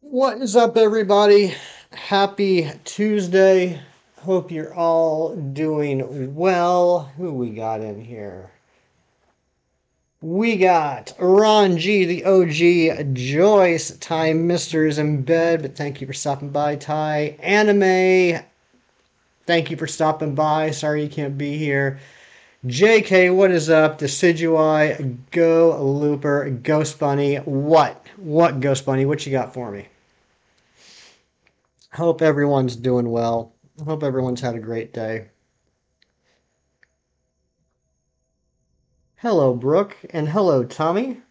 What is up, everybody? Happy Tuesday. Hope you're all doing well. Who we got in here? We got Ron G, the OG, Joyce, Ty Misters in bed, but thank you for stopping by, Ty. Anime, thank you for stopping by. Sorry you can't be here. JK, what is up? Decidui, Go Looper, Ghost Bunny. What? What, Ghost Bunny? What you got for me? Hope everyone's doing well. Hope everyone's had a great day. Hello, Brooke, and hello, Tommy.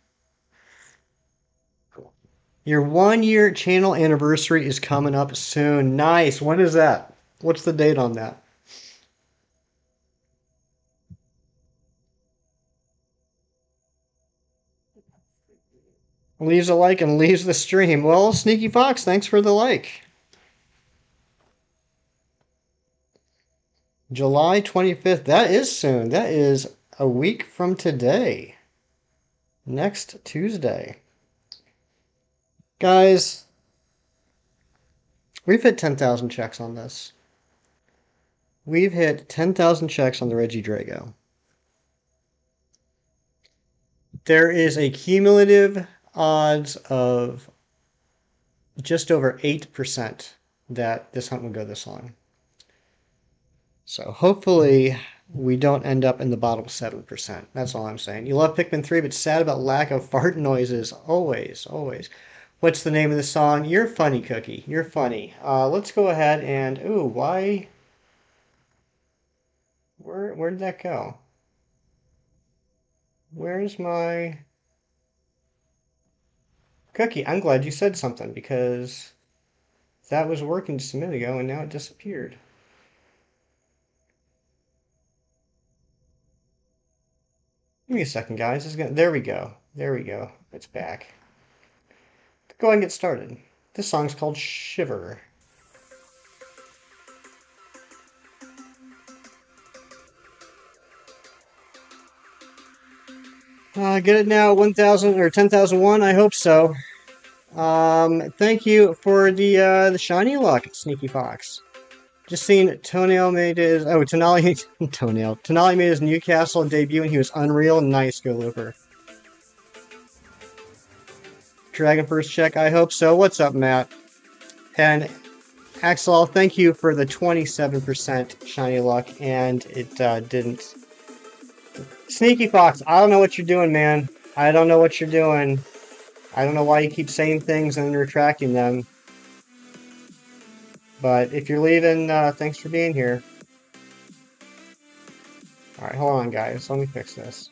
Your 1 year channel anniversary is coming up soon. Nice. When is that? What's the date on that? Leaves a like and leaves the stream. Well, Sneaky Fox, thanks for the like. July 25th. That is soon. That is a week from today. Next Tuesday. Guys, we've hit 10,000 checks on this. We've hit 10,000 checks on the REGIDRAGO. There is a cumulative odds of just over 8% that this hunt would go this long. So hopefully we don't end up in the bottom 7%. That's all I'm saying. You love Pikmin 3, but sad about lack of fart noises. Always, always. What's the name of the song? You're funny, Cookie. You're funny. Let's go ahead and... Ooh, why... Where'd that go? Where's my... Cookie, I'm glad you said something because that was working just a minute ago and now it disappeared. Give me a second, guys. There we go. There we go. It's back. Go ahead and get started. This song's called Shiver. Get it now, 1,000 or 10,001. I hope so. Thank you for the shiny luck, Sneaky Fox. Just seen Toenail made his Tonali made his Newcastle debut and he was unreal. Nice, Go Looper. Dragon first check, I hope so. What's up, Matt? And Axel, thank you for the 27% shiny luck, and it didn't. Sneaky Fox, I don't know what you're doing, man. I don't know what you're doing. I don't know why you keep saying things and retracting them. But if you're leaving, thanks for being here. Alright, hold on, guys. Let me fix this.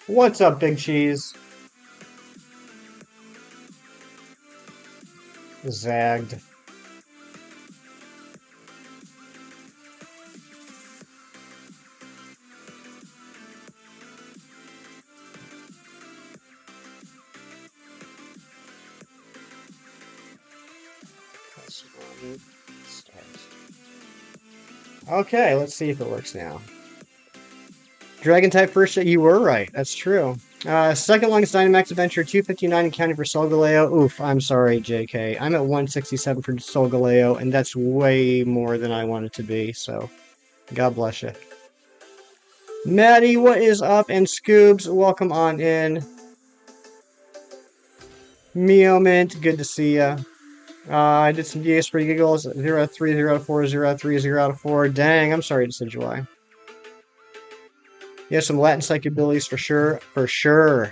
What's up, Big Cheese? Zagged. Okay, let's see if it works now. Dragon type first, you were right. That's true. Second longest Dynamax Adventure, 259 and counting for Solgaleo. Oof, I'm sorry, JK. I'm at 167 for Solgaleo, and that's way more than I want it to be, so God bless you. Maddie, what is up? And Scoobs, welcome on in. Meomint, good to see ya. I did some DS for giggles. 0304030 out of 4. Dang, I'm sorry to say July. Yeah, some Latin psychic abilities for sure. For sure.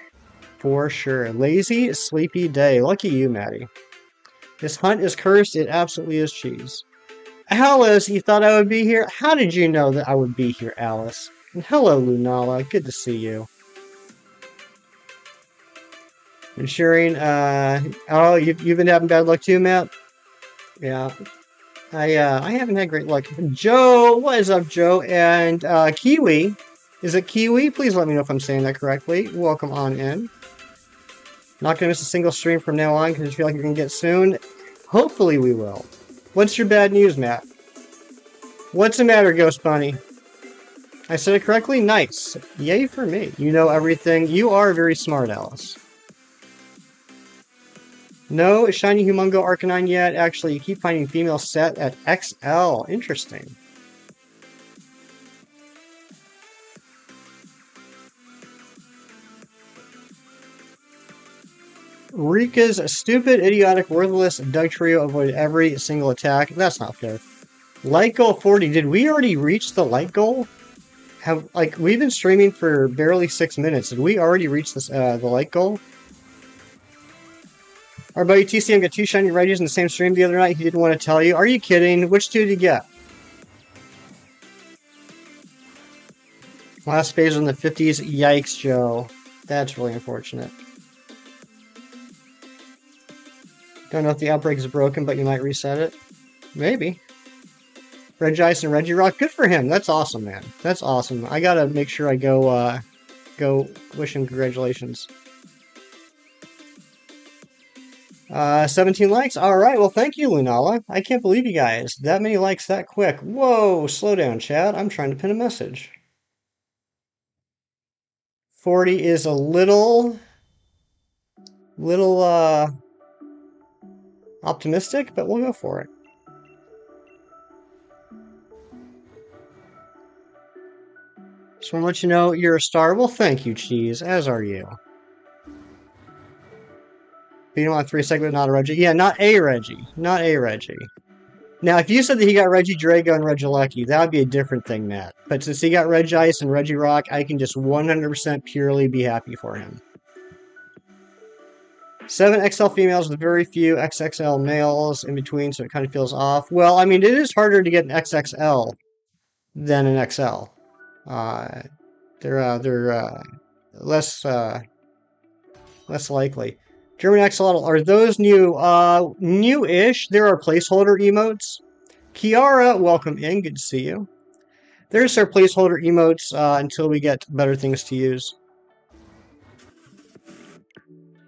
For sure. Lazy, sleepy day. Lucky you, Maddie. This hunt is cursed. It absolutely is cheese. Alice, you thought I would be here? How did you know that I would be here, Alice? And hello, Lunala. Good to see you. Ensuring, oh, you've been having bad luck too, Matt? Yeah. I haven't had great luck. Joe, what is up, Joe? And Kiwi, is it Kiwi? Please let me know if I'm saying that correctly. Welcome on in. Not gonna miss a single stream from now on because I feel like you're gonna get soon. Hopefully we will. What's your bad news, Matt? What's the matter, Ghost Bunny? I said it correctly? Nice. Yay for me. You know everything. You are very smart, Alice. No shiny Humongo Arcanine yet. Actually, you keep finding female set at XL. Interesting. Rika's stupid, idiotic, worthless Doug Trio avoided every single attack. That's not fair. Light goal 40. Did we already reach the light goal? We've been streaming for barely 6 minutes. Did we already reach this the light goal? Our buddy TCM got 2 shiny Regis in the same stream the other night. He didn't want to tell you. Are you kidding? Which 2 did you get? Last phase in the 50s. Yikes, Joe. That's really unfortunate. Don't know if the outbreak is broken, but you might reset it. Maybe. Regice and Regirock. Good for him. That's awesome, man. That's awesome. I gotta make sure I go wish him congratulations. 17 likes. All right. Well, thank you, Lunala. I can't believe you guys. That many likes that quick. Whoa, slow down, Chad. I'm trying to pin a message. 40 is a little optimistic, but we'll go for it. Just want to let you know you're a star. Well, thank you, Cheese. As are you. But you don't want 3 segment, not a Reggie. Yeah, not a Reggie. Not a Reggie. Now, if you said that he got Regidrago and Regieleki, that would be a different thing, Matt. But since he got Regice and Regirock, I can just 100% purely be happy for him. 7 XL females with very few XXL males in between, so it kind of feels off. Well, I mean, it is harder to get an XXL than an XL. They're less likely. German axolotl, are those new? New-ish. There are placeholder emotes. Kiara, welcome in. Good to see you. There's our placeholder emotes until we get better things to use.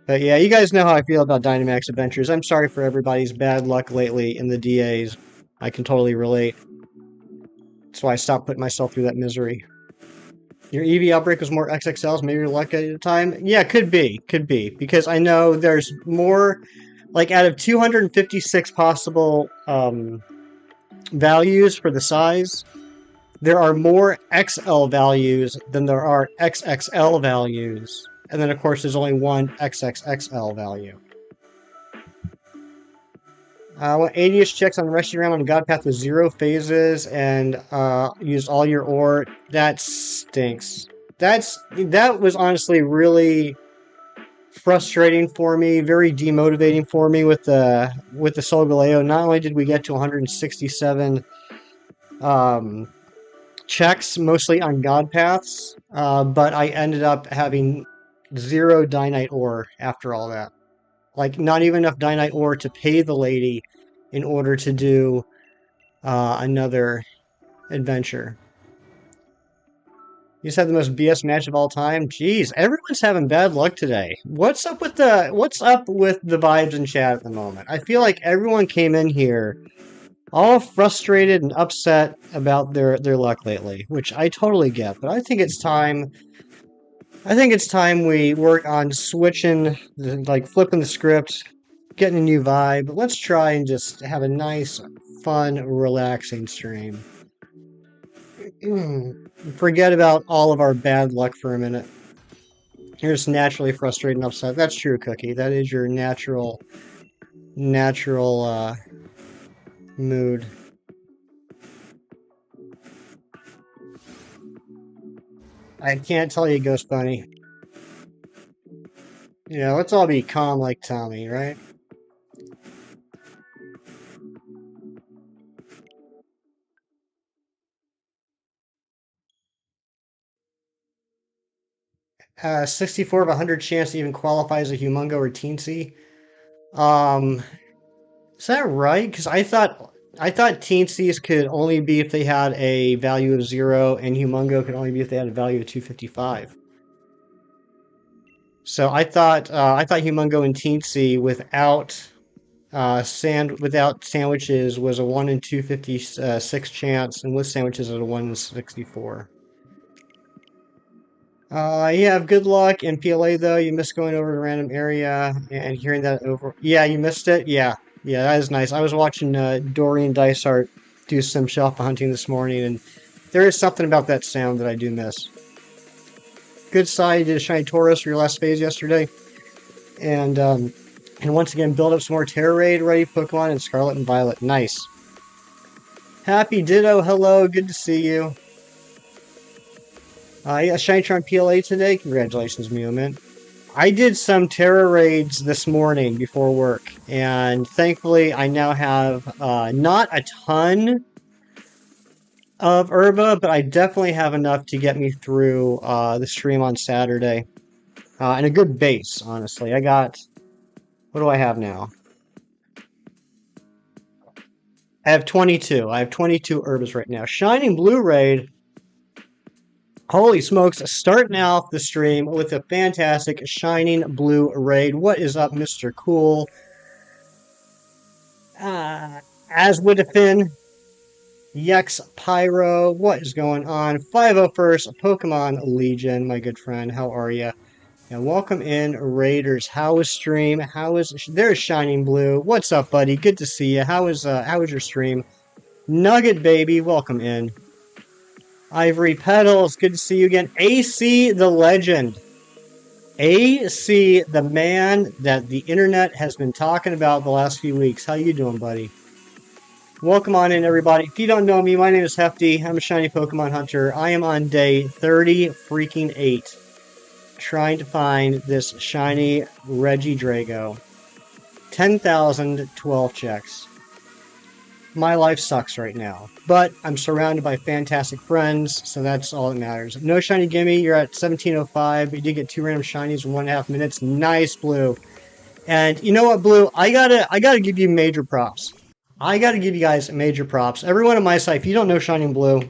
But yeah, you guys know how I feel about Dynamax Adventures. I'm sorry for everybody's bad luck lately in the DAs. I can totally relate. That's why I stopped putting myself through that misery. Your EV outbreak was more XXLs, maybe you're lucky at the time? Yeah, could be. Because I know there's more, like out of 256 possible values for the size, there are more XL values than there are XXL values. And then, of course, there's only one XXXL value. I want 80-ish checks on the rest of your round on God Path with 0 phases and used all your ore. That stinks. That was honestly really frustrating for me, very demotivating for me with the Solgaleo. Not only did we get to 167 checks, mostly on God Paths, but I ended up having 0 Dynite ore after all that. Like, not even enough Dynite ore to pay the lady in order to do another adventure. You just had the most BS match of all time. Jeez, everyone's having bad luck today. What's up with the vibes in chat at the moment? I feel like everyone came in here all frustrated and upset about their luck lately, which I totally get. But I think it's time. I think it's time we work on switching, like flipping the script, getting a new vibe. Let's try and just have a nice, fun, relaxing stream. Forget about all of our bad luck for a minute. You're just naturally frustrated and upset. That's true, Cookie. That is your natural mood. I can't tell you, Ghost Bunny. Yeah, let's all be calm like Tommy, right? Uh, 64 of 100 chance to even qualify as a Humongo or Teensy. Is that right? Because I thought Teensies could only be if they had a value of 0, and Humongo could only be if they had a value of 255. So I thought Humongo and Teensy without sandwiches was a 1 in 256 chance, and with sandwiches is a 1 in 64. Yeah, good luck in PLA though. You missed going over to a random area and hearing that over. Yeah, you missed it. Yeah, yeah, that is nice. I was watching Dorian Dysart do some shelf hunting this morning, and there is something about that sound that I do miss. Good side, you did a shiny Tauros for your last phase yesterday, and once again build up some more Terra Raid ready Pokemon in Scarlet and Violet. Nice. Happy Ditto, hello, good to see you. Yeah, shiny charm PLA today. Congratulations, Meowman. I did some Terra raids this morning before work, and thankfully I now have not a ton of Herba, but I definitely have enough to get me through the stream on Saturday. And a good base, honestly. What do I have now? I have 22. I have 22 Herbas right now. Shining Blue Raid. Holy smokes, starting off the stream with a fantastic Shining Blue Raid. What is up, Mr. Cool? Aswidafin, Yex Pyro, what is going on? 501st Pokemon Legion, my good friend, how are you? And welcome in, Raiders. How is stream? There's Shining Blue. What's up, buddy? Good to see you. How is your stream? Nugget Baby, welcome in. Ivory Petals, good to see you again. AC the legend. AC the man that the internet has been talking about the last few weeks. How you doing, buddy? Welcome on in, everybody. If you don't know me, my name is Hefty. I'm a shiny Pokemon hunter. I am on day 30 freaking 8 trying to find this shiny Regidrago. 10,012 checks. My life sucks right now, but I'm surrounded by fantastic friends, so that's all that matters. No shiny gimme, you're at 1705, but you did get 2 random shinies in 1.5 minutes. Nice, Blue. And you know what, Blue? I gotta give you major props. I gotta give you guys major props. Everyone on my side, if you don't know Shining Blue,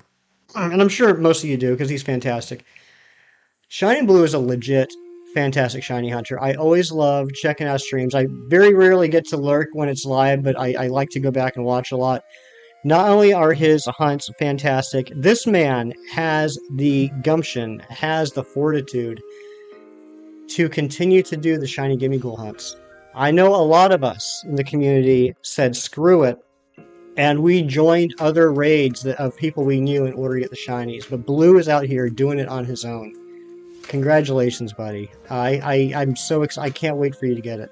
and I'm sure most of you do because he's fantastic, Shining Blue is a legit fantastic shiny hunter. I always love checking out streams. I very rarely get to lurk when it's live, but I like to go back and watch a lot. Not only are his hunts fantastic, this man has the gumption, has the fortitude to continue to do the shiny gimme ghoul hunts. I know a lot of us in the community said screw it, and we joined other raids of people we knew in order to get the shinies. But Blue is out here doing it on his own. Congratulations, buddy. I'm so excited. I can't wait for you to get it.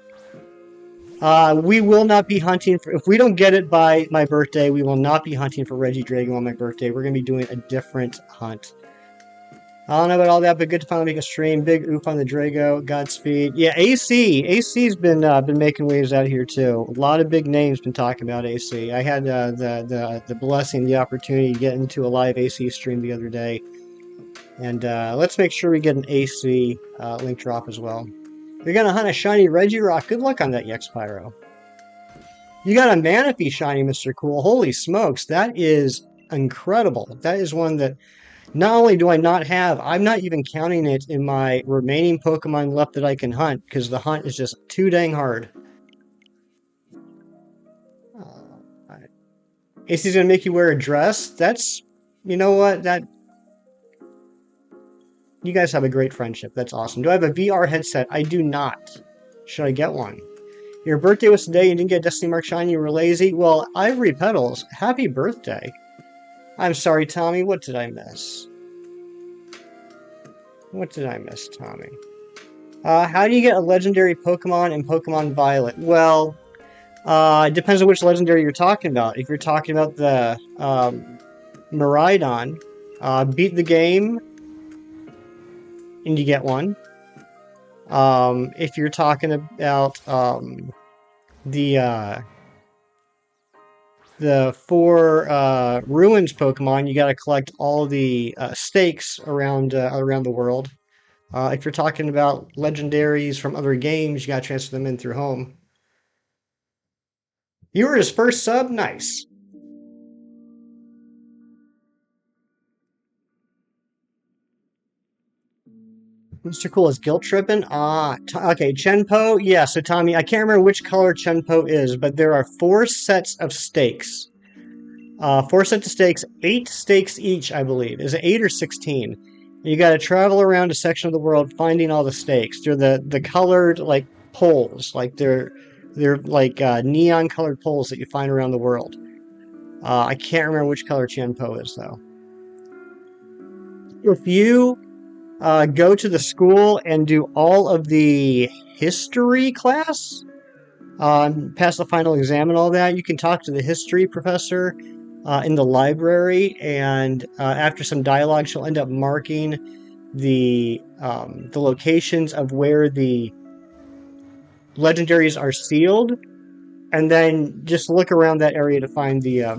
We will not be hunting for, if we don't get it by my birthday, we will not be hunting for Regidrago on my birthday. We're going to be doing a different hunt. I don't know about all that, but good to finally make a stream. Big oof on the Drago. Godspeed. Yeah, AC's been making waves out here too. A lot of big names been talking about AC. I had the blessing, the opportunity to get into a live AC stream the other day. And let's make sure we get an AC link drop as well. You're going to hunt a shiny Regirock. Good luck on that, Yex Pyro. You got a Manaphy shiny, Mr. Cool. Holy smokes, that is incredible. That is one that not only do I not have, I'm not even counting it in my remaining Pokemon left that I can hunt, because the hunt is just too dang hard. AC's going to make you wear a dress? That's, you know what, that... You guys have a great friendship. That's awesome. Do I have a VR headset? I do not. Should I get one? Your birthday was today. You didn't get a Destiny Mark shiny. You were lazy. Well, Ivory Petals, happy birthday. I'm sorry, Tommy. What did I miss? What did I miss, Tommy? How do you get a legendary Pokemon in Pokemon Violet? Well, it depends on which legendary you're talking about. If you're talking about the Miraidon, beat the game and you get one. If you're talking about the 4 Ruins Pokemon, you got to collect all the stakes around the world. If you're talking about legendaries from other games, you got to transfer them in through home. You were his first sub? Nice. Mr. Cool is guilt tripping. Okay, Chenpo. Yeah, so Tommy, I can't remember which color Chenpo is, but there are 4 sets of stakes. 4 sets of stakes, 8 stakes each, I believe. Is it 8 or 16? You got to travel around a section of the world finding all the stakes. They're the colored like poles, like they're like neon colored poles that you find around the world. I can't remember which color Chenpo is though. If you go to the school and do all of the history class, pass the final exam and all that, you can talk to the history professor in the library, and after some dialogue, she'll end up marking the locations of where the legendaries are sealed, and then just look around that area to find the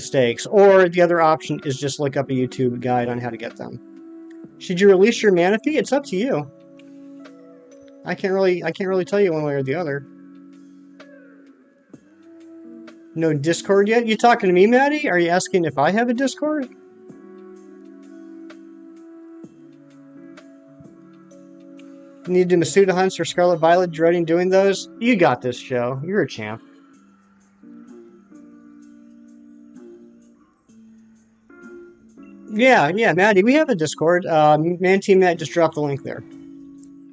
stakes. Or the other option is just look up a YouTube guide on how to get them. Should you release your mana fee? It's up to you. I can't really tell you one way or the other. No Discord yet? You talking to me, Maddie? Are you asking if I have a Discord? Need to do Masuda hunts or Scarlet Violet, dreading doing those? You got this, Joe. You're a champ. Yeah, Maddie, we have a Discord. Man Team Matt just dropped the link there.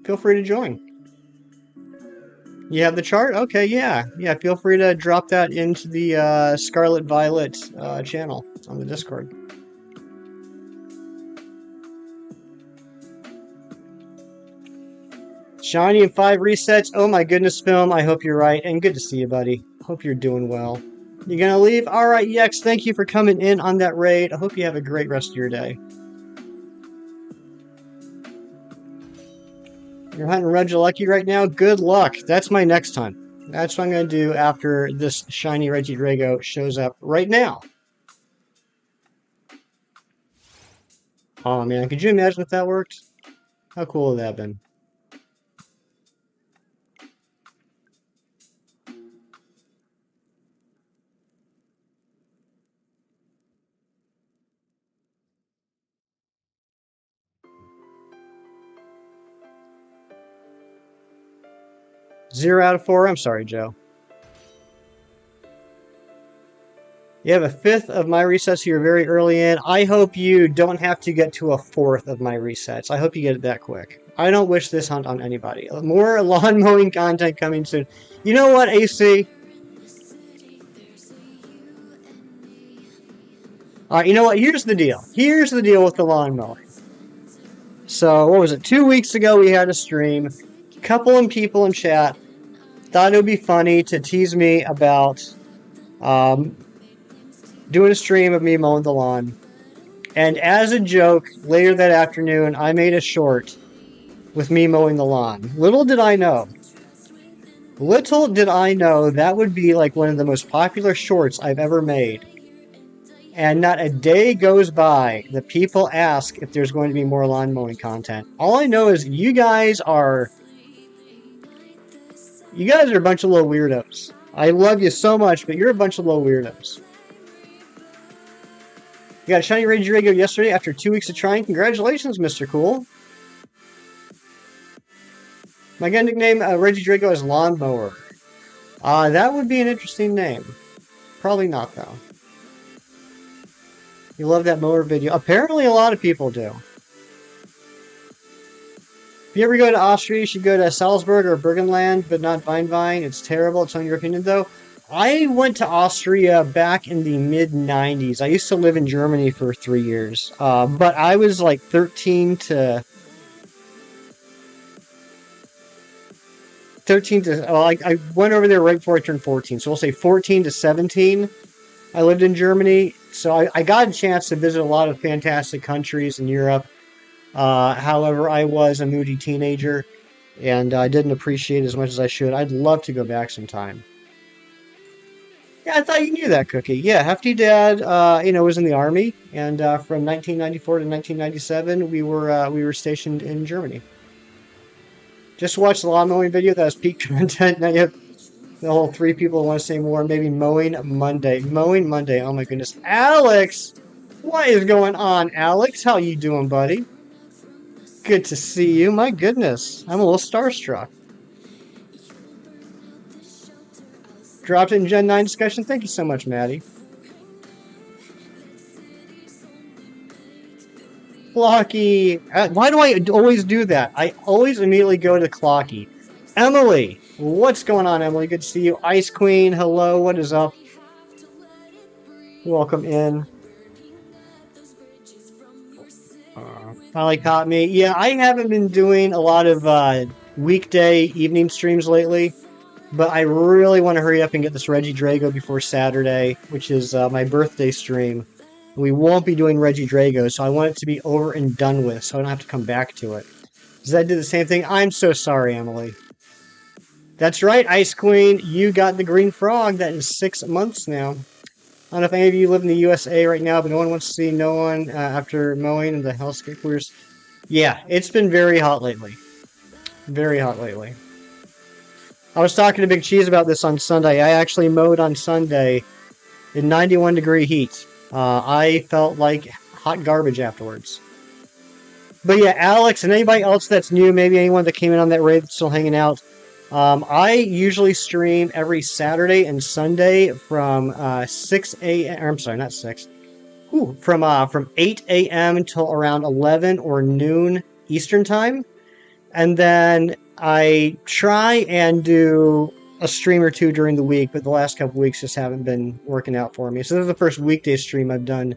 Feel free to join. You have the chart? Okay, yeah. Feel free to drop that into the Scarlet Violet channel on the Discord. Shiny and 5 resets. Oh my goodness, Film. I hope you're right. And good to see you, buddy. Hope you're doing well. You gonna leave? All right, Yex. Thank you for coming in on that raid. I hope you have a great rest of your day. You're hunting Regilucky right now? Good luck. That's my next hunt. That's what I'm going to do after this shiny Regidrago shows up right now. Oh man, could you imagine if that worked? How cool would that have been? Zero out of 4? I'm sorry, Joe. You have a 5th of my resets you're very early in. I hope you don't have to get to a 4th of my resets. I hope you get it that quick. I don't wish this hunt on anybody. More lawn mowing content coming soon. You know what, AC? Alright, you know what? Here's the deal. Here's the deal with the lawn mowing. So, what was it? 2 weeks ago we had a stream. Couple of people in chat thought it would be funny to tease me about doing a stream of me mowing the lawn. And as a joke, later that afternoon, I made a short with me mowing the lawn. Little did I know that would be like one of the most popular shorts I've ever made. And not a day goes by that people ask if there's going to be more lawn mowing content. All I know is you guys are a bunch of little weirdos. I love you so much, but you're a bunch of little weirdos. You got a shiny Regidrago yesterday after 2 weeks of trying. Congratulations, Mr. Cool. My gun nickname, Regidrago, is Lawnmower. That would be an interesting name. Probably not, though. You love that mower video. Apparently a lot of people do. If you ever go to Austria, you should go to Salzburg or Burgenland, but not Wein. It's terrible. Tell me your opinion, though. I went to Austria back in the mid-90s. I used to live in Germany for 3 years. But I was like 13 to... I went over there right before I turned 14. So we'll say 14 to 17. I lived in Germany. So I got a chance to visit a lot of fantastic countries in Europe. However, I was a moody teenager, and I didn't appreciate it as much as I should. I'd love to go back sometime. Yeah, I thought you knew that, Cookie. Yeah, Hefty Dad, was in the Army, and from 1994 to 1997, we were stationed in Germany. Just watch the lawn mowing video. That was peak content. Now you have the whole 3 people who want to say more. Maybe Mowing Monday. Mowing Monday. Oh my goodness, Alex, what is going on, Alex? How you doing, buddy? Good to see you. My goodness, I'm a little starstruck. Dropped in Gen 9 discussion. Thank you so much, Maddie. Clocky. Why do I always do that? I always immediately go to Clocky. Emily. What's going on, Emily? Good to see you. Ice Queen. Hello. What is up? Welcome in. Finally caught me. Yeah, I haven't been doing a lot of weekday evening streams lately, but I really want to hurry up and get this REGIDRAGO before Saturday, which is my birthday stream. We won't be doing REGIDRAGO, so I want it to be over and done with, so I don't have to come back to it. Zed did the same thing. I'm so sorry, Emily. That's right, Ice Queen. You got the green frog. That is 6 months now. I don't know if any of you live in the USA right now, but no one wants to see no one after mowing the hellscapers. Yeah, it's been very hot lately. Very hot lately. I was talking to Big Cheese about this on Sunday. I actually mowed on Sunday in 91-degree heat. I felt like hot garbage afterwards. But yeah, Alex and anybody else that's new, maybe anyone that came in on that raid that's still hanging out, I usually stream every Saturday and Sunday from 6 a.m. I'm sorry, not 6. From 8 a.m. until around 11 or noon Eastern time. And then I try and do a stream or two during the week, but the last couple weeks just haven't been working out for me. So this is the first weekday stream I've done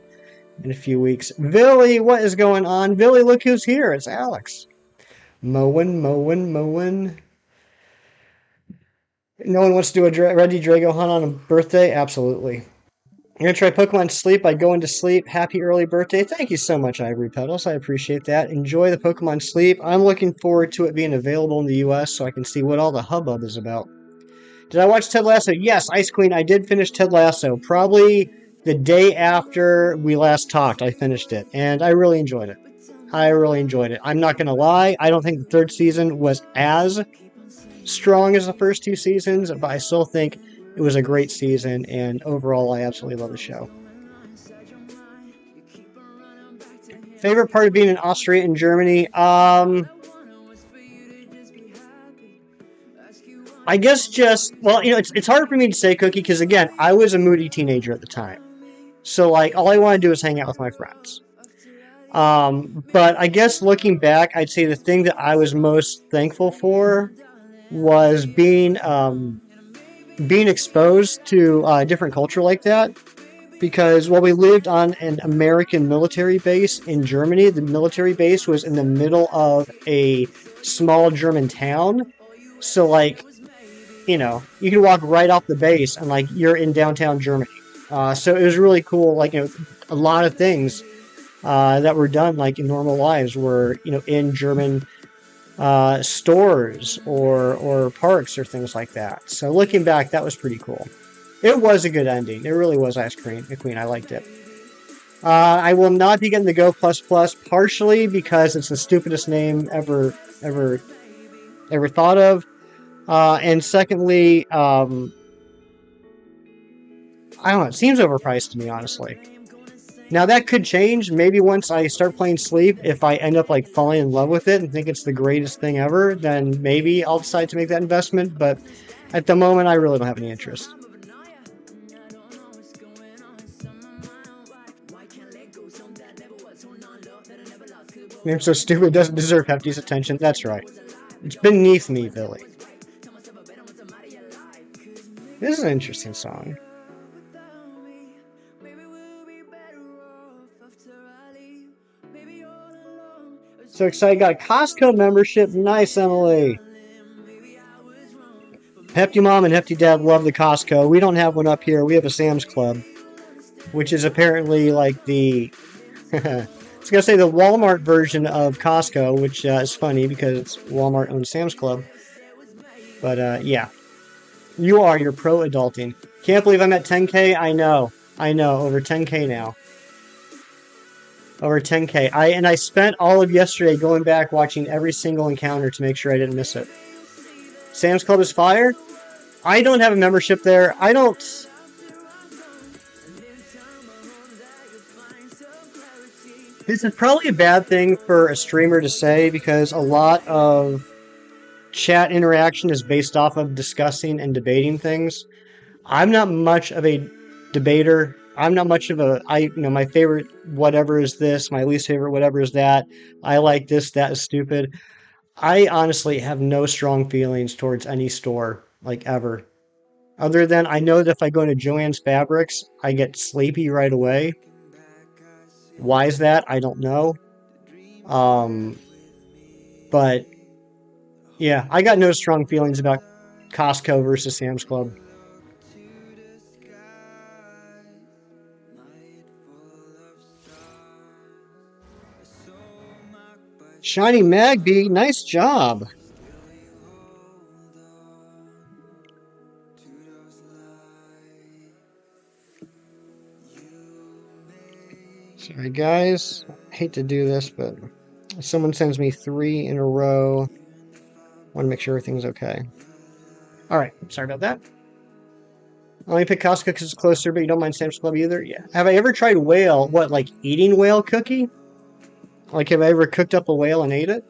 in a few weeks. Billy, what is going on? Billy, look who's here. It's Alex. Mowing. No one wants to do a REGIDRAGO hunt on a birthday? Absolutely. I'm going to try Pokemon Sleep by going to sleep. Happy early birthday. Thank you so much, Ivory Petals. I appreciate that. Enjoy the Pokemon Sleep. I'm looking forward to it being available in the US so I can see what all the hubbub is about. Did I watch Ted Lasso? Yes, Ice Queen, I did finish Ted Lasso. Probably the day after we last talked, I finished it. And I really enjoyed it. I'm not going to lie. I don't think the third season was as strong as the first two seasons, but I still think it was a great season, and overall, I absolutely love the show. Favorite part of being in Austria and Germany? I guess just, well, it's hard for me to say, Cookie, because again, I was a moody teenager at the time. So, like, all I want to do is hang out with my friends. But I guess looking back, I'd say the thing that I was most thankful for was being exposed to a different culture like that. Because while we lived on an American military base in Germany, the military base was in the middle of a small German town. So, like, you can walk right off the base and, like, you're in downtown Germany. So it was really cool. Like, a lot of things that were done, like, in normal lives were, in German stores or parks or things like that. So looking back, that was pretty cool. It was a good ending. It really was, Ice Queen. I liked it. I will not be getting the Go++, partially because it's the stupidest name ever thought of. And secondly, I don't know, it seems overpriced to me, honestly. Now, that could change. Maybe once I start playing Sleep, if I end up, like, falling in love with it and think it's the greatest thing ever, then maybe I'll decide to make that investment. But at the moment, I really don't have any interest. I'm so stupid, doesn't deserve Hefty's attention. That's right. It's beneath me, Billy. This is an interesting song. So excited, got a Costco membership. Nice, Emily. Hefty Mom and Hefty Dad love the Costco. We don't have one up here. We have a Sam's Club, which is apparently like the... I was going to say the Walmart version of Costco, which is funny because Walmart owns Sam's Club. But, yeah. You're pro-adulting. Can't believe I'm at 10K. I know. Over 10K now. Over 10K. I spent all of yesterday going back watching every single encounter to make sure I didn't miss it. Sam's Club is fire. I don't have a membership there. I This is probably a bad thing for a streamer to say because a lot of chat interaction is based off of discussing and debating things. I'm not much of a debater. I'm not much of a, my favorite whatever is this, my least favorite whatever is that. I like this, that is stupid. I honestly have no strong feelings towards any store, like ever. Other than I know that if I go into Joann's Fabrics, I get sleepy right away. Why is that? I don't know. But yeah, I got no strong feelings about Costco versus Sam's Club. Shiny Magby, nice job. Sorry, guys. I hate to do this, but someone sends me 3 in a row. Want to make sure everything's okay. All right, sorry about that. I only pick Costco because it's closer, but you don't mind Sam's Club either? Yeah. Have I ever tried whale? What, like eating whale cookie? Like, have I ever cooked up a whale and ate it?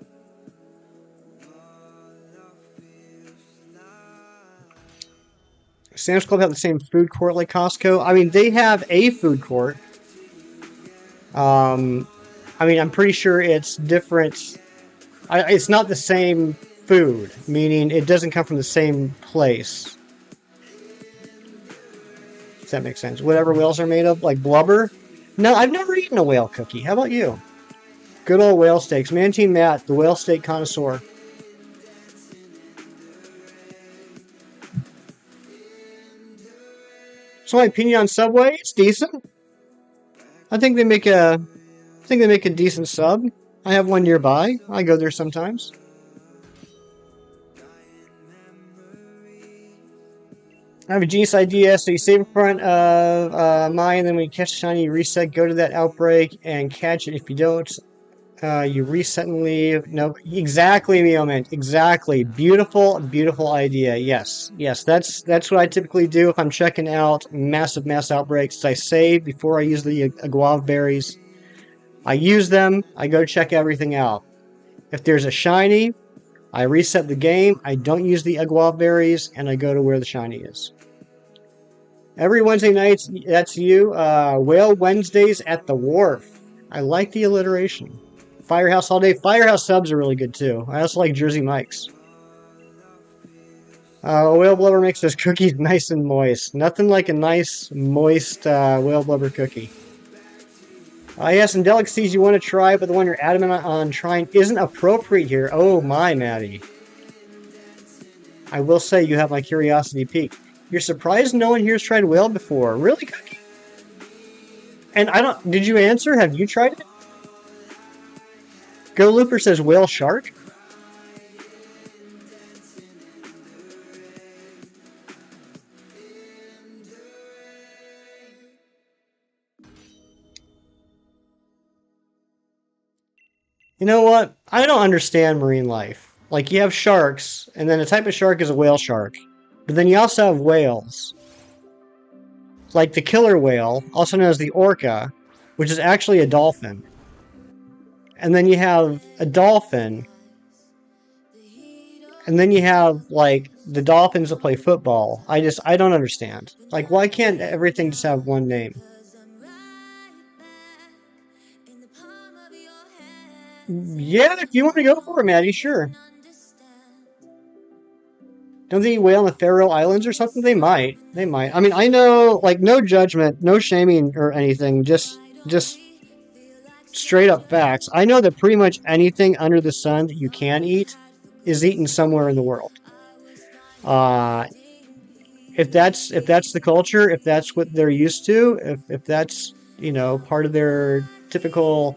Sam's Club have the same food court like Costco. I mean, they have a food court. I mean, I'm pretty sure it's different. It's not the same food, meaning it doesn't come from the same place. Does that make sense? Whatever whales are made of, like blubber. No, I've never eaten a whale cookie. How about you? Good old whale steaks. Mantine Matt, the whale steak connoisseur. So my opinion on Subway, it's decent. I think they make a decent sub. I have one nearby. I go there sometimes. I have a genius idea. So you save in front of mine, then when you catch a shiny, you reset, go to that outbreak, and catch it. If you don't, you reset and leave. No, exactly, Meoman. Exactly. Beautiful, beautiful idea. Yes, yes. That's what I typically do if I'm checking out massive mass outbreaks. I save before I use the guava berries. I use them. I go check everything out. If there's a shiny, I reset the game. I don't use the guava berries, and I go to where the shiny is. Every Wednesday nights, that's you. Whale Wednesdays at the Wharf. I like the alliteration. Firehouse all day. Firehouse subs are really good too. I also like Jersey Mike's. Whale blubber makes those cookies nice and moist. Nothing like a nice, moist whale blubber cookie. Yes, some delicacies you want to try, but the one you're adamant on trying isn't appropriate here. Oh my, Maddie. I will say you have my curiosity piqued. You're surprised no one here's tried whale before. Really, Cookie? And I don't... Did you answer? Have you tried it? Go Looper says whale shark. You know what? I don't understand marine life. Like, you have sharks, and then a type of shark is a whale shark. But then you also have whales. Like the killer whale, also known as the orca, which is actually a dolphin. And then you have a dolphin. And then you have, like, the dolphins that play football. I don't understand. Like, why can't everything just have one name? Yeah, if you want to go for it, Maddie, sure. Don't they eat whale in the Faroe Islands or something? They might. They might. I mean, I know, like, no judgment, no shaming or anything. Just straight up facts. I know that pretty much anything under the sun that you can eat is eaten somewhere in the world. If that's the culture, if that's what they're used to, if that's, you know, part of their typical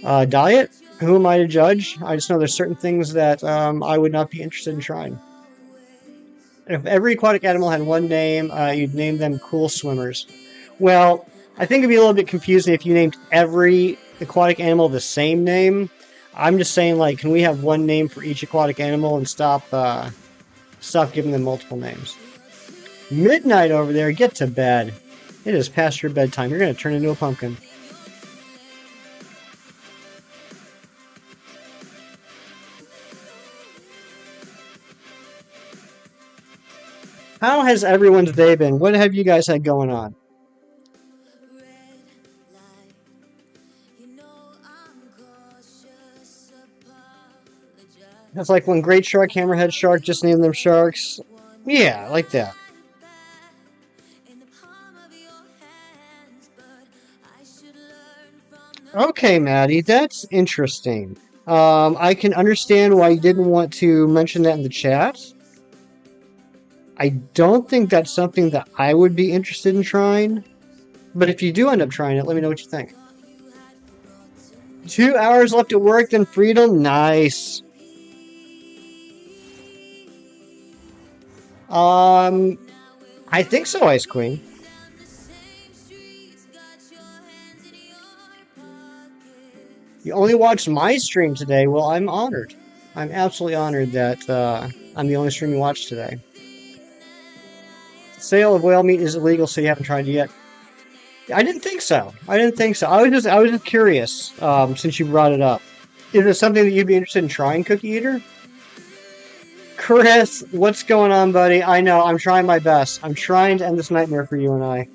diet, who am I to judge? I just know there's certain things that I would not be interested in trying. If every aquatic animal had one name, you'd name them cool swimmers. Well, I think it'd be a little bit confusing if you named every aquatic animal the same name. I'm just saying, like, can we have one name for each aquatic animal and stop giving them multiple names? Midnight over there, get to bed. It is past your bedtime. You're going to turn into a pumpkin. How has everyone's day been? What have you guys had going on? It's like when Great Shark, Hammerhead Shark just named them sharks. Yeah, like that. Okay, Maddie, that's interesting. I can understand why you didn't want to mention that in the chat. I don't think that's something that I would be interested in trying. But if you do end up trying it, let me know what you think. 2 hours left at work, then freedom. Nice. I think so, Ice Queen. You only watched my stream today. Well, I'm honored. I'm absolutely honored that I'm the only stream you watched today. Sale of whale meat is illegal, so you haven't tried it yet. I didn't think so. I didn't think so. I was just curious. Since you brought it up, is it something that you'd be interested in trying, Cookie Eater? Chris, what's going on, buddy? I know. I'm trying my best. I'm trying to end this nightmare for you and I.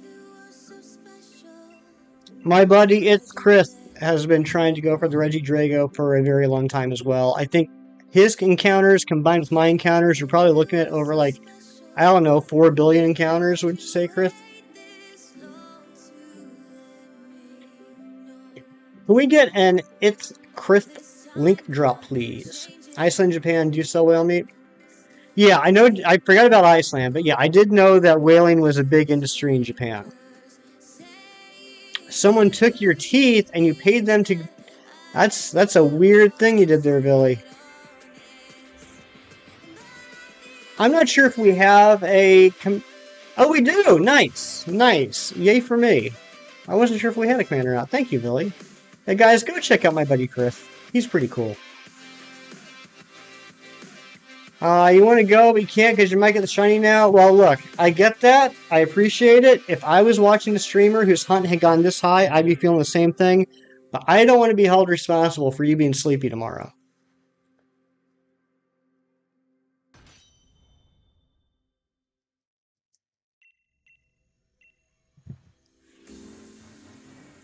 My buddy, it's Chris, has been trying to go for the REGIDRAGO for a very long time as well. I think his encounters combined with my encounters, you're probably looking at over like, I don't know, 4 billion encounters, would you say, Chris? Can we get an It's Chris link drop, please? Iceland, Japan, do you sell whale meat? Yeah, I know. I forgot about Iceland, but yeah, I did know that whaling was a big industry in Japan. Someone took your teeth and you paid them to... That's a weird thing you did there, Billy. I'm not sure if we have a... Oh, we do! Nice! Nice! Yay for me. I wasn't sure if we had a commander or not. Thank you, Billy. Hey, guys, go check out my buddy Chris. He's pretty cool. You want to go, but you can't because you might get the shiny now? Well, look, I get that. I appreciate it. If I was watching a streamer whose hunt had gone this high, I'd be feeling the same thing. But I don't want to be held responsible for you being sleepy tomorrow.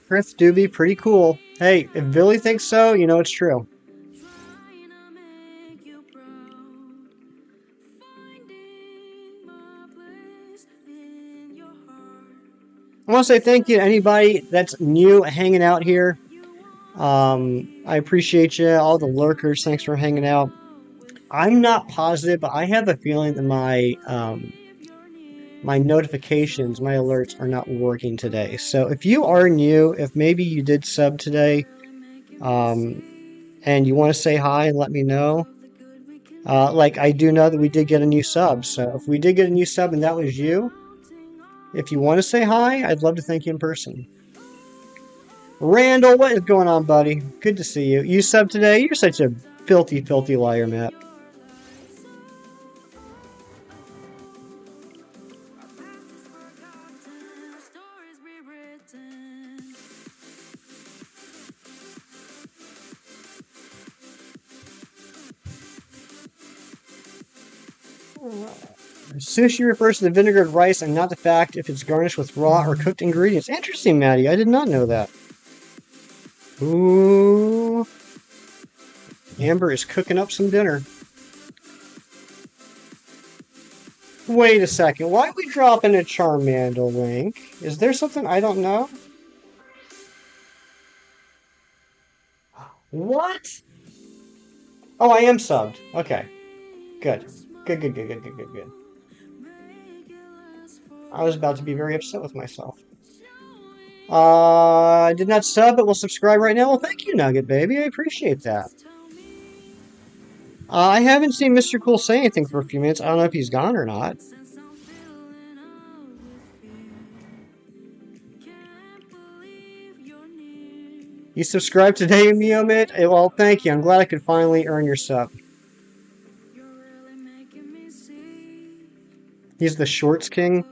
Chris Doobie, pretty cool. Hey, if Billy thinks so, you know it's true. I want to say thank you to anybody that's new hanging out here. I appreciate you, all the lurkers. Thanks for hanging out. I'm not positive, but I have a feeling that my notifications, my alerts are not working today. So if you are new, if maybe you did sub today, and you want to say hi and let me know, like I do know that we did get a new sub. So if we did get a new sub and that was you, if you want to say hi, I'd love to thank you in person. Randall, what is going on, buddy? Good to see you. You subbed today? You're such a filthy, filthy liar, Matt. Sushi refers to the vinegared rice and not the fact if it's garnished with raw or cooked ingredients. Interesting, Maddie. I did not know that. Ooh. Amber is cooking up some dinner. Wait a second. Why are we dropping a Charmander link? Is there something I don't know? What? Oh, I am subbed. Okay. Good. Good. I was about to be very upset with myself. I did not sub, but will subscribe right now. Well, thank you, Nugget Baby. I appreciate that. I haven't seen Mr. Cool say anything for a few minutes. I don't know if he's gone or not. You subscribed today, Miomit? Well, thank you. I'm glad I could finally earn your sub. He's the Shorts King.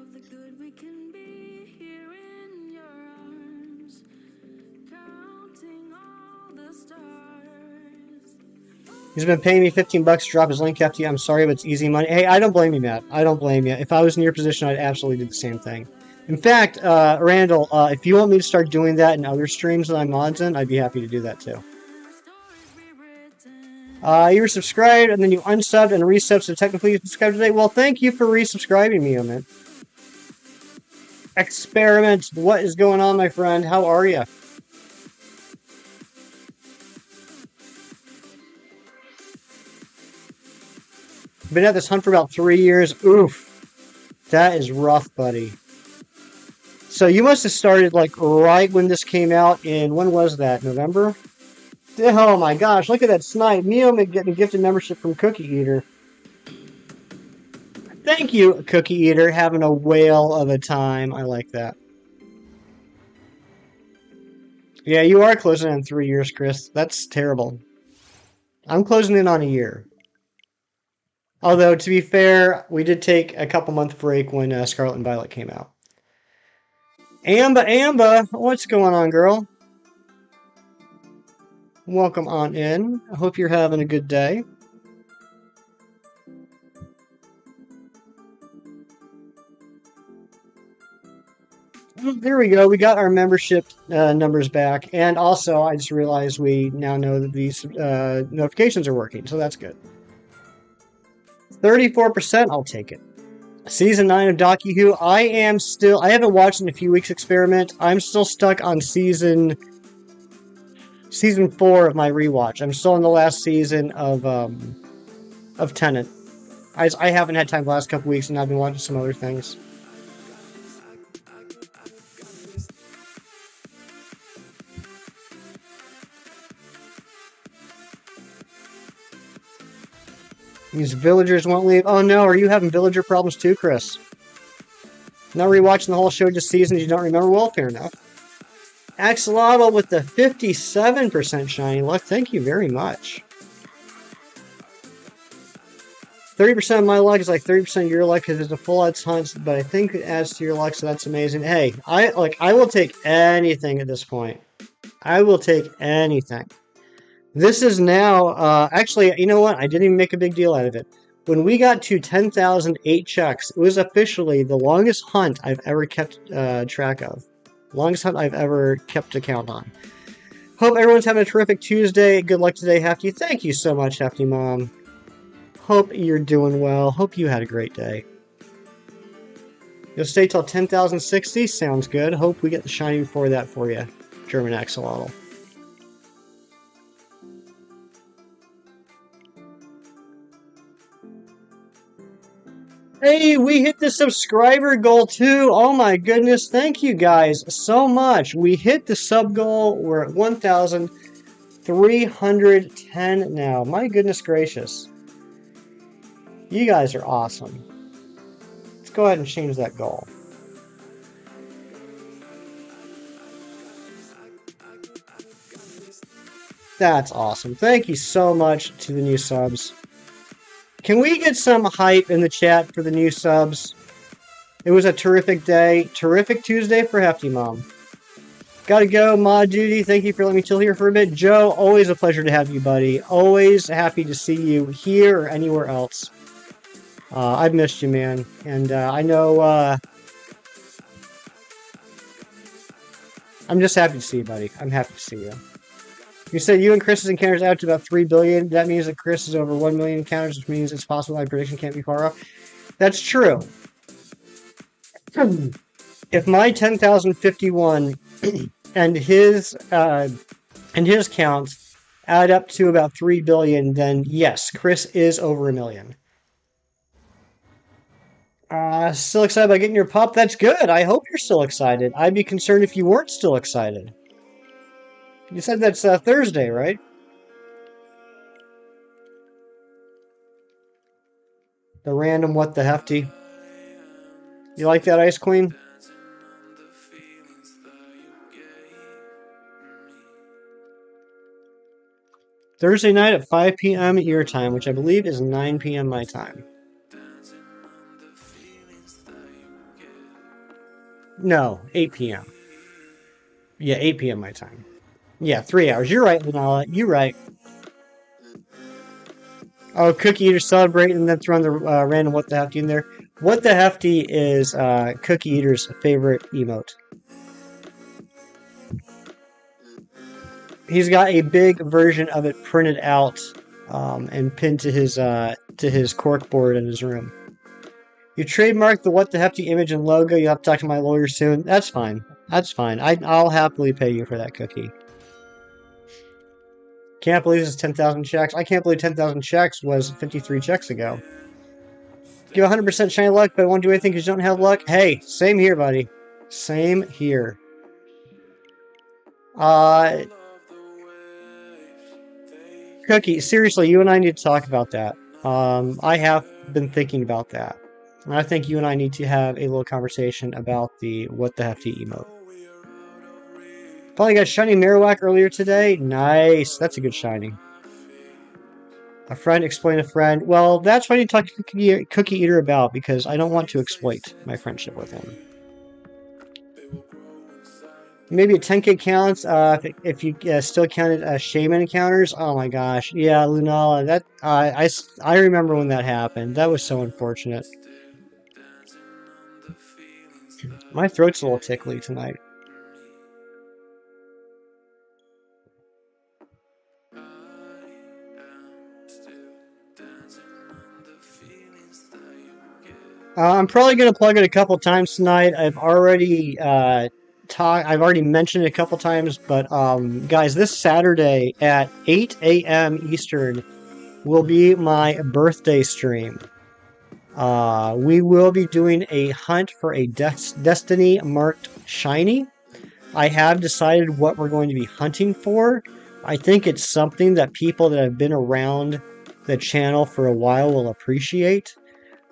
He's been paying me 15 bucks to drop his link after you. I'm sorry, but it's easy money. Hey, I don't blame you, Matt. I don't blame you. If I was in your position, I'd absolutely do the same thing. In fact, Randall, if you want me to start doing that in other streams that I'm mods in, I'd be happy to do that too. You were subscribed and then you unsubbed and resubbed, so technically you subscribed today. Well, thank you for resubscribing me, man. Experiment, what is going on, my friend? How are you? Been at this hunt for about 3 years. Oof. That is rough, buddy. So you must have started like right when this came out in, when was that? November? Oh my gosh, look at that snipe. Mio getting a gifted membership from Cookie Eater. Thank you, Cookie Eater. Having a whale of a time. I like that. Yeah, you are closing in 3 years, Chris. That's terrible. I'm closing in on a year. Although, to be fair, we did take a couple month break when Scarlet and Violet came out. Amba, what's going on, girl? Welcome on in. I hope you're having a good day. There we go. We got our membership numbers back. And also, I just realized we now know that these notifications are working. So that's good. 34%, I'll take it. Season 9 of Docu Who. I haven't watched in a few weeks experiment. I'm still stuck on season 4 of my rewatch. I'm still in the last season of Tenet. I haven't had time the last couple weeks, and I've been watching some other things. These villagers won't leave. Oh no, are you having villager problems too, Chris? Not rewatching the whole show, just seasons you don't remember? Well, fair enough. Axolotl with the 57% shiny luck. Thank you very much. 30% of my luck is like 30% of your luck because it's a full odds hunt, but I think it adds to your luck, so that's amazing. Hey, I will take anything at this point. I will take anything. This is now, actually, you know what? I didn't even make a big deal out of it. When we got to 10,008 checks, it was officially the longest hunt I've ever kept track of. Longest hunt I've ever kept a count on. Hope everyone's having a terrific Tuesday. Good luck today, Hefty. Thank you so much, Hefty Mom. Hope you're doing well. Hope you had a great day. You'll stay till 10,060? Sounds good. Hope we get the shiny before that for you, German Axolotl. Hey, we hit the subscriber goal too. Oh my goodness. Thank you guys so much. We hit the sub goal. We're at 1,310 now. My goodness gracious. You guys are awesome. Let's go ahead and change that goal. That's awesome. Thank you so much to the new subs. Can we get some hype in the chat for the new subs? It was a terrific day. Terrific Tuesday for Hefty Mom. Gotta go, Mod Duty. Thank you for letting me chill here for a bit. Joe, always a pleasure to have you, buddy. Always happy to see you here or anywhere else. I've missed you, man. And I know... I'm just happy to see you, buddy. I'm happy to see you. You said you and Chris's encounters out to about 3 billion. That means that Chris is over 1 million encounters, which means it's possible my prediction can't be far off. That's true. If my 10,051 and his counts add up to about 3 billion, then yes, Chris is over 1 million. Still excited about getting your pup? That's good. I hope you're still excited. I'd be concerned if you weren't still excited. You said that's Thursday, right? The random what the hefty. You like that, Ice Queen? Thursday night at 5 p.m. your time, which I believe is 9 p.m. my time. No, 8 p.m. Yeah, 8 p.m. my time. Yeah, 3 hours. You're right, Vanilla. You're right. Oh, Cookie Eater celebrating and then throwing the random What the Hefty in there. What the Hefty is Cookie Eater's favorite emote. He's got a big version of it printed out and pinned to his cork board in his room. You trademarked the What the Hefty image and logo. You have to talk to my lawyer soon. That's fine. That's fine. I'll happily pay you for that cookie. Can't believe this is 10,000 checks. I can't believe 10,000 checks was 53 checks ago. Give 100% shiny luck, but I won't do anything because you don't have luck. Hey, same here, buddy. Same here. Cookie, seriously, you and I need to talk about that. I have been thinking about that. And I think you and I need to have a little conversation about the What the Hefty emote. Probably got shiny Marowak earlier today. Nice. That's a good shiny. A friend explain a friend. Well, that's what I need to talk to Cookie Eater about because I don't want to exploit my friendship with him. Maybe a 10k counts if you still counted shaman encounters. Oh my gosh, yeah, Lunala. That I remember when that happened. That was so unfortunate. My throat's a little tickly tonight. I'm probably gonna plug it a couple times tonight. I've already mentioned it a couple times, but guys, this Saturday at 8 a.m. Eastern will be my birthday stream. We will be doing a hunt for a Destiny marked shiny. I have decided what we're going to be hunting for. I think it's something that people that have been around the channel for a while will appreciate.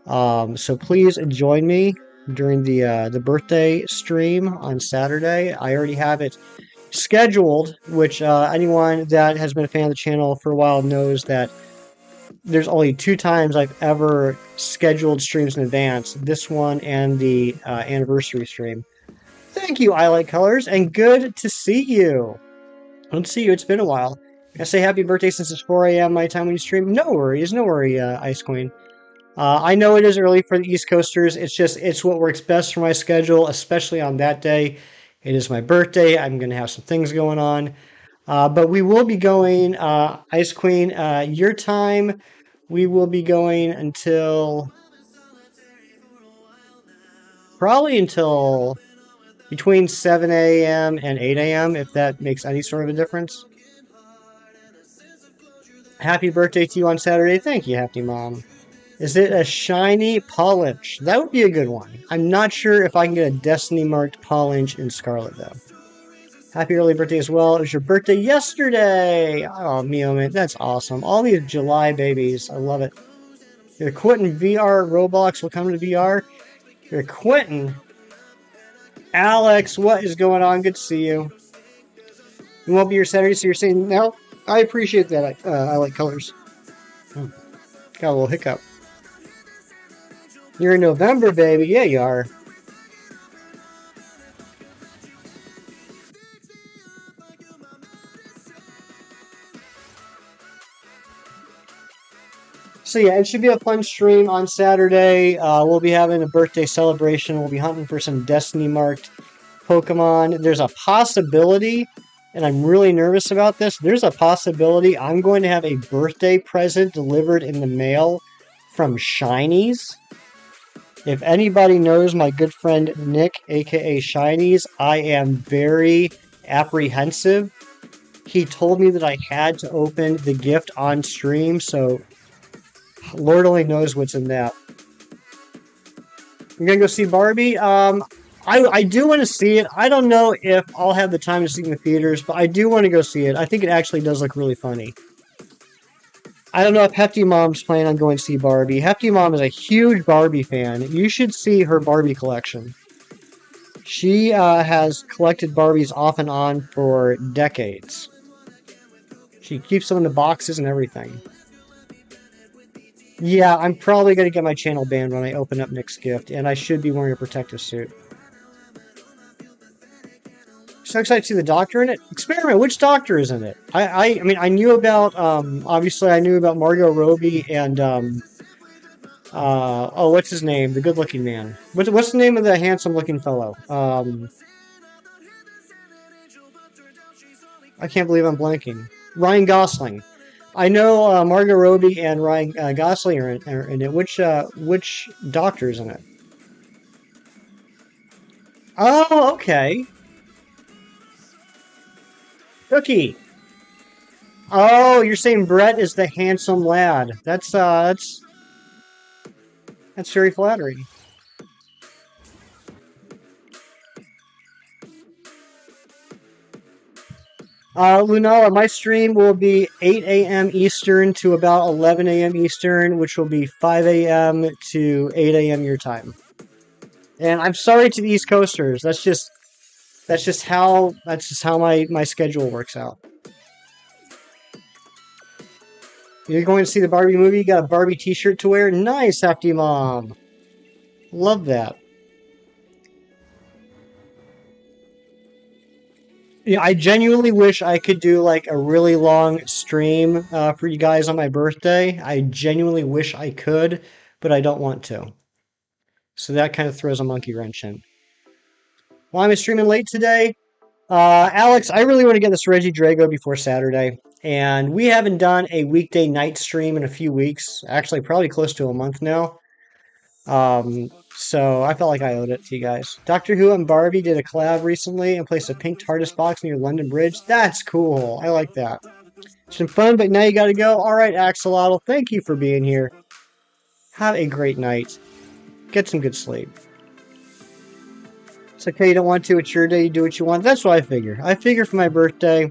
So please join me during the birthday stream on Saturday. I already have it scheduled, which anyone that has been a fan of the channel for a while knows that there's only 2 times I've ever scheduled streams in advance. This one and the anniversary stream. Thank you, I Like Colors, and good to see you. Good to see you. It's been a while. I say happy birthday since it's 4 a.m. my time when you stream. No worries, no worry, Ice Queen. I know it is early for the East Coasters. It's what works best for my schedule, especially on that day. It is my birthday. I'm going to have some things going on. But we will be going, Ice Queen, your time, we will be going probably until between 7 a.m. and 8 a.m., if that makes any sort of a difference. Happy birthday to you on Saturday. Thank you, Hefty Mom. Is it a shiny Polynch? That would be a good one. I'm not sure if I can get a Destiny marked Polynch in Scarlet, though. Happy early birthday as well. It was your birthday yesterday. Oh, Meowman, that's awesome. All these July babies. I love it. You're Quentin VR. Roblox will come to VR. You're Quentin. Alex, what is going on? Good to see you. You won't be your Saturday, so you're saying no? I appreciate that. I like colors. Got a little hiccup. You're in November, baby. Yeah, you are. So yeah, it should be a fun stream on Saturday. We'll be having a birthday celebration. We'll be hunting for some Destiny marked Pokemon. There's a possibility, and I'm really nervous about this. There's a possibility I'm going to have a birthday present delivered in the mail from Shinies. If anybody knows my good friend Nick, aka Shinies, I am very apprehensive. He told me that I had to open the gift on stream, so Lord only knows what's in that. I'm gonna go see Barbie. I do want to see it. I don't know if I'll have the time to see it in the theaters, but I do want to go see it. I think it actually does look really funny. I don't know if Hefty Mom's planning on going to see Barbie. Hefty Mom is a huge Barbie fan. You should see her Barbie collection. She has collected Barbies off and on for decades. She keeps them in the boxes and everything. Yeah, I'm probably going to get my channel banned when I open up Nick's gift, and I should be wearing a protective suit. So excited to see the Doctor in it. Experiment. Which Doctor is in it? I mean, I knew about. Obviously, I knew about Margot Robbie and oh, what's his name? The good-looking man. What's the name of the handsome-looking fellow? I can't believe I'm blanking. Ryan Gosling. I know Margot Robbie and Ryan Gosling are in it. Which Doctor's in it? Oh, okay. Cookie. Oh, you're saying Brett is the handsome lad. That's very flattering. Lunala, my stream will be 8 a.m. Eastern to about 11 a.m. Eastern, which will be 5 a.m. to 8 a.m. your time. And I'm sorry to the East Coasters. That's just how my schedule works out. You're going to see the Barbie movie? You got a Barbie t-shirt to wear? Nice, Hefty Mom. Love that. Yeah, I genuinely wish I could do like a really long stream for you guys on my birthday. I genuinely wish I could, but I don't want to. So that kind of throws a monkey wrench in. Why am I streaming late today? Alex, I really want to get this REGIDRAGO before Saturday. And we haven't done a weekday night stream in a few weeks. Actually, probably close to a month now. So I felt like I owed it to you guys. Doctor Who and Barbie did a collab recently and placed a pink TARDIS box near London Bridge. That's cool. I like that. It's been fun, but now you gotta go. All right, Axolotl, thank you for being here. Have a great night. Get some good sleep. It's okay, you don't want to. It's your day. You do what you want. That's what I figure. I figure for my birthday,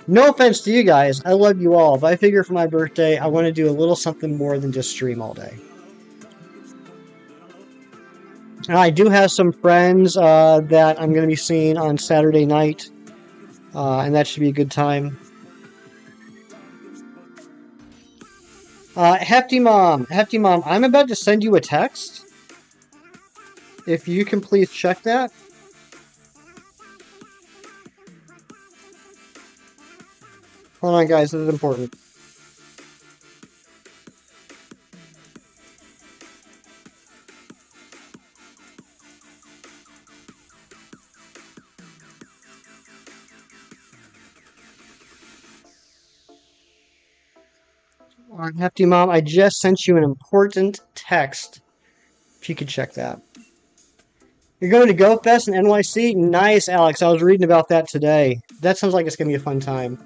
no offense to you guys, I love you all, but I figure for my birthday, I want to do a little something more than just stream all day. And I do have some friends that I'm going to be seeing on Saturday night, and that should be a good time. Hefty Mom, I'm about to send you a text. If you can please check that. Hold on, guys, this is important. Hefty Mom, I just sent you an important text. If you could check that. You're going to GoFest in NYC? Nice, Alex. I was reading about that today. That sounds like it's going to be a fun time.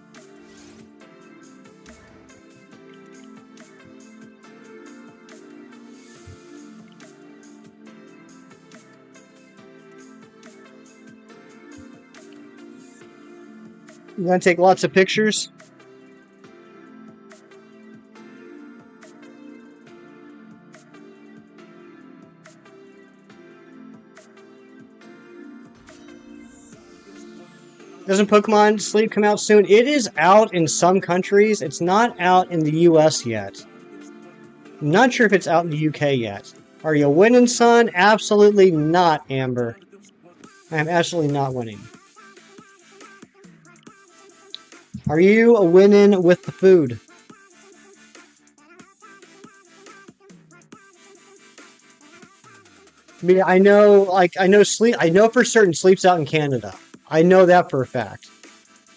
You want to take lots of pictures? Doesn't Pokemon Sleep come out soon? It is out in some countries. It's not out in the US yet. I'm not sure if it's out in the UK yet. Are you winning, son? Absolutely not, Amber. I'm absolutely not winning. Are you winning with the food? I mean, I know for certain Sleep's out in Canada. I know that for a fact.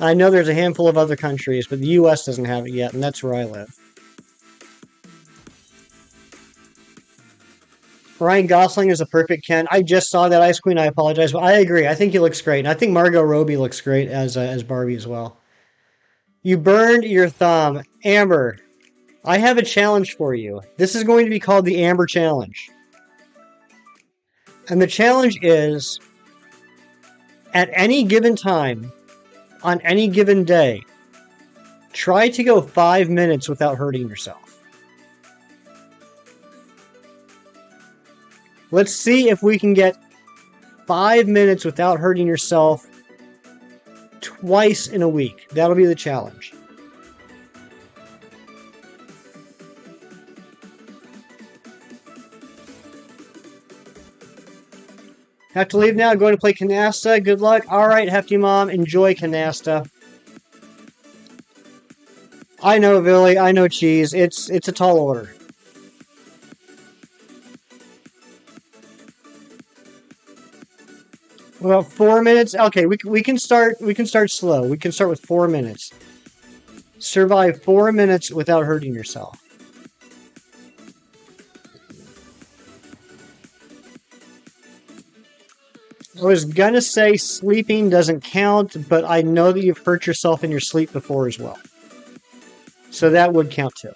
I know there's a handful of other countries, but the US doesn't have it yet, and that's where I live. Ryan Gosling is a perfect Ken. I just saw that, Ice Queen. I apologize, but I agree. I think he looks great, and I think Margot Robbie looks great as Barbie as well. You burned your thumb. Amber, I have a challenge for you. This is going to be called the Amber Challenge. And the challenge is, at any given time, on any given day, try to go 5 minutes without hurting yourself. Let's see if we can get 5 minutes without hurting yourself twice in a week. That'll be the challenge. Have to leave now. Going to play Canasta. Good luck. All right, Hefty Mom. Enjoy Canasta. I know, Billy. I know, Cheese. It's a tall order. Well, 4 minutes. Okay, we can start. We can start slow. We can start with 4 minutes. Survive 4 minutes without hurting yourself. I was gonna say sleeping doesn't count, but I know that you've hurt yourself in your sleep before as well. So that would count too.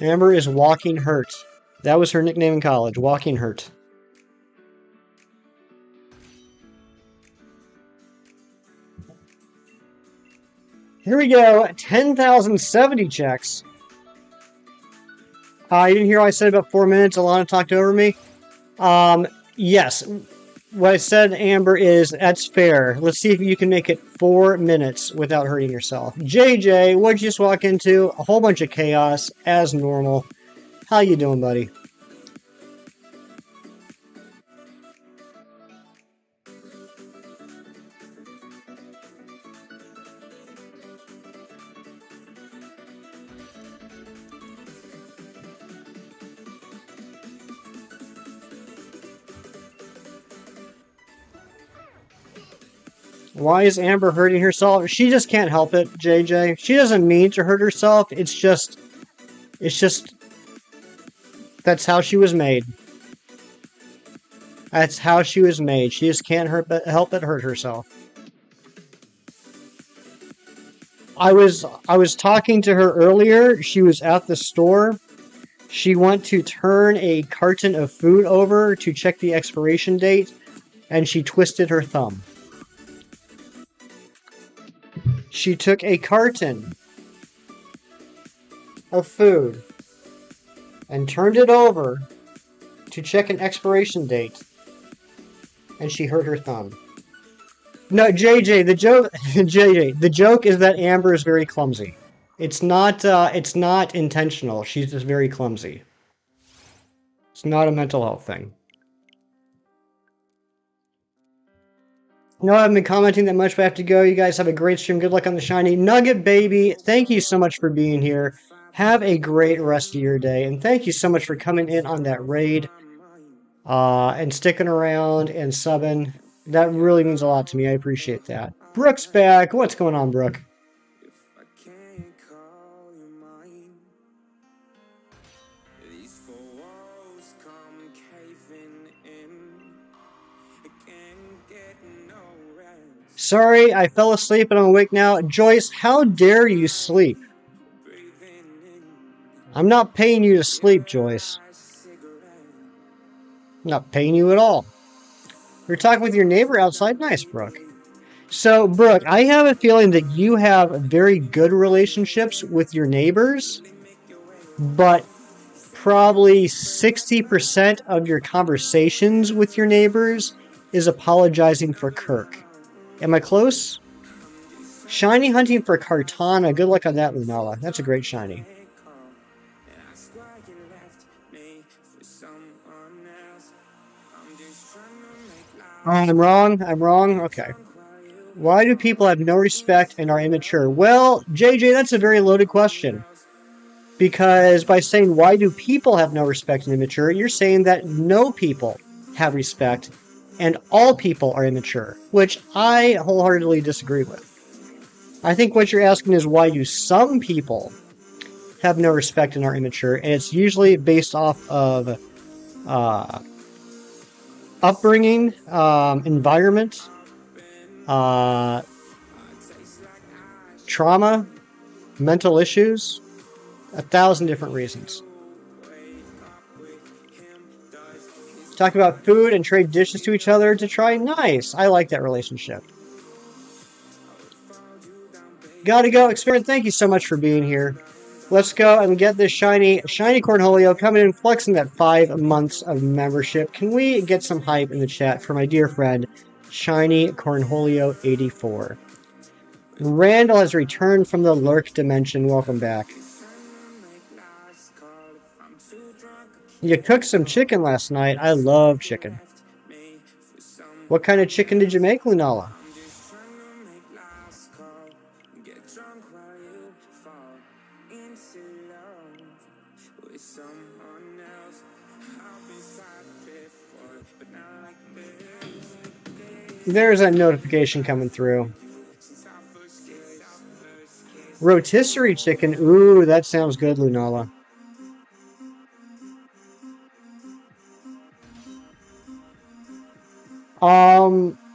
Amber is Walking Hurt. That was her nickname in college, Walking Hurt. Here we go, 10,070 checks. You didn't hear what I said about 4 minutes? Alana talked over me? Yes. What I said, Amber, is that's fair. Let's see if you can make it 4 minutes without hurting yourself. JJ, what'd you just walk into? A whole bunch of chaos, as normal. How you doing, buddy? Why is Amber hurting herself? She just can't help it, JJ. She doesn't mean to hurt herself. It's just, that's how she was made. That's how she was made. She just can't help but hurt herself. I was talking to her earlier. She was at the store. She went to turn a carton of food over to check the expiration date, and she twisted her thumb. She took a carton of food and turned it over to check an expiration date, and she hurt her thumb. No, JJ, the joke is that Amber is very clumsy. It's not intentional. She's just very clumsy. It's not a mental health thing. No, I haven't been commenting that much, but I have to go. You guys have a great stream. Good luck on the shiny. Nugget Baby, thank you so much for being here. Have a great rest of your day, and thank you so much for coming in on that raid and sticking around and subbing. That really means a lot to me. I appreciate that. Brooke's back. What's going on, Brooke? Sorry, I fell asleep and I'm awake now. Joyce, how dare you sleep? I'm not paying you to sleep, Joyce. I'm not paying you at all. You're talking with your neighbor outside? Nice, Brooke. So, Brooke, I have a feeling that you have very good relationships with your neighbors, but probably 60% of your conversations with your neighbors is apologizing for Kirk. Am I close? Shiny hunting for Cartana. Good luck on that, Lunala. That's a great shiny. Oh, I'm wrong? I'm wrong? Okay. Why do people have no respect and are immature? Well, JJ, that's a very loaded question. Because by saying why do people have no respect and immature, you're saying that no people have respect and all people are immature, which I wholeheartedly disagree with. I think what you're asking is why do some people have no respect and are immature, and it's usually based off of upbringing, environment, trauma, mental issues, 1,000 different reasons. Talk about food and trade dishes to each other to try. Nice. I like that relationship. Gotta go. Experiment, thank you so much for being here. Let's go and get this shiny Cornholio coming in, flexing that 5 months of membership. Can we get some hype in the chat for my dear friend, Shiny Cornholio 84? Randall has returned from the lurk dimension. Welcome back. You cooked some chicken last night. I love chicken. What kind of chicken did you make, Lunala? There's that notification coming through. Rotisserie chicken. Ooh, that sounds good, Lunala.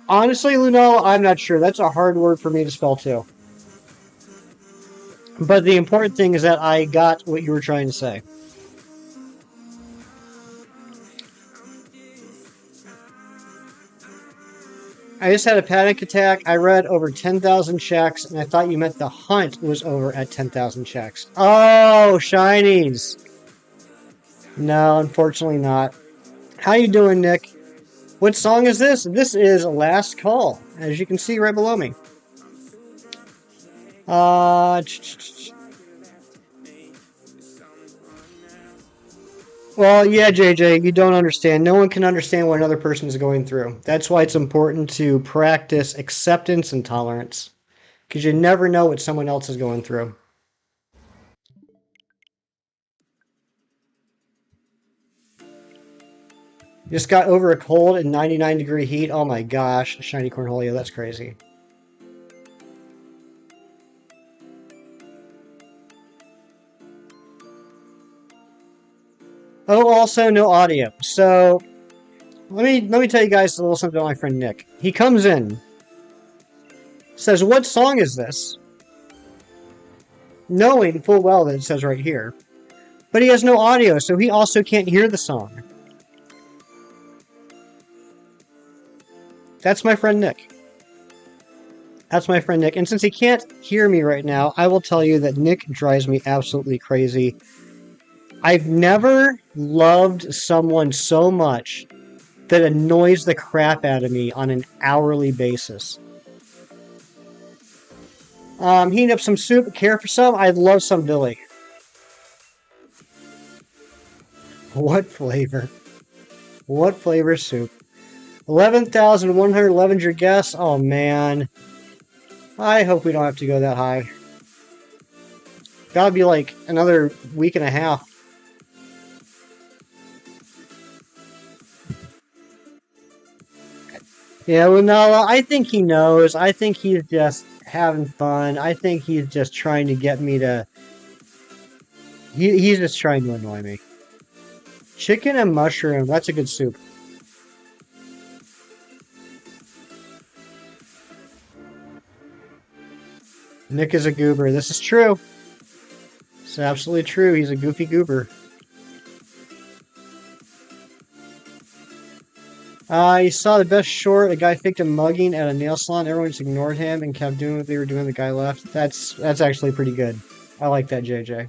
Honestly, Lunala, I'm not sure. That's a hard word for me to spell too. But the important thing is that I got what you were trying to say. I just had a panic attack. I read over 10,000 checks, and I thought you meant the hunt was over at 10,000 checks. Oh, shinies. No, unfortunately not. How you doing, Nick? What song is this? This is Last Call, as you can see right below me. Well, yeah, JJ, you don't understand. No one can understand what another person is going through. That's why it's important to practice acceptance and tolerance, because you never know what someone else is going through. Just got over a cold in 99-degree heat. Oh my gosh, shiny cornholio, that's crazy. Oh, also no audio. So let me tell you guys a little something about my friend Nick. He comes in, says, "What song is this?" Knowing full well that it says right here. But he has no audio, so he also can't hear the song. That's my friend Nick. That's my friend Nick. And since he can't hear me right now, I will tell you that Nick drives me absolutely crazy. I've never loved someone so much that annoys the crap out of me on an hourly basis. Heating up some soup. Care for some? I'd love some, Billy. What flavor? What flavor soup? 11,111 your guess? Oh, man. I hope we don't have to go that high. Gotta be like another week and a half. Yeah, Lunala, I think he knows. I think he's just having fun. I think he's just trying to get me to... He's just trying to annoy me. Chicken and mushroom. That's a good soup. Nick is a goober. This is true. It's absolutely true. He's a goofy goober. You saw the best short. A guy faked a mugging at a nail salon. Everyone just ignored him and kept doing what they were doing. The guy left. That's actually pretty good. I like that, JJ.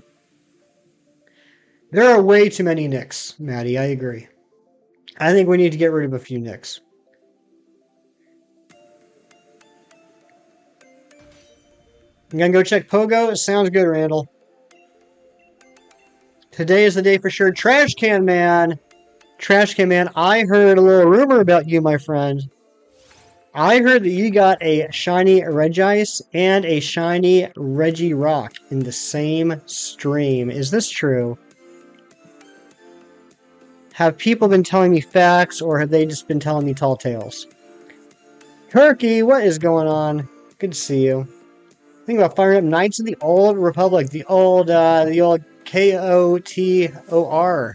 There are way too many Nicks, Maddie. I agree. I think we need to get rid of a few Nicks. I'm gonna go check Pogo. It sounds good, Randall. Today is the day for sure. Trash Can Man. Trash Can Man, I heard a little rumor about you, my friend. I heard that you got a shiny Regice and a shiny Regirock in the same stream. Is this true? Have people been telling me facts, or have they just been telling me tall tales? Turkey, what is going on? Good to see you. Think about firing up Knights of the Old Republic, the old KOTOR.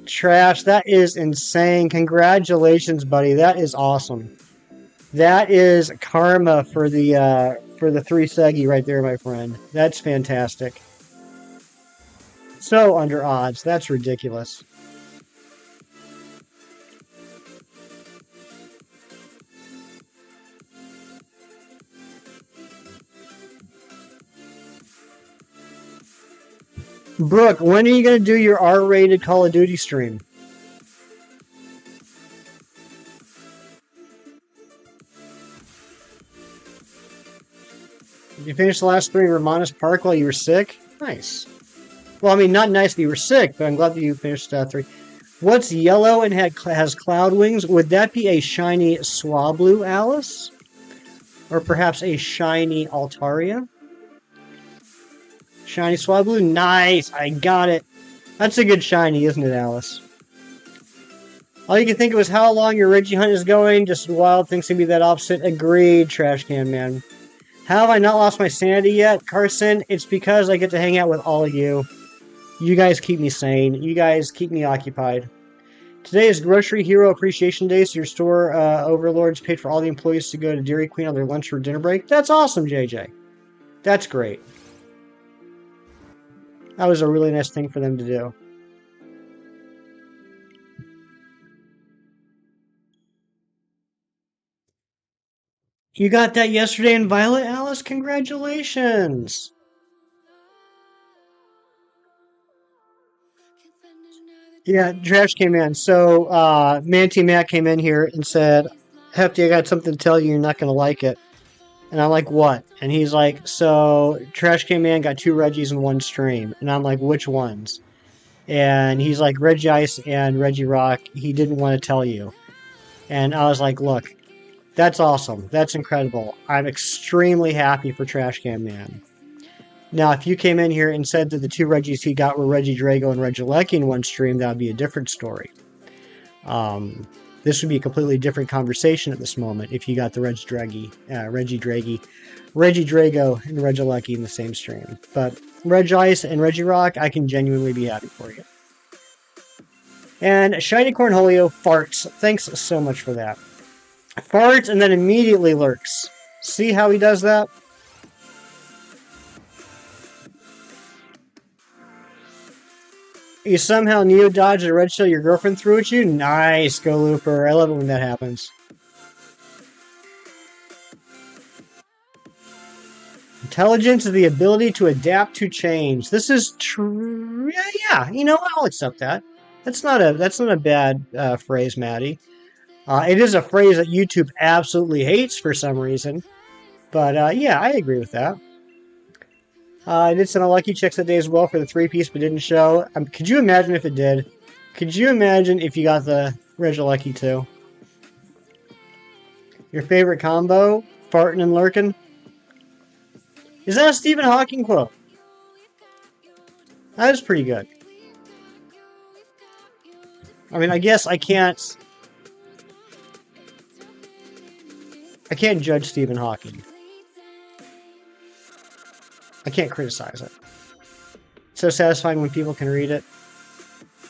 Trash, that is insane. Congratulations, buddy. That is awesome. That is karma for the 3 Segi right there, my friend. That's fantastic. So under odds. That's ridiculous. Brooke, when are you going to do your R-rated Call of Duty stream? You finished the last 3 in Romanus Park while you were sick? Nice. Well, I mean, not nice that you were sick, but I'm glad that you finished 3. What's yellow and has cloud wings? Would that be a shiny Swablu, Alice? Or perhaps a shiny Altaria? Shiny Swablu? Nice! I got it! That's a good shiny, isn't it, Alice? All you can think of is how long your Reggie hunt is going. Just wild things can be that opposite. Agreed, Trash Can Man. How have I not lost my sanity yet, Carson? It's because I get to hang out with all of you. You guys keep me sane. You guys keep me occupied. Today is Grocery Hero Appreciation Day, so your store overlords paid for all the employees to go to Dairy Queen on their lunch or dinner break. That's awesome, JJ. That's great. That was a really nice thing for them to do. You got that yesterday in Violet, Alice? Congratulations! Yeah, Trash came in. So, Manty Matt came in here and said, Hefty, I got something to tell you. You're not going to like it. And I'm like, what? And he's like, so, Trash Can Man got 2 Reggies in one stream. And I'm like, which ones? And he's like, Reggie Ice and Reggie Rock. He didn't want to tell you. And I was like, look, that's awesome. That's incredible. I'm extremely happy for Trash Can Man. Now, if you came in here and said that the 2 Reggies he got were REGIDRAGO and Regilecki in one stream, that would be a different story. This would be a completely different conversation at this moment if you got the Regidrago and Regilecki in the same stream. But Regice and Regirock, I can genuinely be happy for you. And Shiny Cornholio farts. Thanks so much for that. Farts and then immediately lurks. See how he does that? You somehow neo-dodged a red shell your girlfriend threw at you? Nice, Go Looper. I love it when that happens. Intelligence is the ability to adapt to change. This is true. Yeah, you know, I'll accept that. That's not a bad phrase, Maddie. It is a phrase that YouTube absolutely hates for some reason. But yeah, I agree with that. I did some unlucky checks that day as well for the 3-piece, but didn't show. Could you imagine if it did? Could you imagine if you got the Regilecki too? Your favorite combo? Farting and lurking? Is that a Stephen Hawking quote? That is pretty good. I mean, I guess I can't judge Stephen Hawking. I can't criticize it. It's so satisfying when people can read it.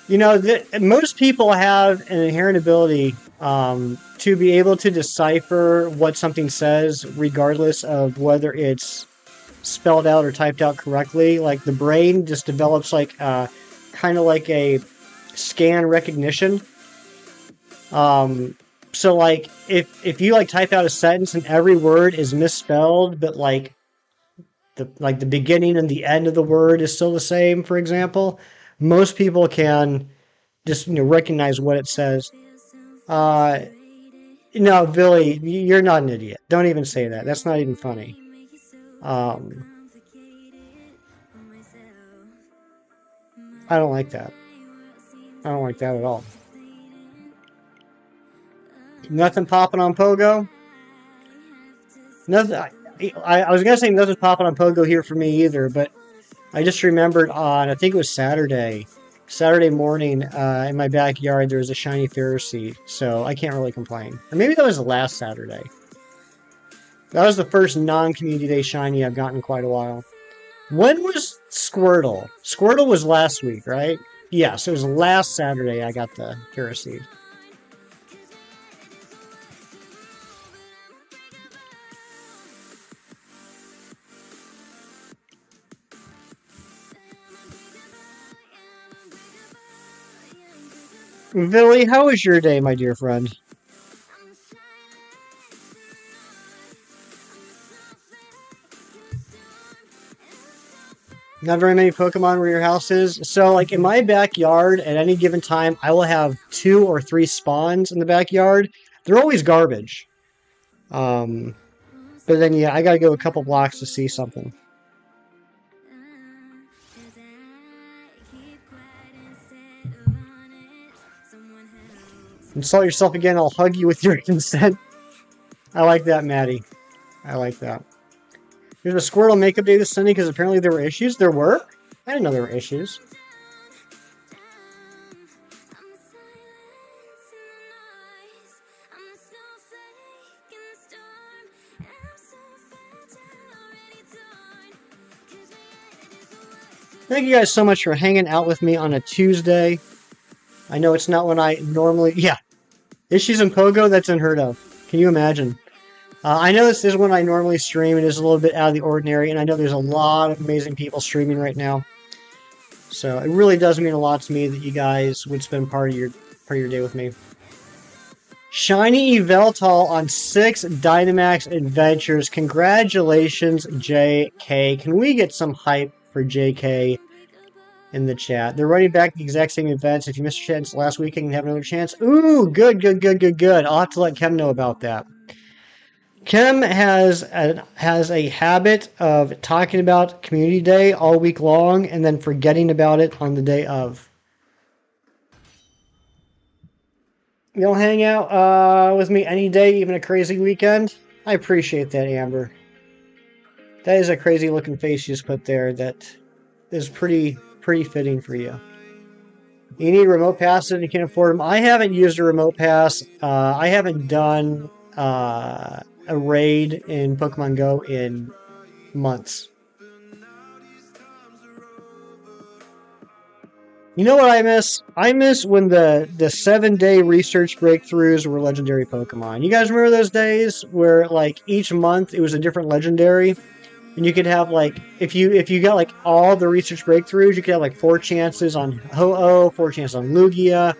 You know, most people have an inherent ability to be able to decipher what something says, regardless of whether it's spelled out or typed out correctly. Like, the brain just develops like kind of like a scan recognition. So like if you like type out a sentence and every word is misspelled, but like the beginning and the end of the word is still the same, for example, most people can just recognize what it says. No, Billy, you're not an idiot. Don't even say that. That's not even funny. I don't like that. I don't like that at all. Nothing popping on Pogo? Nothing. I was going to say nothing's popping on Pogo here for me either, but I just remembered on, I think it was Saturday morning, in my backyard, there was a shiny Pharisee, so I can't really complain. Or maybe that was the last Saturday. That was the first non-community day shiny I've gotten in quite a while. When was Squirtle? Squirtle was last week, right? Yes, it was last Saturday I got the Pharisee. Billy, how was your day, my dear friend? Not very many Pokemon where your house is. So, like, in my backyard, at any given time, I will have 2 or 3 spawns in the backyard. They're always garbage. But then, yeah, I gotta go a couple blocks to see something. Insult yourself again, I'll hug you with your consent. I like that, Maddie. I like that. There's a Squirtle makeup day this Sunday because apparently there were issues. There were? I didn't know there were issues. Thank you guys so much for hanging out with me on a Tuesday. I know it's not when I normally... Yeah. Issues in Pogo, that's unheard of. Can you imagine? I know this is when I normally stream. It is a little bit out of the ordinary, and I know there's a lot of amazing people streaming right now. So it really does mean a lot to me that you guys would spend part of your day with me. Shiny Yveltal on 6 Dynamax Adventures. Congratulations, JK. Can we get some hype for JK in the chat? They're running back the exact same events. If you missed your chance last week, you can have another chance. Ooh, good. I'll have to let Kem know about that. Kem has a habit of talking about Community Day all week long and then forgetting about it on the day of. You'll hang out with me any day, even a crazy weekend? I appreciate that, Amber. That is a crazy looking face you just put there that is pretty fitting for you. You need remote passes and you can't afford them. I haven't used a remote pass. I haven't done a raid in Pokemon Go in months. You know what I miss? I miss when the 7-day research breakthroughs were legendary Pokemon. You guys remember those days where like each month it was a different legendary? And you could have like, if you got like all the research breakthroughs, you could have like 4 chances on Ho-Oh, 4 chances on Lugia,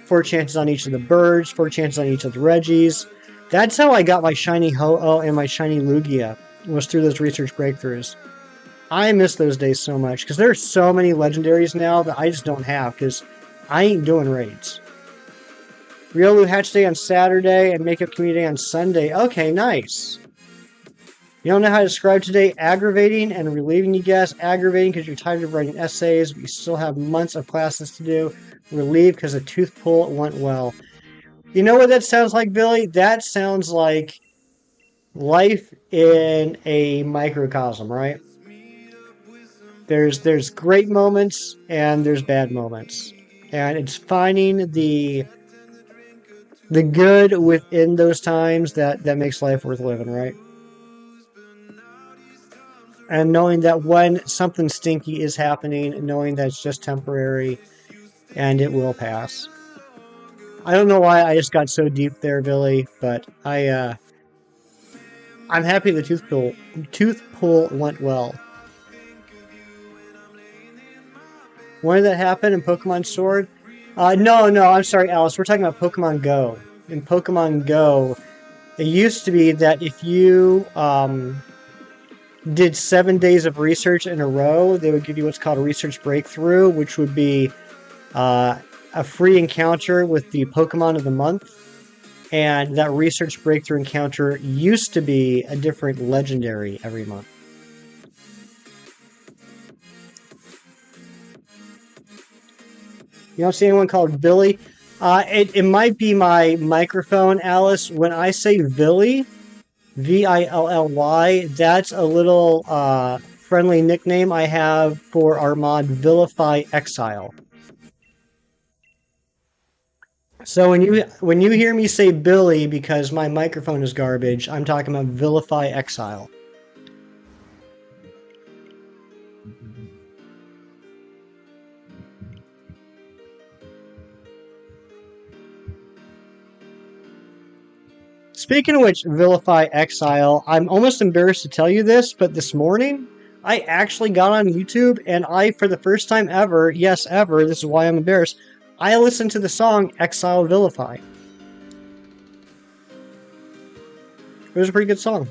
4 chances on each of the birds, 4 chances on each of the Reggies. That's how I got my shiny Ho-Oh and my shiny Lugia, was through those research breakthroughs. I miss those days so much, because there are so many legendaries now that I just don't have, because I ain't doing raids. Riolu Hatch Day on Saturday and Makeup Community Day on Sunday. Okay, nice. You don't know how to describe today? Aggravating and relieving, you guess. Aggravating because you're tired of writing essays, but you still have months of classes to do. Relieved because the tooth pull went well. You know what that sounds like, Billy? That sounds like life in a microcosm, right? There's great moments and there's bad moments. And it's finding the good within those times that makes life worth living, right? And knowing that when something stinky is happening, knowing that it's just temporary and it will pass. I don't know why I just got so deep there, Billy, but I'm happy the tooth pull went well. When did that happen in Pokemon Sword? No, I'm sorry, Alice. We're talking about Pokemon Go. In Pokemon Go, it used to be that if you did 7 days of research in a row, they would give you what's called a research breakthrough, which would be a free encounter with the Pokemon of the month. And that research breakthrough encounter used to be a different legendary every month. You don't see anyone called Billy? It might be my microphone, Alice. When I say Villy, V-I-L-L-Y, that's a little friendly nickname I have for our mod Vilify Exile. So when you hear me say Billy because my microphone is garbage, I'm talking about Vilify Exile. Speaking of which, Vilify Exile, I'm almost embarrassed to tell you this, but this morning, I actually got on YouTube, and I, for the first time ever, yes, ever, this is why I'm embarrassed, I listened to the song Exile Vilify. It was a pretty good song.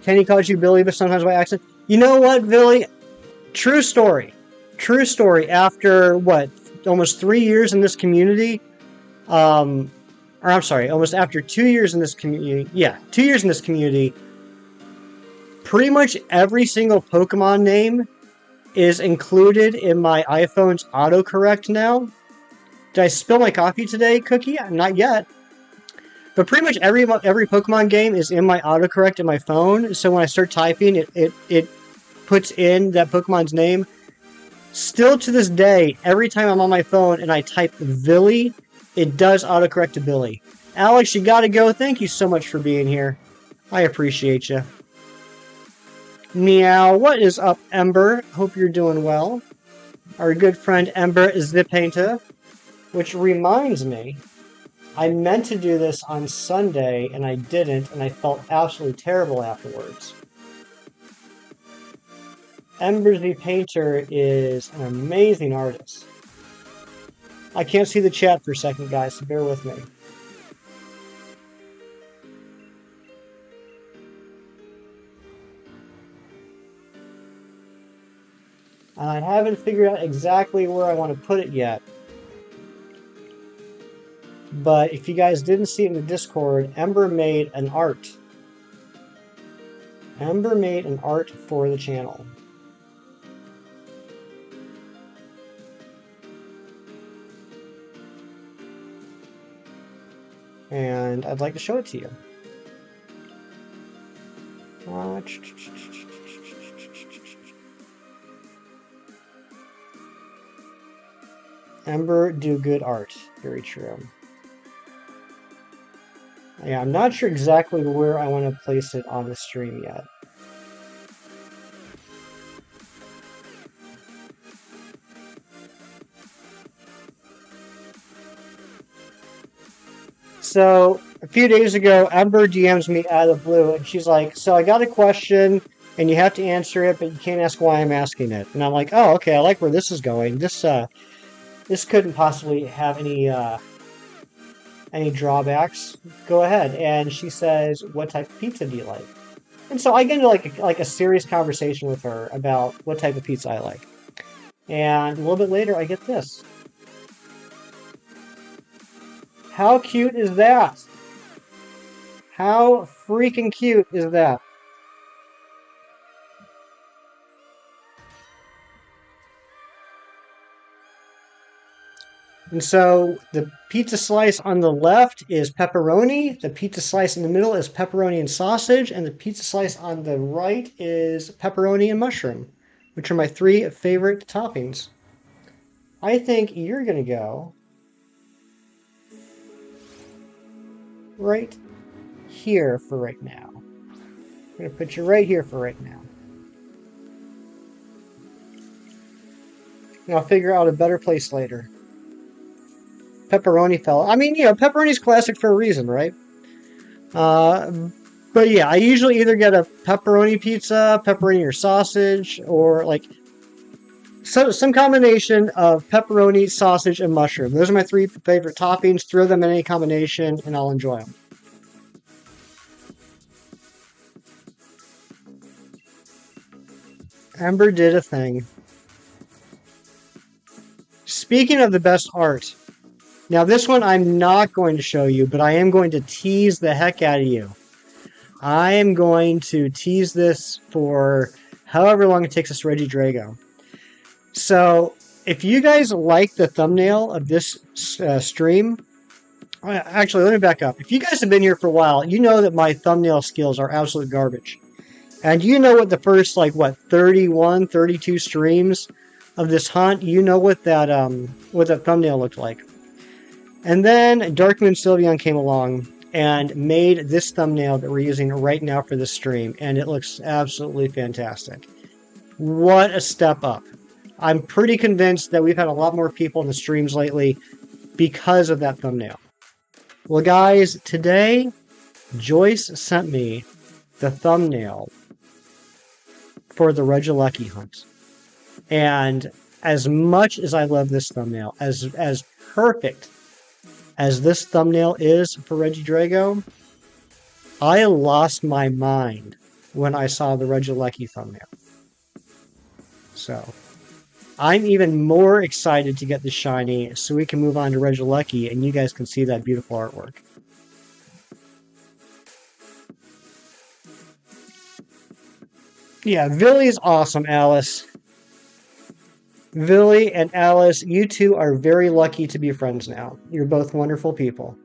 Kenny calls you Billy, but sometimes by accident. You know what, Billy? True story. True story. After, what, almost 3 years in this community, or I'm sorry, almost after 2 years in this community, 2 years in this community, pretty much every single Pokemon name is included in my iPhone's autocorrect now. Did I spill my coffee today, Cookie? Not yet. But pretty much every Pokemon game is in my autocorrect in my phone, so when I start typing, it puts in that Pokemon's name. Still to this day, every time I'm on my phone and I type Billy, it does autocorrect to Billy. Alex, you gotta go. Thank you so much for being here. I appreciate you. Meow. What is up, Ember? Hope you're doing well. Our good friend Ember is the painter, which reminds me, I meant to do this on Sunday and I didn't, and I felt absolutely terrible afterwards. Ember the Painter is an amazing artist. I can't see the chat for a second, guys, so bear with me. And I haven't figured out exactly where I want to put it yet. But if you guys didn't see it in the Discord, Ember made an art. Ember made an art for the channel. And I'd like to show it to you. Ember do good art. Very true. Yeah, I'm not sure exactly where I want to place it on the stream yet. So, a few days ago, Ember DMs me out of the blue, and she's like, so I got a question, and you have to answer it, but you can't ask why I'm asking it. And I'm like, oh, okay, I like where this is going. This couldn't possibly have any drawbacks. Go ahead. And she says, what type of pizza do you like? And so I get into like a serious conversation with her about what type of pizza I like. And a little bit later, I get this. How cute is that? How freaking cute is that? And so the pizza slice on the left is pepperoni, the pizza slice in the middle is pepperoni and sausage, and the pizza slice on the right is pepperoni and mushroom, which are my 3 favorite toppings. I think you're going to go right here for right now. I'm going to put you right here for right now. And I'll figure out a better place later. Pepperoni fell. I mean, you know, pepperoni's classic for a reason, right? But yeah, I usually either get a pepperoni pizza, pepperoni or sausage, or like some combination of pepperoni, sausage, and mushroom. Those are my 3 favorite toppings. Throw them in any combination, and I'll enjoy them. Ember did a thing. Speaking of the best art, now this one I'm not going to show you, but I am going to tease the heck out of you. I am going to tease this for however long it takes us to REGIDRAGO. So, if you guys like the thumbnail of this stream, actually, let me back up. If you guys have been here for a while, you know that my thumbnail skills are absolute garbage. And you know what the first, 31, 32 streams of this hunt, you know what that thumbnail looked like. And then Darkmoon Sylveon came along and made this thumbnail that we're using right now for this stream, and it looks absolutely fantastic. What a step up. I'm pretty convinced that we've had a lot more people in the streams lately because of that thumbnail. Well, guys, today, Joyce sent me the thumbnail for the Regilucky hunt. And as much as I love this thumbnail, as perfect as this thumbnail is for REGIDRAGO, I lost my mind when I saw the Regilucky thumbnail. So, I'm even more excited to get the shiny so we can move on to Regilucky and you guys can see that beautiful artwork. Yeah, Villy is awesome, Alice. Villy and Alice, you two are very lucky to be friends now. You're both wonderful people.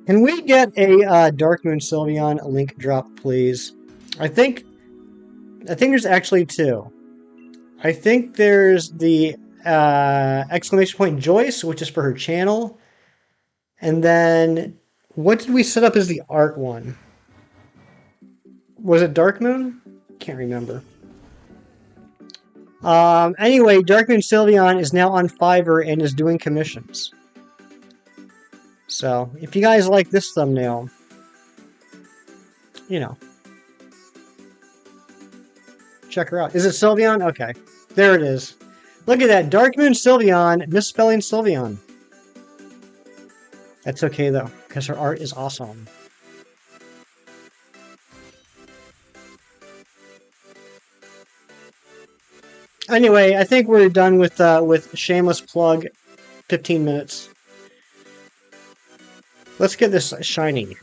Can we get a Dark Moon Sylveon link drop, please? I think there's actually two. I think there's the exclamation point Joyce, which is for her channel, and then what did we set up as the art one? Was it Dark Moon? Can't remember. Anyway, Dark Moon Sylveon is now on Fiverr and is doing commissions. So, if you guys like this thumbnail, you know, check her out. Is it Sylveon? Okay. There it is. Look at that. Dark Moon Sylveon, misspelling Sylveon. That's okay, though, because her art is awesome. Anyway, I think we're done with shameless plug. 15 minutes. Let's get this shiny.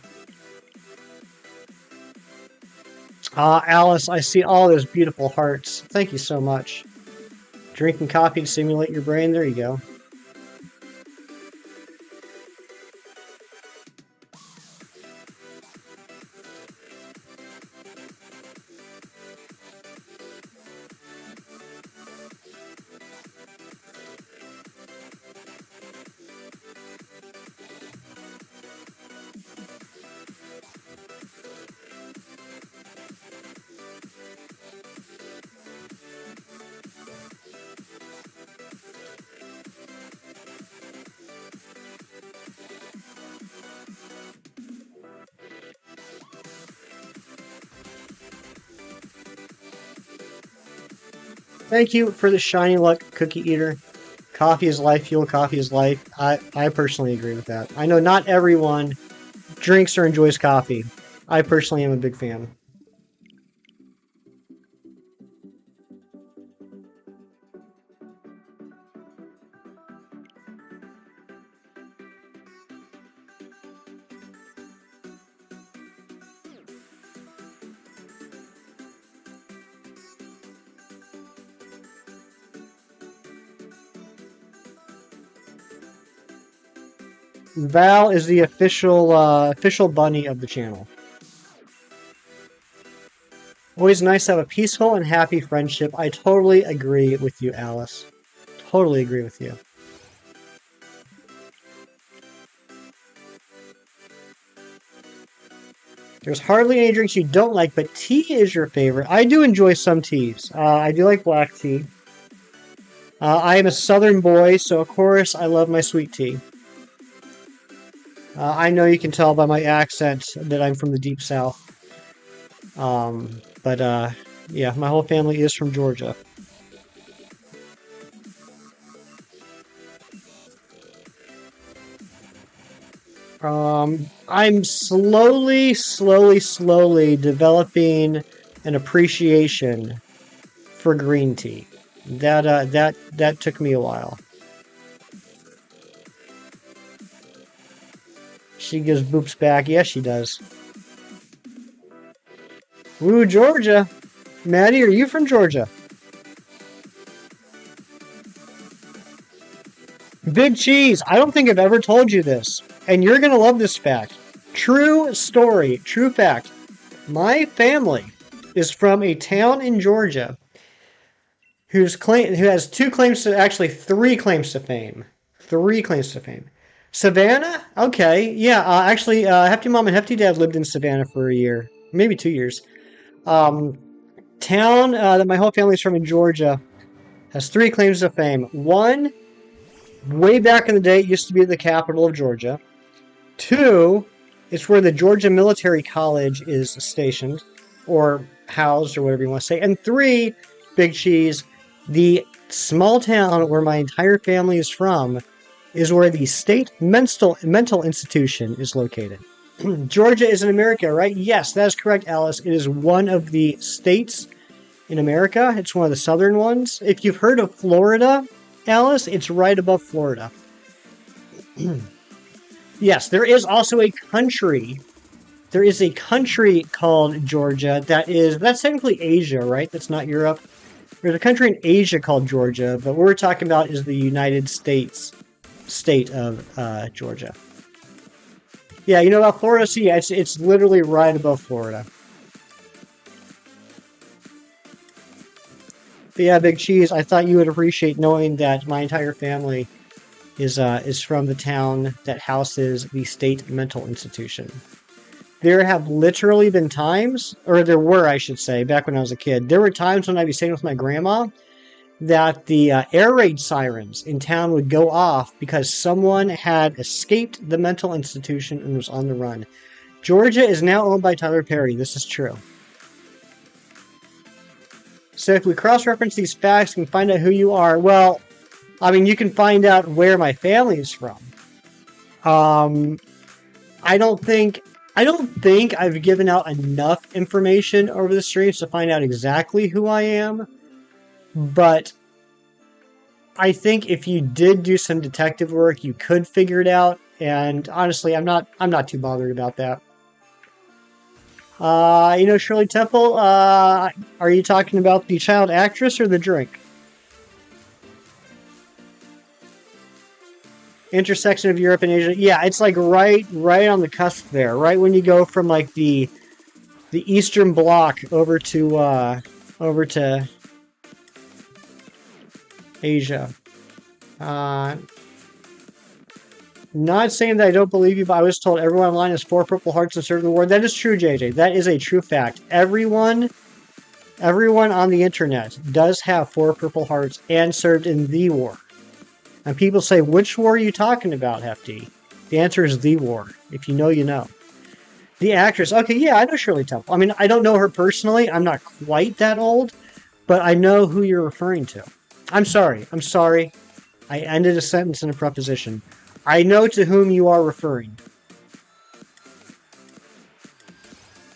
Alice, I see all those beautiful hearts. Thank you so much. Drinking coffee to stimulate your brain. There you go. Thank you for the shiny luck, Cookie Eater. Coffee is life, fuel, coffee is life. I personally agree with that. I know not everyone drinks or enjoys coffee. I personally am a big fan. Val is the official bunny of the channel. Always nice to have a peaceful and happy friendship. I totally agree with you, Alice. Totally agree with you. There's hardly any drinks you don't like, but tea is your favorite. I do enjoy some teas. I do like black tea. I am a southern boy, so of course I love my sweet tea. I know you can tell by my accent that I'm from the deep south. Yeah, my whole family is from Georgia. I'm slowly developing an appreciation for green tea. That took me a while. She gives boops back. Yes, she does. Woo, Georgia. Maddie, are you from Georgia? Big Cheese. I don't think I've ever told you this. And you're going to love this fact. True story. True fact. My family is from a town in Georgia who has three claims to fame. Three claims to fame. Savannah? Okay, yeah. Actually, Hefty Mom and Hefty Dad lived in Savannah for a year, maybe 2 years. Town that my whole family's from in Georgia has three claims to fame. One, way back in the day, it used to be the capital of Georgia. Two, it's where the Georgia Military College is stationed, or housed, or whatever you want to say. And three, Big Cheese, the small town where my entire family is from is where the state mental institution is located. Georgia is in America, right? Yes, that is correct, Alice. It is one of the states in America. It's one of the southern ones. If you've heard of Florida, Alice, it's right above Florida. Yes, there is also a country. There is a country called Georgia that's technically Asia, right? That's not Europe. There's a country in Asia called Georgia, but what we're talking about is the United States state of Georgia. Yeah, you know about Florida? See, it's literally right above Florida. But yeah, Big Cheese, I thought you would appreciate knowing that my entire family is from the town that houses the state mental institution. There have literally been times, or there were, I should say, back when I was a kid, there were times when I'd be staying with my grandma that the air raid sirens in town would go off because someone had escaped the mental institution and was on the run. Georgia is now owned by Tyler Perry. This is true. So if we cross-reference these facts, we can find out who you are. Well, I mean, you can find out where my family is from. I don't think I've given out enough information over the streams to find out exactly who I am. But I think if you did do some detective work, you could figure it out. And honestly, I'm not too bothered about that. Shirley Temple, are you talking about the child actress or the drink? Intersection of Europe and Asia. Yeah, it's like right on the cusp there. Right when you go from like the Eastern Bloc over to Asia. Not saying that I don't believe you, but I was told everyone online has 4 Purple Hearts and served the war. That is true, JJ. That is a true fact. Everyone on the internet does have 4 Purple Hearts and served in the war. And people say, which war are you talking about, Hefty? The answer is the war. If you know, you know. The actress. Okay, yeah, I know Shirley Temple. I mean, I don't know her personally. I'm not quite that old. But I know who you're referring to. I'm sorry. I ended a sentence in a preposition. I know to whom you are referring.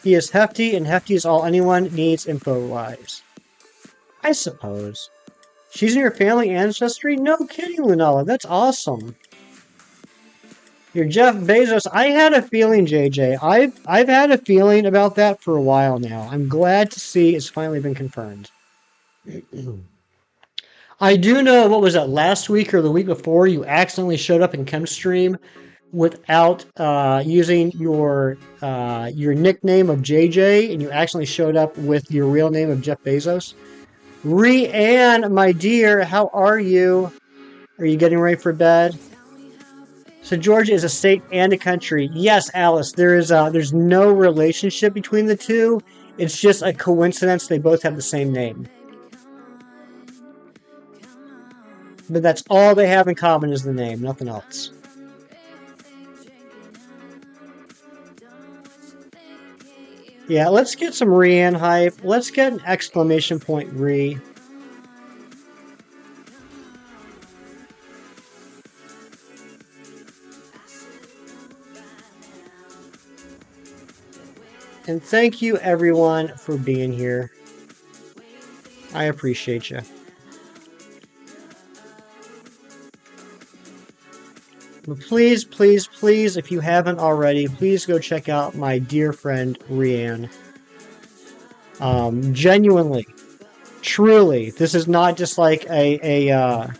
He is Hefty, and Hefty is all anyone needs info-wise. I suppose. She's in your family ancestry? No kidding, Lunella. That's awesome. You're Jeff Bezos. I had a feeling, JJ. I've had a feeling about that for a while now. I'm glad to see it's finally been confirmed. I do know, what was that, last week or the week before, you accidentally showed up in ChemStream without using your nickname of JJ, and you accidentally showed up with your real name of Jeff Bezos. Ree-Ann, my dear, how are you? Are you getting ready for bed? So Georgia is a state and a country. Yes, Alice, there's no relationship between the two. It's just a coincidence they both have the same name. But that's all they have in common is the name, nothing else. Yeah, let's get some Ree-Ann hype. Let's get an exclamation point Ree. And thank you, everyone, for being here. I appreciate you. But please, please, please, if you haven't already, please go check out my dear friend, Ree-Ann. Genuinely, truly, this is not just like a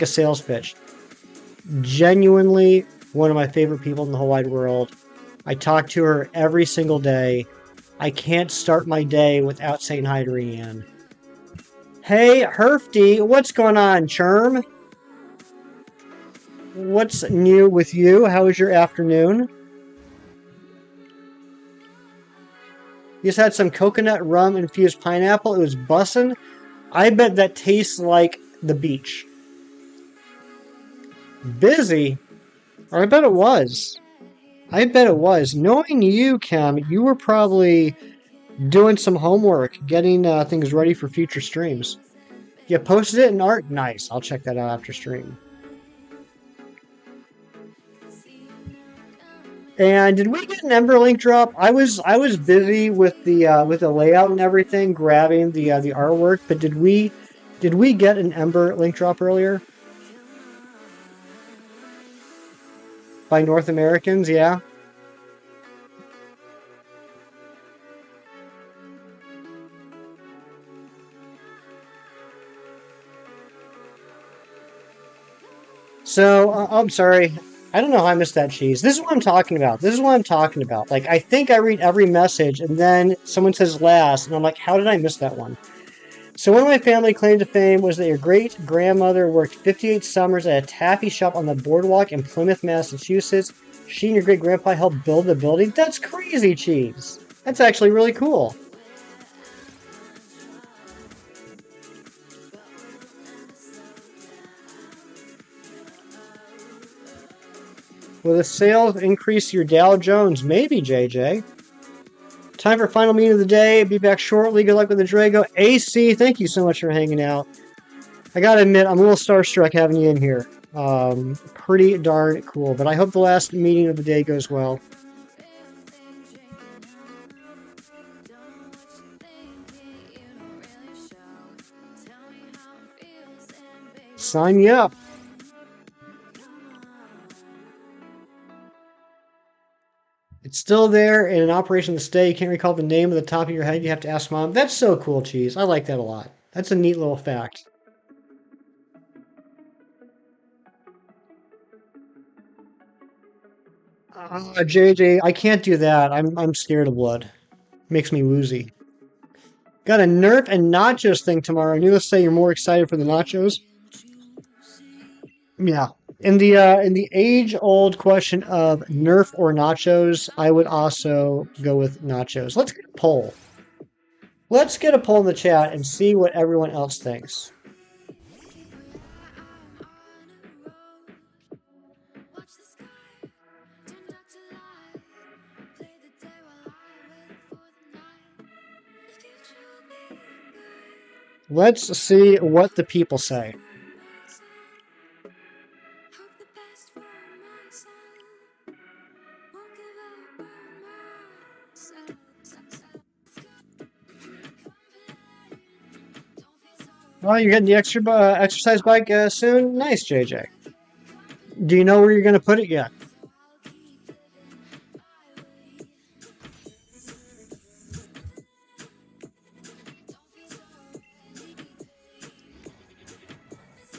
sales pitch. Genuinely, one of my favorite people in the whole wide world. I talk to her every single day. I can't start my day without saying hi to Ree-Ann. Hey, Herfty, what's going on, Churm? What's new with you? How was your afternoon? You just had some coconut rum infused pineapple. It was bussin'. I bet that tastes like the beach. Busy? Or I bet it was. Knowing you, Kim, you were probably doing some homework, getting things ready for future streams. You posted it in art? Nice. I'll check that out after stream. And did we get an Ember link drop? I was busy with the layout and everything, grabbing the artwork. But did we get an Ember link drop earlier by North Americans? Yeah. So I'm sorry. I don't know how I missed that cheese. This is what I'm talking about. This is what I'm talking about. Like I think I read every message, and then someone says last, and I'm like, how did I miss that one? So one of my family claim to fame was that your great grandmother worked 58 summers at a taffy shop on the boardwalk in Plymouth, Massachusetts. She and your great grandpa helped build the building. That's crazy, cheese. That's actually really cool. Will the sales increase your Dow Jones? Maybe, JJ. Time for final meeting of the day. Be back shortly. Good luck with the Drago. AC, thank you so much for hanging out. I gotta admit, I'm a little starstruck having you in here. Pretty darn cool. But I hope the last meeting of the day goes well. Sign me up. It's still there and in operation to stay. You can't recall the name of the top of your head. You have to ask mom. That's so cool, cheese. I like that a lot. That's a neat little fact. JJ, I can't do that. I'm scared of blood. Makes me woozy. Got a Nerf and nachos thing tomorrow. Needless to say, you're more excited for the nachos. Yeah. In the age-old question of Nerf or nachos, I would also go with nachos. Let's get a poll. Let's get a poll in the chat and see what everyone else thinks. Let's see what the people say. Well, you're getting the extra exercise bike soon? Nice, JJ. Do you know where you're going to put it yet?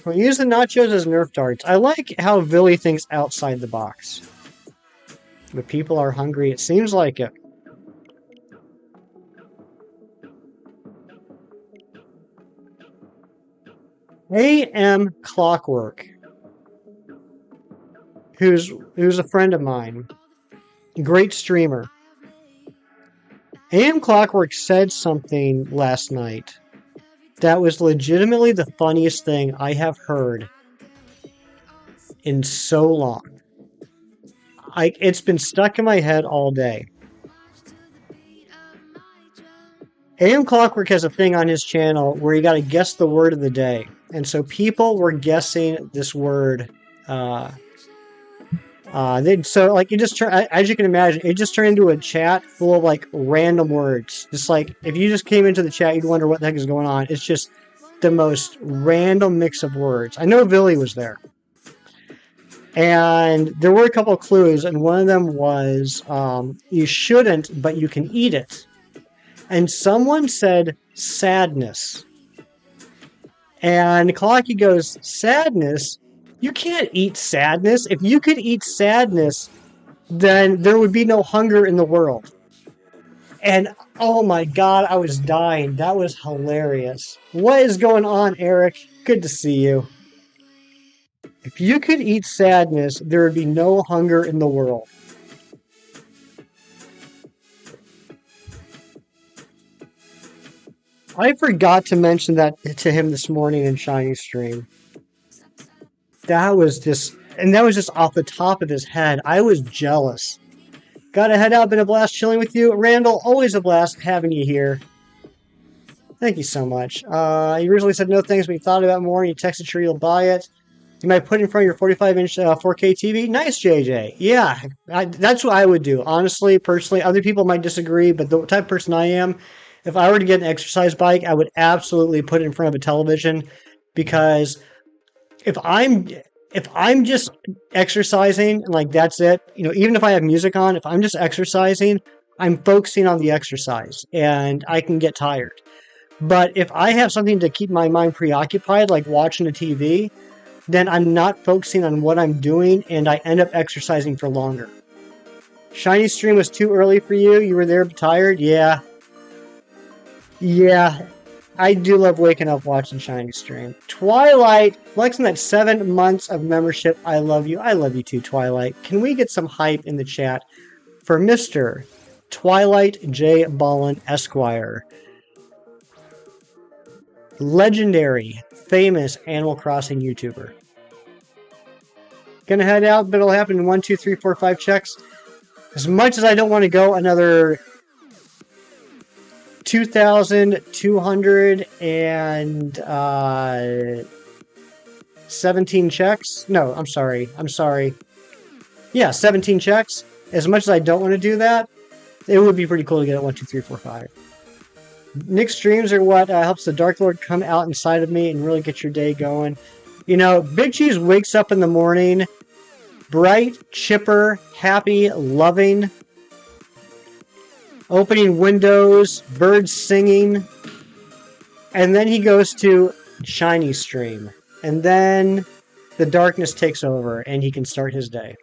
Well, use the nachos as Nerf darts. I like how Billy thinks outside the box. The people are hungry. It seems like it. AM Clockwork, who's a friend of mine, great streamer. AM Clockwork said something last night that was legitimately the funniest thing I have heard in so long. It's been stuck in my head all day. AM Clockwork has a thing on his channel where you got to guess the word of the day. And so people were guessing this word. So like it just turned, as you can imagine, it just turned into a chat full of like random words. Just like if you just came into the chat, you'd wonder what the heck is going on. It's just the most random mix of words. I know Billy was there. And there were a couple of clues, and one of them was you shouldn't, but you can eat it. And someone said sadness. And Clocky goes, sadness? You can't eat sadness. If you could eat sadness, then there would be no hunger in the world. And oh my god, I was dying. That was hilarious. What is going on, Eric? Good to see you. If you could eat sadness, there would be no hunger in the world. I forgot to mention that to him this morning in Shiny Stream. That was just off the top of his head. I was jealous. Gotta head out. Been a blast chilling with you. Randall, always a blast having you here. Thank you so much. You originally said no thanks, but you thought about it more and you texted sure you'll buy it. You might put in front of your 45-inch 4K TV. Nice, JJ. Yeah, that's what I would do. Honestly, personally, other people might disagree, but the type of person I am, if I were to get an exercise bike, I would absolutely put it in front of a television, because if I'm just exercising and like that's it, even if I have music on, if I'm just exercising, I'm focusing on the exercise and I can get tired. But if I have something to keep my mind preoccupied, like watching a TV, then I'm not focusing on what I'm doing and I end up exercising for longer. Shiny Stream was too early for you. You were there but tired? Yeah. Yeah. I do love waking up watching Shiny Stream. Twilight, flexing that 7 months of membership. I love you. I love you too, Twilight. Can we get some hype in the chat for Mr. Twilight J. Ballin Esquire? Legendary, famous Animal Crossing YouTuber. Gonna head out, but it'll happen in 1, 2, 3, 4, 5 checks. As much as I don't want to go another 2,217 checks. No, I'm sorry. Yeah, 17 checks. As much as I don't want to do that, it would be pretty cool to get it 1, 2, 3, 4, 5. Nick's streams are what helps the Dark Lord come out inside of me and really get your day going. Big Cheese wakes up in the morning, bright, chipper, happy, loving, opening windows, birds singing, and then he goes to Shiny Stream, and then the darkness takes over and he can start his day.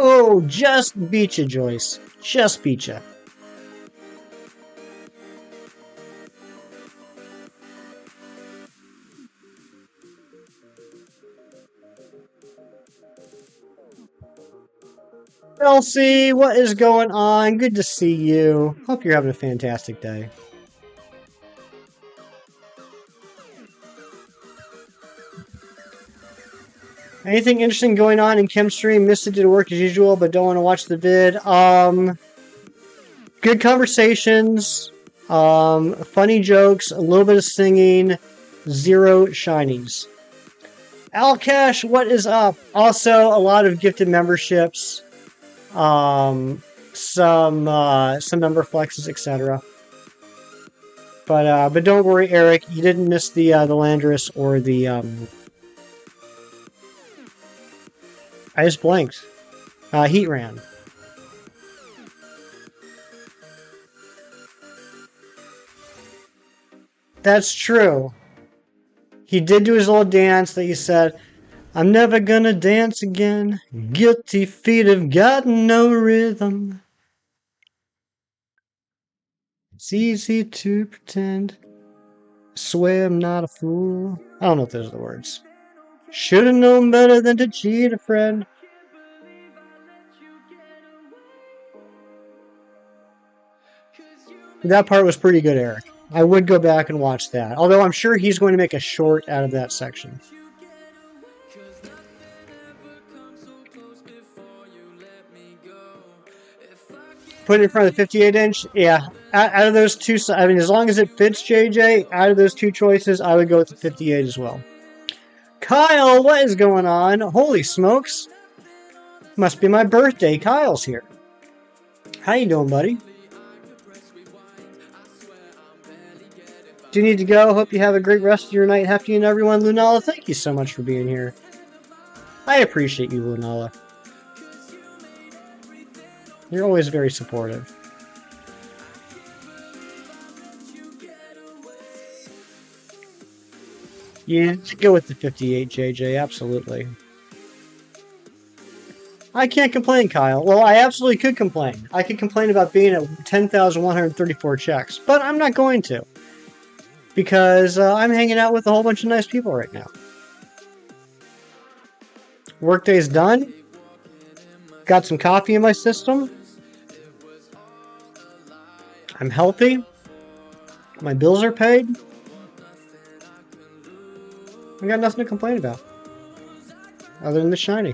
Oh, just beat ya, Joyce. Just beat ya. Elsie, what is going on? Good to see you. Hope you're having a fantastic day. Anything interesting going on in Chemstream? Missed it, did work as usual, but don't want to watch the vid. Good conversations, funny jokes, a little bit of singing, 0 shinies. Alcash, what is up? Also, a lot of gifted memberships, some member flexes, etc. But don't worry, Eric, you didn't miss the Landorus or the I just blanked. Heatran. That's true. He did do his little dance that he said, I'm never gonna dance again. Guilty feet have got no rhythm. It's easy to pretend. Swear I'm not a fool. I don't know if those are the words. Should've known better than to cheat a friend. That part was pretty good, Eric. I would go back and watch that. Although I'm sure he's going to make a short out of that section. Put it in front of the 58-inch? Yeah. Out of those two, I mean, as long as it fits, JJ, out of those two choices, I would go with the 58 as well. Kyle, what is going on? Holy smokes. Must be my birthday. Kyle's here. How you doing, buddy? Do you need to go? Hope you have a great rest of your night. Happy and everyone. Lunala, thank you so much for being here. I appreciate you, Lunala. You're always very supportive. Yeah, go with the 58, JJ. Absolutely. I can't complain, Kyle. Well, I absolutely could complain. I could complain about being at 10,134 checks, but I'm not going to. Because I'm hanging out with a whole bunch of nice people right now. Workday's done. Got some coffee in my system. I'm healthy. My bills are paid. I got nothing to complain about other than the shiny.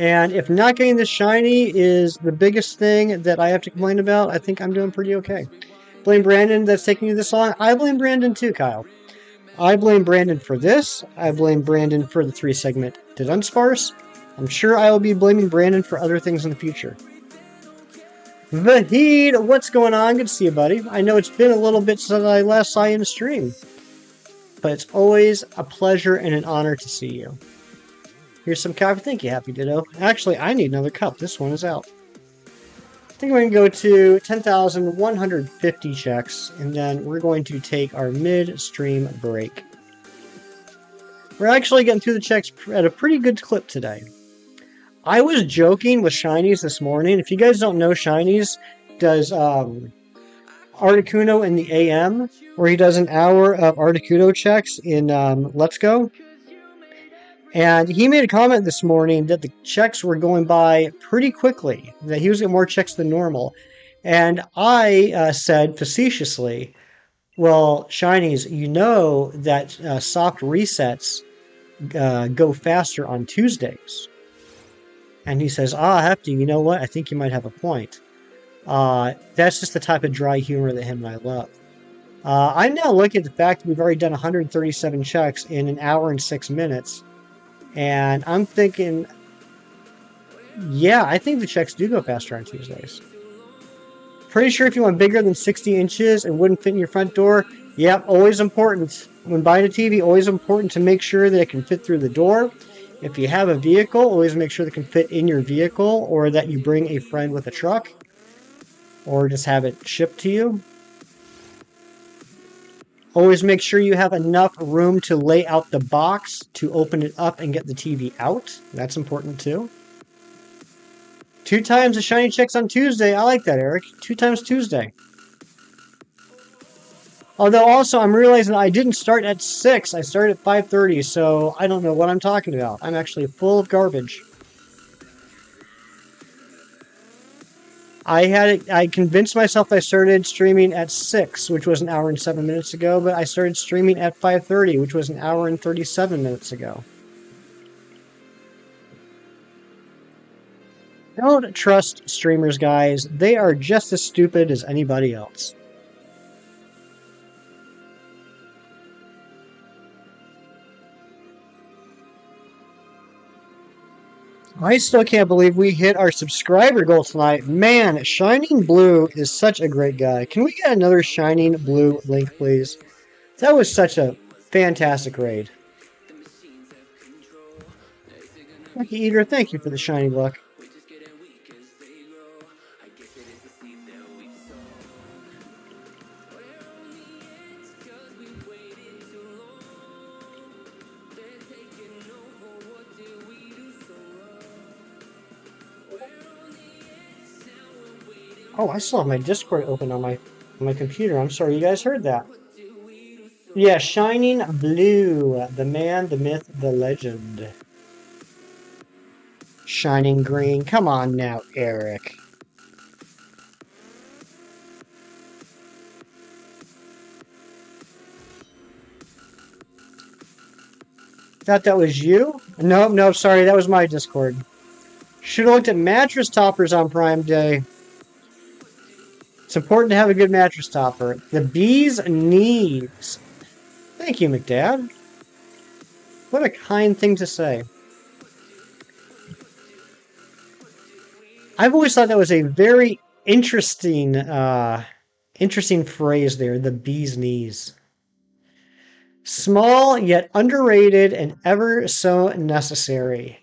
And if not getting the shiny is the biggest thing that I have to complain about, I think I'm doing pretty okay. Blame Brandon that's taking you this long. I blame Brandon too, Kyle. I blame Brandon for this. I blame Brandon for the 3-segment to Dunsparce. I'm sure I will be blaming Brandon for other things in the future. Vahid, what's going on? Good to see you, buddy. I know it's been a little bit since I last saw you in the stream, but it's always a pleasure and an honor to see you. Here's some coffee. Thank you, Happy Ditto. Actually, I need another cup. This one is out. I think we're going to go to 10,150 checks, and then we're going to take our mid-stream break. We're actually getting through the checks at a pretty good clip today. I was joking with Shinies this morning. If you guys don't know, Shinies does Articuno in the AM, where he does an hour of Articuno checks in Let's Go. And he made a comment this morning that the checks were going by pretty quickly, that he was getting more checks than normal. And I said facetiously, well, Shinies, you know that soft resets go faster on Tuesdays. And he says, Hefty, you know what? I think you might have a point. That's just the type of dry humor that him and I love. I'm now looking at the fact that we've already done 137 checks in an hour and 6 minutes. And I'm thinking, yeah, I think the checks do go faster on Tuesdays. Pretty sure if you want bigger than 60 inches and wouldn't fit in your front door, yep, always important. When buying a TV, always important to make sure that it can fit through the door. If you have a vehicle, always make sure that it can fit in your vehicle, or that you bring a friend with a truck, or just have it shipped to you. Always make sure you have enough room to lay out the box to open it up and get the TV out. That's important too. 2 times the shiny checks on Tuesday. I like that, Eric. 2 times Tuesday. Although also I'm realizing I didn't start at 6. I started at 5:30, so I don't know what I'm talking about. I'm actually full of garbage. I convinced myself I started streaming at 6, which was an hour and 7 minutes ago, but I started streaming at 5:30, which was an hour and 37 minutes ago. Don't trust streamers, guys. They are just as stupid as anybody else. I still can't believe we hit our subscriber goal tonight. Man, Shining Blue is such a great guy. Can we get another Shining Blue link, please? That was such a fantastic raid. Lucky Eater, thank you for the shiny luck. Oh, I still have my Discord open on my computer. I'm sorry you guys heard that. Yeah, Shining Blue. The man, the myth, the legend. Shining Green. Come on now, Eric. Thought that was you? Nope, sorry, that was my Discord. Should have looked at mattress toppers on Prime Day. It's important to have a good mattress topper. The bee's knees. Thank you, McDad. What a kind thing to say. I've always thought that was a very interesting phrase there, the bee's knees. Small yet underrated and ever so necessary.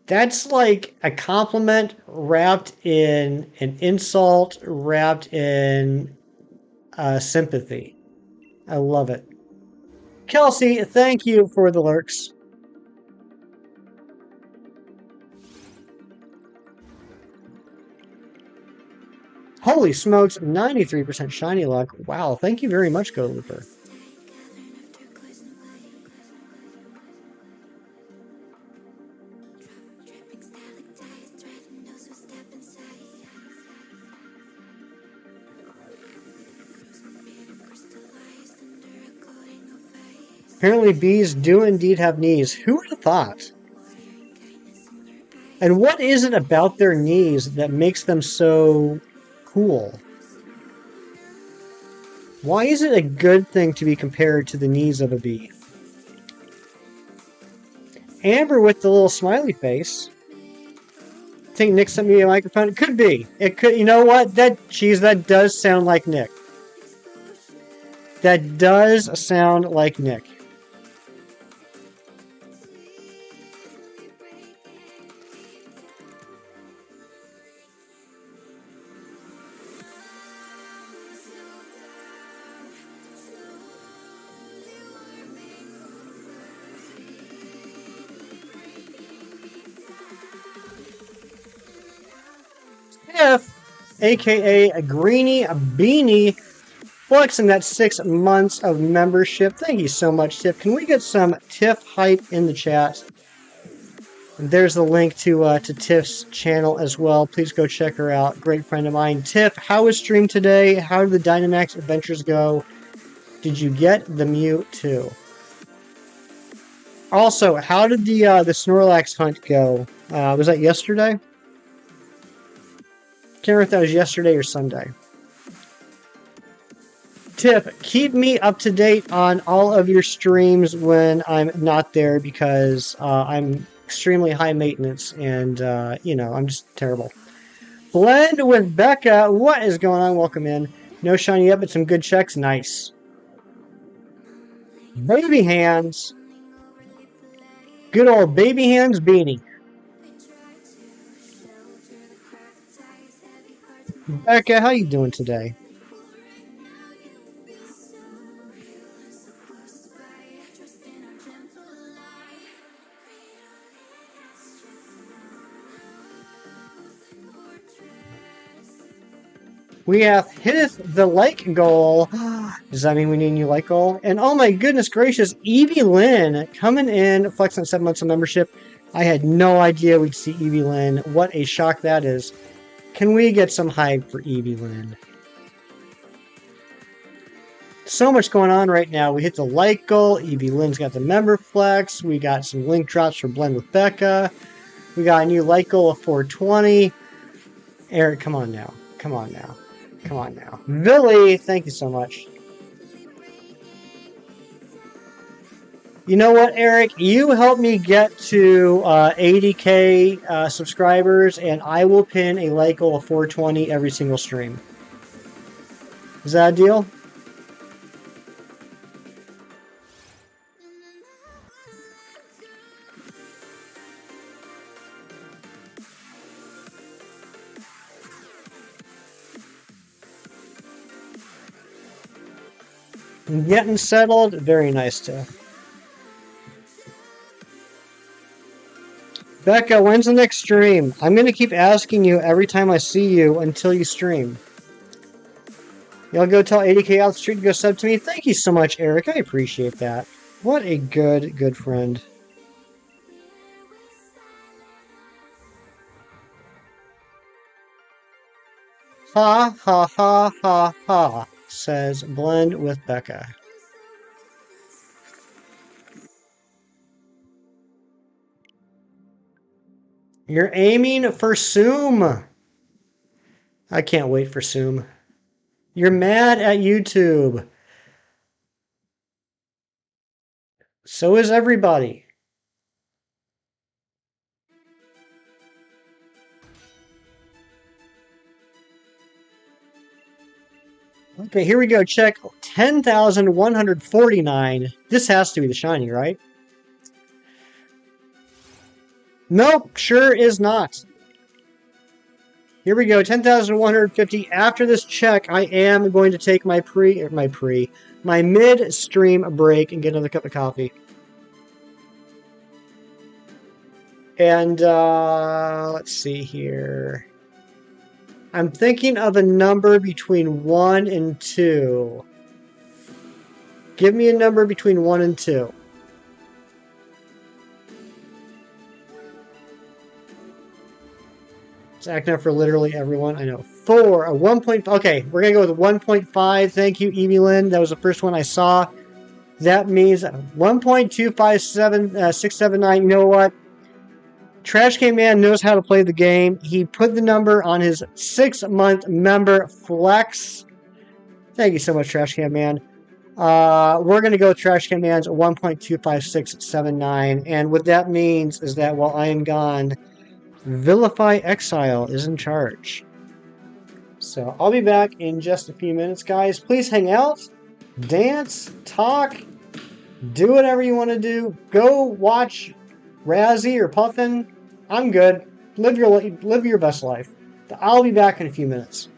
That's like a compliment wrapped in an insult, wrapped in sympathy. I love it. Kelsey, thank you for the lurks. Holy smokes, 93% shiny luck. Wow, thank you very much, Go Looper. Apparently bees do indeed have knees. Who would have thought? And what is it about their knees that makes them so cool? Why is it a good thing to be compared to the knees of a bee? Amber with the little smiley face. I think Nick sent me a microphone. It could be. It could. You know what? That does sound like Nick. That does sound like Nick. Tiff, aka a Greenie a Beanie, flexing that 6 months of membership. Thank you so much, Tiff. Can we get some Tiff hype in the chat? And there's the link to Tiff's channel as well. Please go check her out. Great friend of mine. Tiff, how was stream today? How did the Dynamax adventures go? Did you get the Mew too? Also, how did the Snorlax hunt go? Was that yesterday? Can't remember if that was yesterday or Sunday. Tip, keep me up to date on all of your streams when I'm not there because I'm extremely high maintenance and, you know, I'm just terrible. Blend with Becca. What is going on? Welcome in. No shiny yet, but some good checks. Nice. Baby hands. Good old baby hands beanie. Becca, how you doing today? We have hit the like goal. Does that mean we need a new like goal? And oh my goodness gracious, Evie Lynn coming in, flexing 7 months of membership. I had no idea we'd see Evie Lynn. What a shock that is. Can we get some hype for Evie Lynn? So much going on right now. We hit the like goal. Evie Lynn's got the member flex. We got some link drops for Blend with Becca. We got a new like goal of 420. Eric, come on now. Come on now. Come on now. Billy, thank you so much. You know what, Eric? You helped me get to 80K subscribers, and I will pin a like goal of 420 every single stream. Is that a deal? Getting settled. Very nice, Tiff. Becca, when's the next stream? I'm going to keep asking you every time I see you until you stream. You'll go tell 80K out the street to go sub to me? Thank you so much, Eric. I appreciate that. What a good friend. Ha, ha, ha, ha, ha, says Blend with Becca. You're aiming for Zoom. I can't wait for Zoom. You're mad at YouTube. So is everybody. Okay, here we go. Check 10,149. This has to be the shiny, right? Nope, sure is not. Here we go, 10,150. After this check, I am going to take my mid-stream break and get another cup of coffee. And let's see here. I'm thinking of a number between 1 and 2. Give me a number between 1 and 2. It's acting up for literally everyone. I know. 4, a 1.5. Okay, we're going to go with 1.5. Thank you, Evie Lynn. That was the first one I saw. That means 1.257679. You know what? Trash Can Man knows how to play the game. He put the number on his 6-month member flex. Thank you so much, Trash Can Man. We're going to go with Trash Can Man's 1.25679. And what that means is that while I am gone, Vilify Exile is in charge. So I'll be back in just a few minutes, guys. Please hang out, dance, talk, do whatever you want to do. Go watch Razzie or Puffin. I'm good. Live your best life. I'll be back in a few minutes.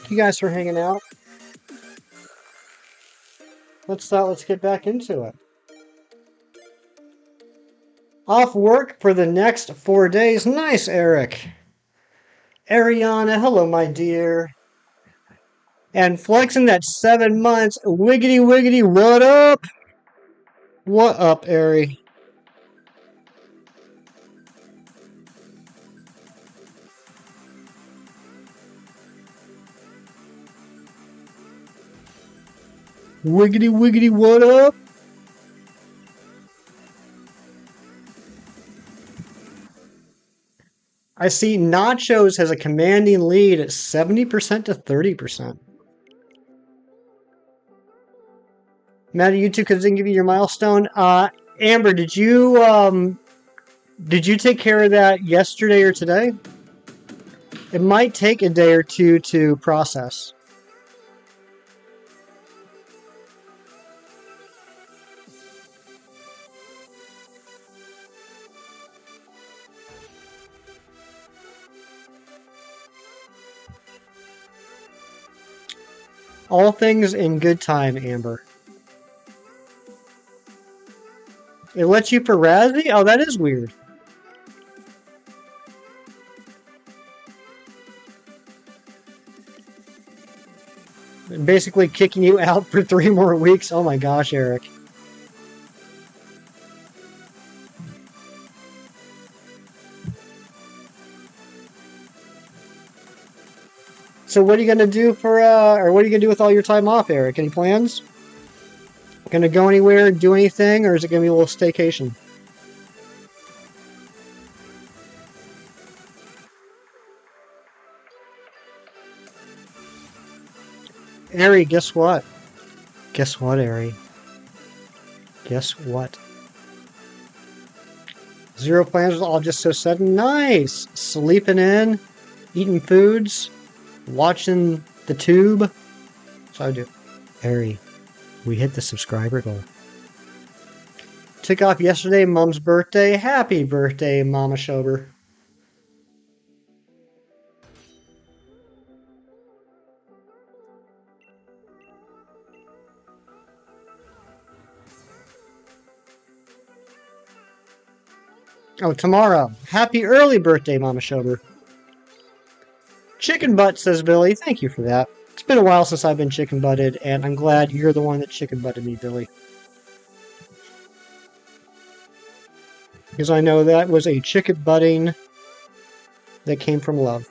Thank you guys for hanging out. Let's get back into it. Off work for the next 4 days. Nice, Eric. Ariana, hello, my dear. And flexing that 7 months. Wiggity wiggity, what up? What up, Ari? Wiggity wiggity, what up? I see Nachos has a commanding lead at 70% to 30%. Matt, you two couldn't give you your milestone. Amber, did you take care of that yesterday or today? It might take a day or two to process. All things in good time, Amber. It lets you for Razzie? Oh, that is weird. Basically kicking you out for 3 more weeks. Oh my gosh, Eric. So what are you gonna do for or what are you gonna do with all your time off, Eric? Any plans? Gonna go anywhere, do anything, or is it gonna be a little staycation? Ari, guess what? Guess what, Ari? Guess what? Zero plans, all just so sudden. Nice! Sleeping in, eating foods, watching the tube. So I do. Ari, we hit the subscriber goal. Took off yesterday, Mom's birthday. Happy birthday, Mama Schober. Oh, tomorrow. Happy early birthday, Mama Schober. Chicken butt, says Billy. Thank you for that. It's been a while since I've been chicken butted, and I'm glad you're the one that chicken butted me, Billy. Because I know that was a chicken butting that came from love.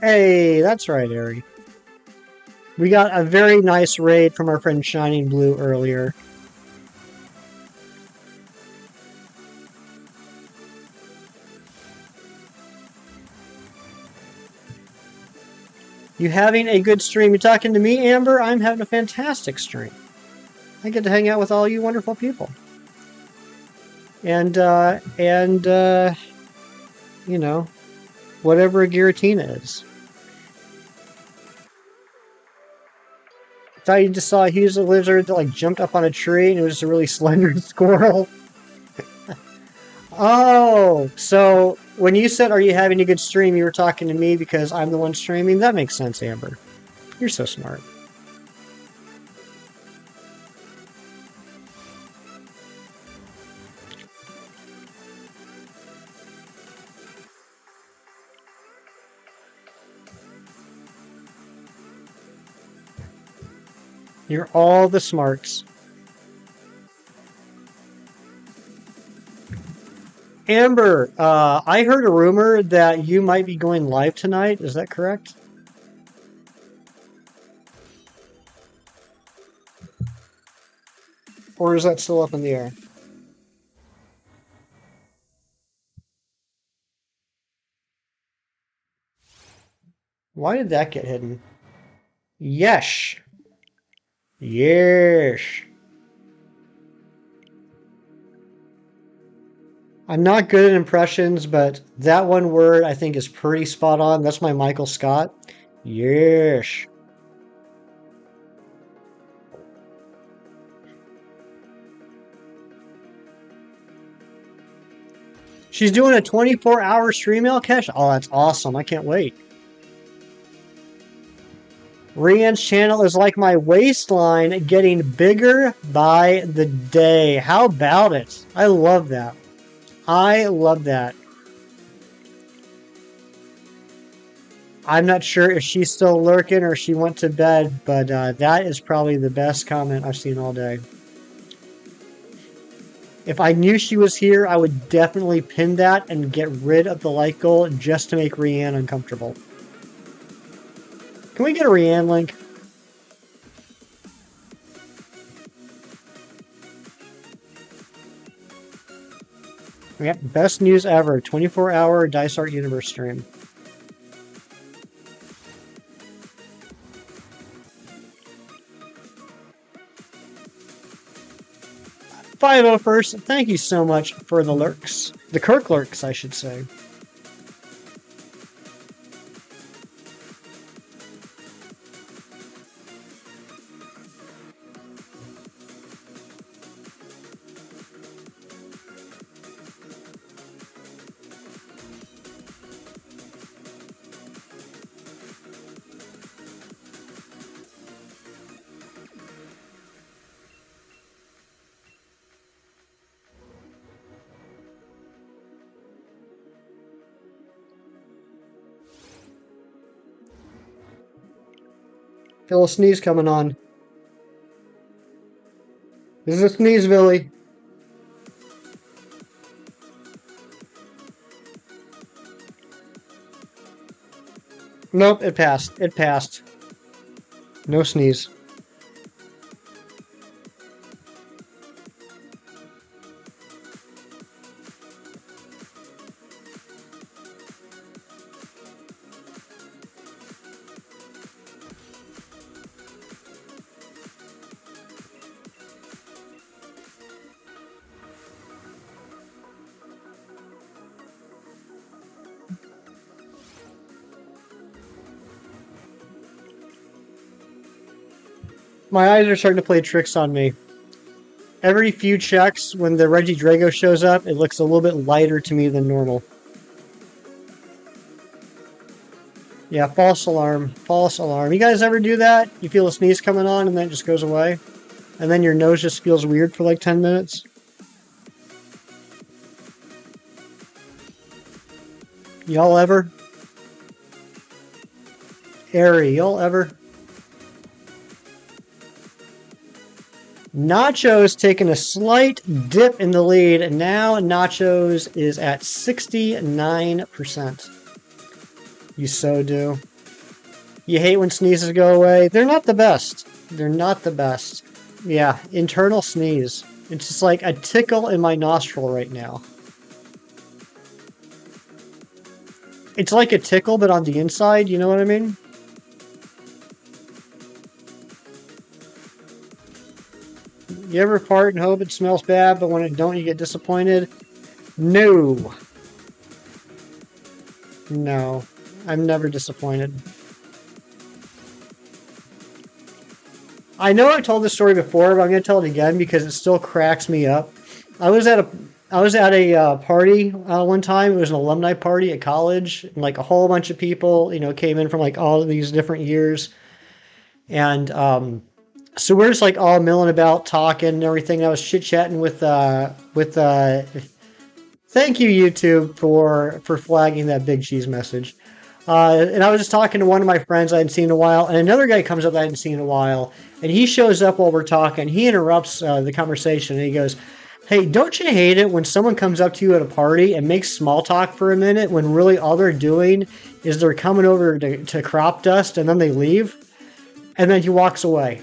Hey, that's right, Ari. We got a very nice raid from our friend Shining Blue earlier. You having a good stream? You talking to me, Amber? I'm having a fantastic stream. I get to hang out with all you wonderful people. And you know, whatever a Giratina is. I thought you just saw a huge lizard that like jumped up on a tree and it was just a really slender squirrel. Oh, so when you said, are you having a good stream, you were talking to me because I'm the one streaming? That makes sense, Amber. You're so smart. You're all the smarts. Amber, I heard a rumor that you might be going live tonight. Is that correct? Or is that still up in the air? Why did that get hidden? Yes. Yes. I'm not good at impressions, but that one word I think is pretty spot on. That's my Michael Scott. Yes. She's doing a 24-hour stream mail cache? Oh, that's awesome. I can't wait. Rian's channel is like my waistline, getting bigger by the day. How about it? I love that. I love that. I'm not sure if she's still lurking or she went to bed, but that is probably the best comment I've seen all day. If I knew she was here, I would definitely pin that and get rid of the like goal just to make Rianne uncomfortable. Can we get a Rianne link? Yep, best news ever. 24-hour Dice Art Universe stream. First, thank you so much for the lurks. The Kirk lurks, I should say. Feel a sneeze coming on. This is a sneeze, Billy. Nope, it passed. It passed. No sneeze. My eyes are starting to play tricks on me. Every few checks, when the REGIDRAGO shows up, it looks a little bit lighter to me than normal. Yeah, false alarm. False alarm. You guys ever do that? You feel a sneeze coming on and then it just goes away? And then your nose just feels weird for like 10 minutes? Y'all ever? Airy, y'all ever? Nacho's taking a slight dip in the lead, and now Nacho's is at 69%. You so do. You hate when sneezes go away. They're not the best. They're not the best. Yeah, internal sneeze. It's just like a tickle in my nostril right now. It's like a tickle, but on the inside, you know what I mean? You ever fart and hope it smells bad, but when it don't, you get disappointed? No. No. I'm never disappointed. I know I've told this story before, but I'm going to tell it again because it still cracks me up. I was at a party one time. It was an alumni party at college, and like a whole bunch of people, came in from like all of these different years, and so we're just like all milling about, talking and everything. I was chit chatting with thank you YouTube for flagging that big cheese message. And I was just talking to one of my friends I hadn't seen in a while, and another guy comes up that I hadn't seen in a while, and he shows up while we're talking. He interrupts the conversation, and he goes, "Hey, don't you hate it when someone comes up to you at a party and makes small talk for a minute when really all they're doing is they're coming over to crop dust, and then they leave?" And then he walks away.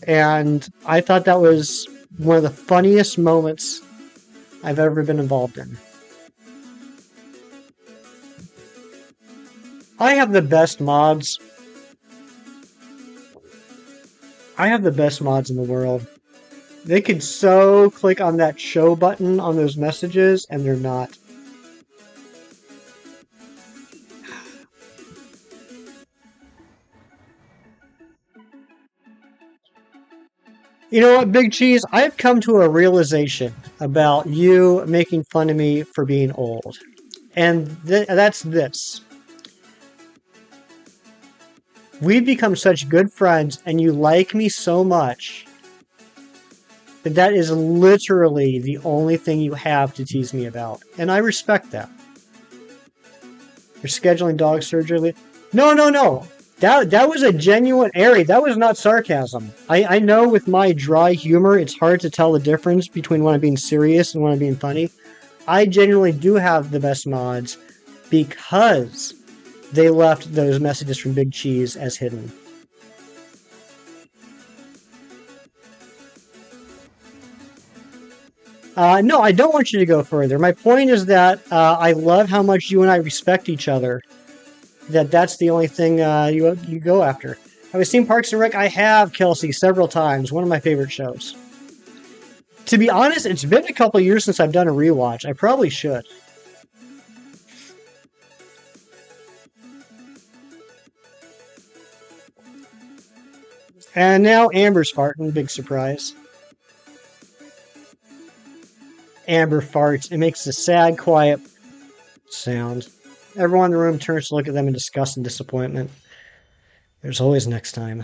And I thought that was one of the funniest moments I've ever been involved in. I have the best mods. I have the best mods in the world. They could so click on that show button on those messages, and they're not. You know what, Big Cheese? I've come to a realization about you making fun of me for being old. And that's this. We've become such good friends, and you like me so much that that is literally the only thing you have to tease me about. And I respect that. You're scheduling dog surgery. No, no, no. That was a genuine airy. That was not sarcasm. I know with my dry humor, it's hard to tell the difference between when I'm being serious and when I'm being funny. I genuinely do have the best mods because they left those messages from Big Cheese as hidden. No, I don't want you to go further. My point is that I love how much you and I respect each other. That's the only thing you go after. Have I seen Parks and Rec? I have, Kelsey, several times. One of my favorite shows. To be honest, it's been a couple years since I've done a rewatch. I probably should. And now Amber's farting. Big surprise. Amber farts. It makes a sad, quiet sound. Everyone in the room turns to look at them in disgust and disappointment. There's always next time.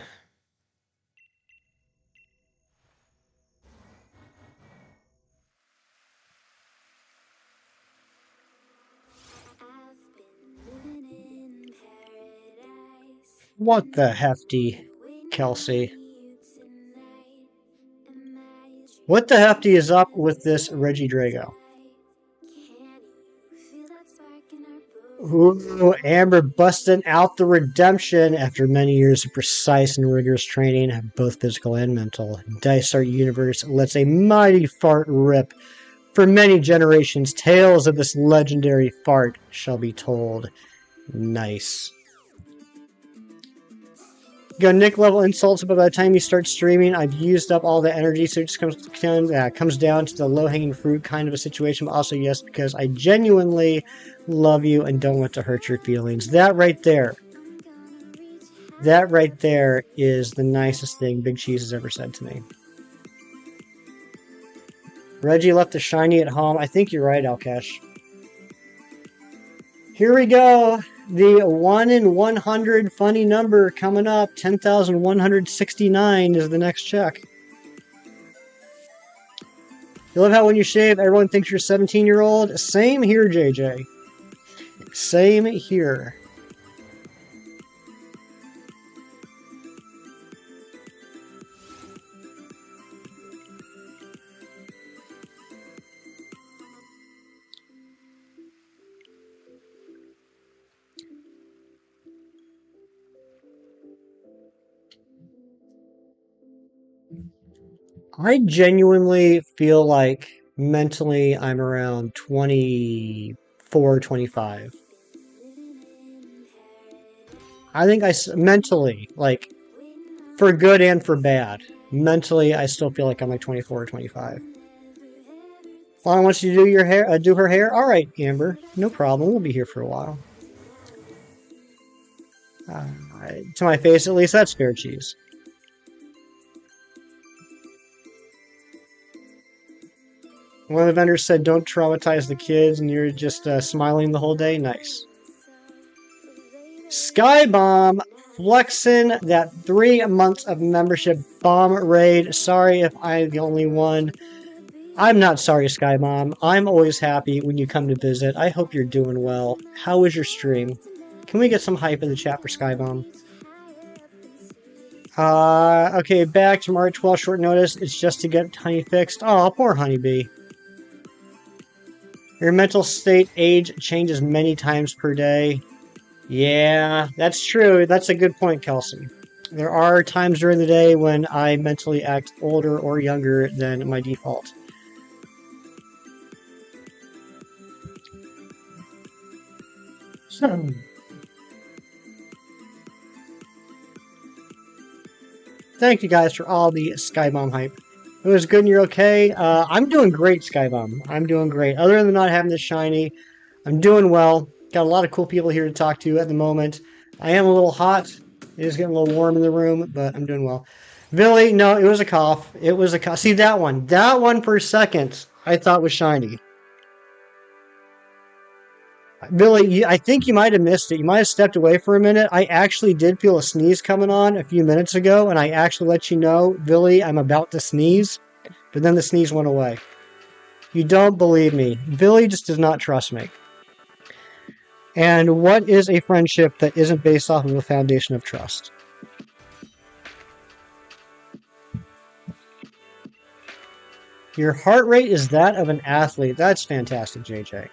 What the hefty, Kelsey? What the hefty is up with this REGIDRAGO? Ooh, Amber busting out the redemption after many years of precise and rigorous training, both physical and mental. Dice Art Universe lets a mighty fart rip. For many generations, tales of this legendary fart shall be told. Nice. Go Nick level insults, but by the time you start streaming, I've used up all the energy, so it just comes down to the low-hanging fruit kind of a situation, but also yes, because I genuinely love you and don't want to hurt your feelings. That right there is the nicest thing Big Cheese has ever said to me. Reggie left the shiny at home. I think you're right, Alkesh. Here we go. The 1 in 100 funny number coming up. 10,169 is the next check. You love how when you shave, everyone thinks you're a 17-year-old? Same here, JJ. Same here. I genuinely feel like mentally I'm around 24, 25. I think mentally, like, for good and for bad, mentally I still feel like I'm like 24 or 25. Lana wants you to do your hair, do her hair? All right, Amber, no problem. We'll be here for a while. To my face, at least, that's fair cheese. One of the vendors said, don't traumatize the kids, and you're just smiling the whole day. Nice. Skybomb flexing that 3 months of membership bomb raid. Sorry if I'm the only one. I'm not sorry, Skybomb. I'm always happy when you come to visit. I hope you're doing well. How was your stream? Can we get some hype in the chat for Skybomb? Okay, back to March 12th, short notice. It's just to get Honey fixed. Oh, poor Honeybee. Your mental state age changes many times per day. Yeah, that's true. That's a good point, Kelsey. There are times during the day when I mentally act older or younger than my default. Thank you guys for all the Skybomb hype. It was good and you're okay. I'm doing great, Skybomb. I'm doing great. Other than not having the shiny, I'm doing well. Got a lot of cool people here to talk to at the moment. I am a little hot. It is getting a little warm in the room, but I'm doing well. Billy, no, it was a cough. It was a cough. See that one? That one for a second I thought was shiny. Billy, I think you might have missed it. You might have stepped away for a minute. I actually did feel a sneeze coming on a few minutes ago, and I actually let you know, Billy, I'm about to sneeze. But then the sneeze went away. You don't believe me. Billy just does not trust me. And what is a friendship that isn't based off of a foundation of trust? Your heart rate is that of an athlete. That's fantastic, JJ.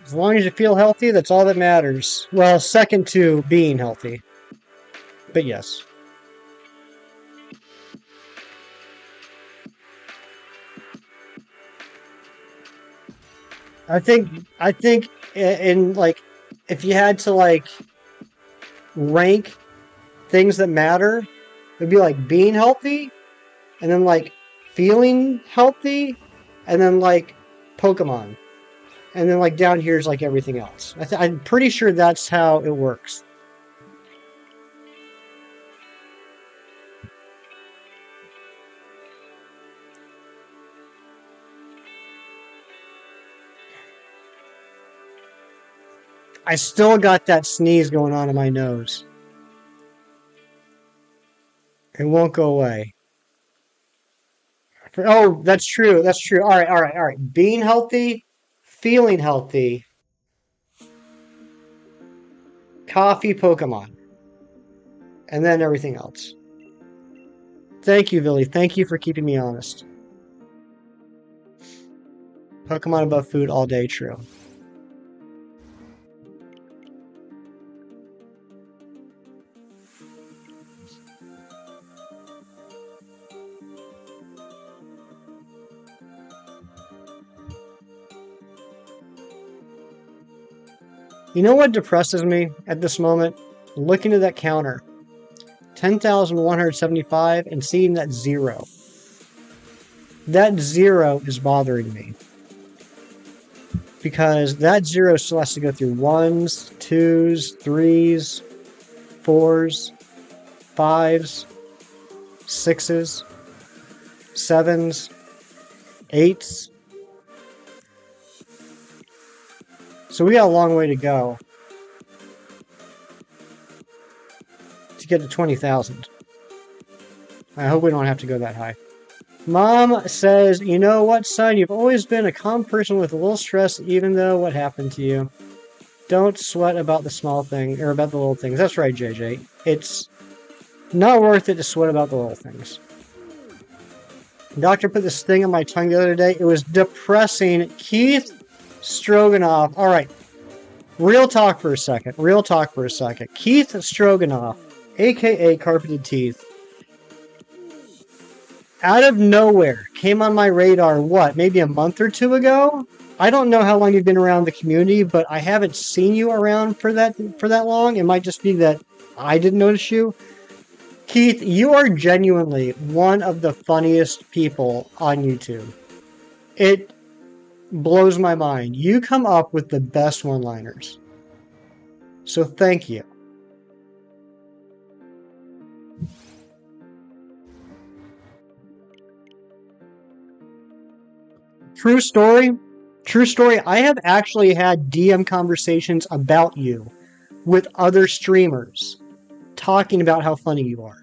As long as you feel healthy, that's all that matters. Well, second to being healthy. But yes. I think in like if you had to like rank things that matter, it'd be like being healthy and then like feeling healthy and then like Pokemon. And then like down here is like everything else. I'm pretty sure that's how it works. I still got that sneeze going on in my nose. It won't go away. Oh, that's true. That's true. All right, all right, all right. Being healthy, feeling healthy, coffee, Pokemon, and then everything else. Thank you, Billy. Thank you for keeping me honest. Pokemon above food all day, true. You know what depresses me at this moment? Looking at that counter. 10,175 and seeing that zero. That zero is bothering me. Because that zero still has to go through ones, twos, threes, fours, fives, sixes, sevens, eights. So we got a long way to go to get to 20,000. I hope we don't have to go that high. Mom says, you know what, son? You've always been a calm person with a little stress, even though what happened to you. Don't sweat about the small thing, or about the little things. That's right, JJ. It's not worth it to sweat about the little things. The doctor put this thing on my tongue the other day. It was depressing. Keith Stroganoff. All right. Real talk for a second. Real talk for a second. Keith Stroganoff, a.k.a. Carpeted Teeth, out of nowhere came on my radar, what, maybe a month or two ago? I don't know how long you've been around the community, but I haven't seen you around for that long. It might just be that I didn't notice you. Keith, you are genuinely one of the funniest people on YouTube. It blows my mind. You come up with the best one-liners. So thank you. True story. True story. I have actually had DM conversations about you with other streamers talking about how funny you are.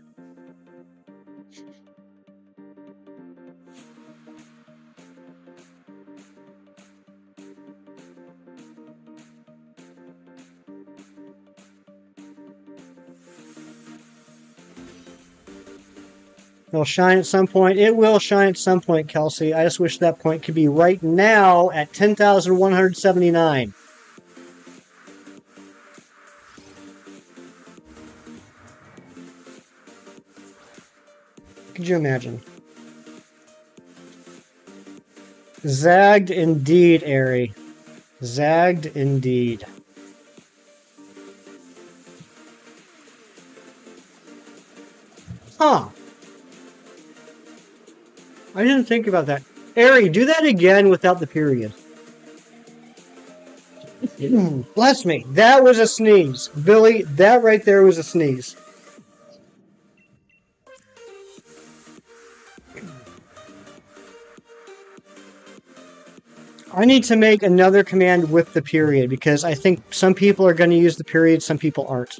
It'll shine at some point. It will shine at some point, Kelsey. I just wish that point could be right now at 10,179. Could you imagine? Zagged indeed, Airy. Zagged indeed. Huh. I didn't think about that. Ari, do that again without the period. Bless me. That was a sneeze. Billy, that right there was a sneeze. I need to make another command with the period because I think some people are going to use the period, some people aren't.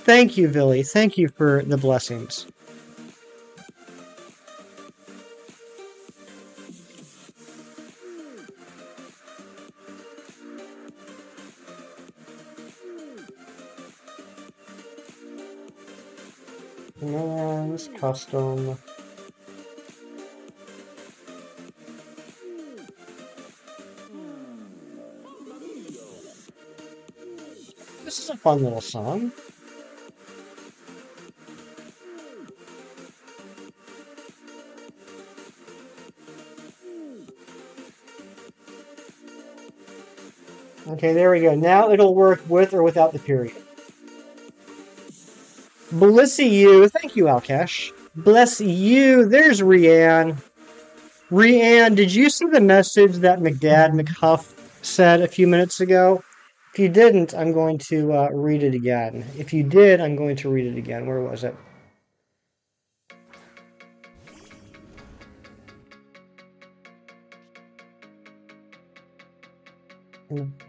Thank you, Billy. Thank you for the blessings. Commands, custom. This is a fun little song. Okay, there we go. Now it'll work with or without the period. Bless you. Thank you, Alkesh. Bless you. There's Rianne. Rianne, did you see the message that McDad McHuff said a few minutes ago? If you didn't, I'm going to read it again. If you did, I'm going to read it again. Where was it?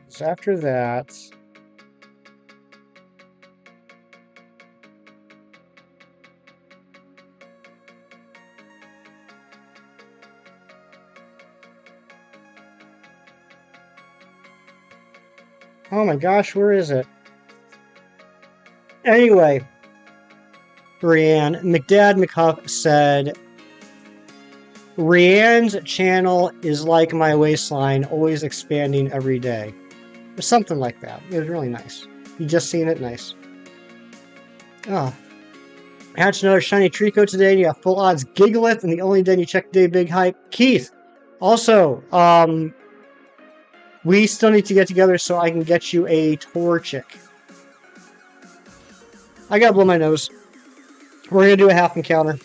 So after that... Oh my gosh, where is it? Anyway, Rianne, McDad McHuff said, Rianne's channel is like my waistline, always expanding every day. Or something like that. It was really nice. You just seen it? Nice. Oh. I hatched another shiny Trico today, and you got full odds Gigalith, and the only day you check day big hype. Keith, also, we still need to get together so I can get you a Torchic. I gotta blow my nose. We're gonna do a half encounter.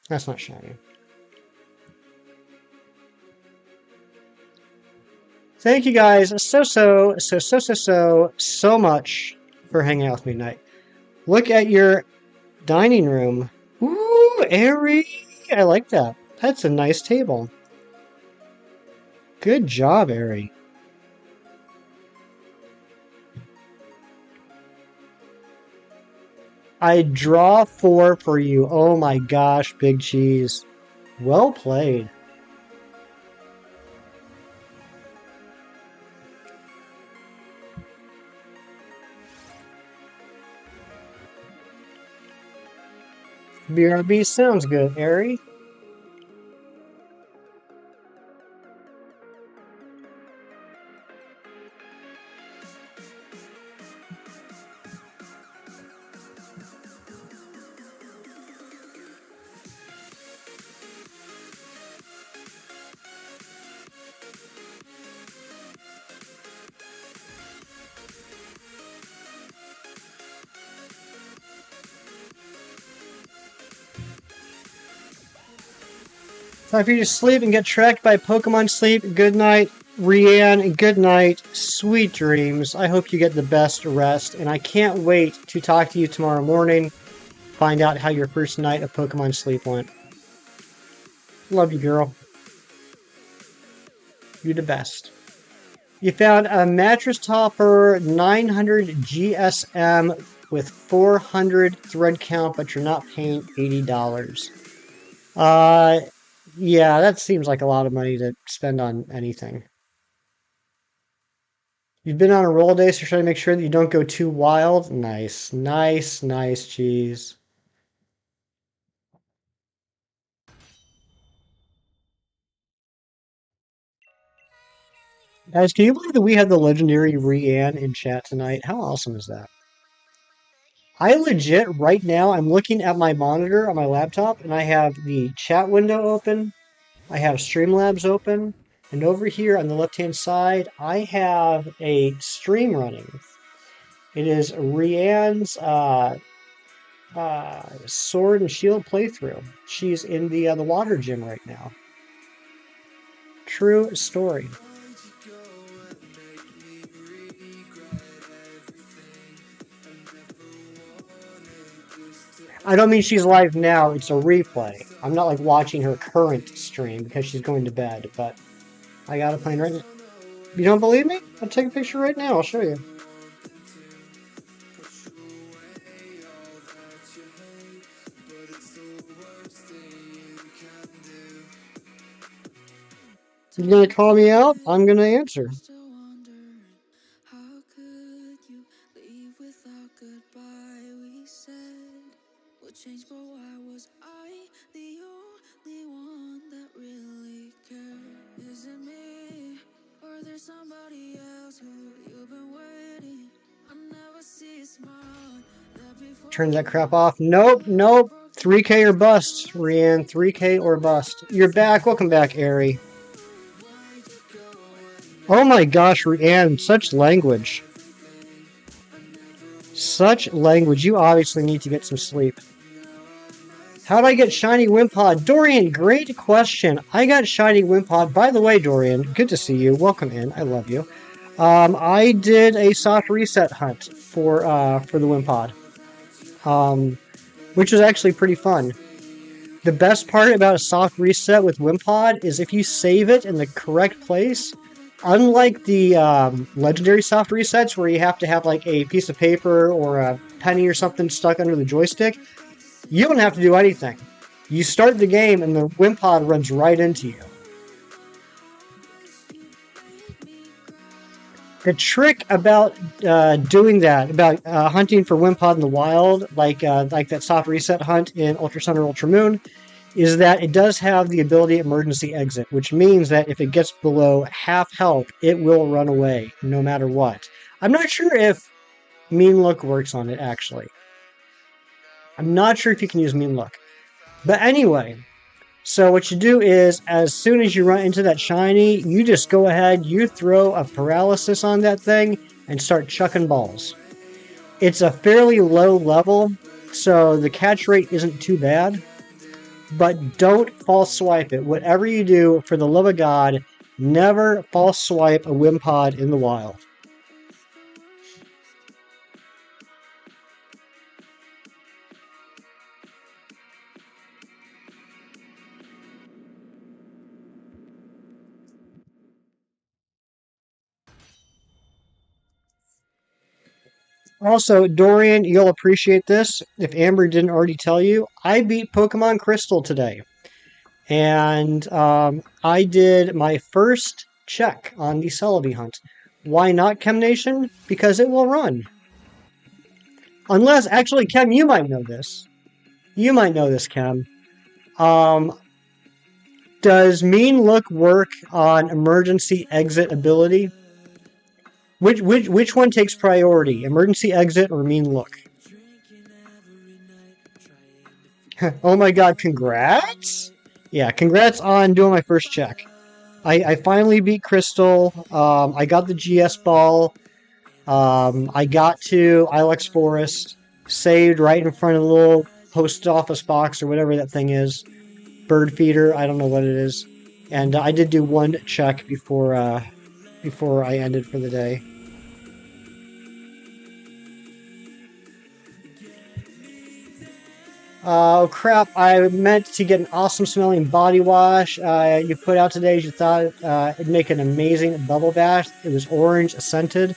That's not shiny. Thank you guys so much for hanging out with me tonight. Look at your dining room. Ooh, airy. I like that. That's a nice table. Good job, Ari. I draw 4 for you. Oh my gosh, Big Cheese. Well played. BRB sounds good, Ari. Time for you to sleep and get tracked by Pokemon Sleep. Good night, Rianne. Good night. Sweet dreams. I hope you get the best rest, and I can't wait to talk to you tomorrow morning. Find out how your first night of Pokemon Sleep went. Love you, girl. You're the best. You found a mattress topper 900 GSM with 400 thread count, but you're not paying $80. Yeah, that seems like a lot of money to spend on anything. You've been on a roll day, so try to make sure that you don't go too wild. Nice, nice, nice, cheese. Guys, can you believe that we had the legendary Rianne in chat tonight? How awesome is that? I legit, right now, I'm looking at my monitor on my laptop, and I have the chat window open. I have Streamlabs open. And over here on the left-hand side, I have a stream running. It is Rianne's Sword and Shield playthrough. She's in the water gym right now. True story. I don't mean she's live now, it's a replay. I'm not like watching her current stream because she's going to bed, but I got it playing right now. You don't believe me? I'll take a picture right now, I'll show you. You gonna call me out? I'm gonna answer. Turn that crap off. Nope, nope. 3K or bust, Rianne. 3K or bust. You're back. Welcome back, Ari. Oh my gosh, Rianne, such language. Such language. You obviously need to get some sleep. How'd I get Shiny Wimpod? Dorian, great question. I got Shiny Wimpod. By the way, Dorian, good to see you. Welcome in. I love you. I did a soft reset hunt for the Wimpod, which was actually pretty fun. The best part about a soft reset with Wimpod is if you save it in the correct place, unlike the legendary soft resets where you have to have like a piece of paper or a penny or something stuck under the joystick, you don't have to do anything. You start the game and the Wimpod runs right into you. The trick about doing that, about hunting for Wimpod in the wild, like that soft reset hunt in Ultra Sun or Ultra Moon, is that it does have the ability emergency exit, which means that if it gets below half health, it will run away no matter what. I'm not sure if Mean Look works on it, actually. I'm not sure if you can use Mean Look. But anyway, so what you do is, as soon as you run into that shiny, you just go ahead, you throw a paralysis on that thing, and start chucking balls. It's a fairly low level, so the catch rate isn't too bad. But don't false swipe it. Whatever you do, for the love of God, never false swipe a Wimpod in the wild. Also, Dorian, you'll appreciate this. If Amber didn't already tell you, I beat Pokemon Crystal today. And I did my first check on the Celebi hunt. Why not, Chem Nation? Because it will run. Unless, actually, Chem, you might know this. You might know this, Chem. Does Mean Look work on emergency exit ability? Which one takes priority? Emergency exit or Mean Look? Oh my god, congrats! Yeah, congrats on doing my first check. I finally beat Crystal. I got the GS ball. I got to Ilex Forest. Saved right in front of the little post office box or whatever that thing is. Bird feeder, I don't know what it is. And I did do one check before I ended for the day. Oh crap, I meant to get an awesome smelling body wash you put out today. You thought it'd make an amazing bubble bath. It was orange scented.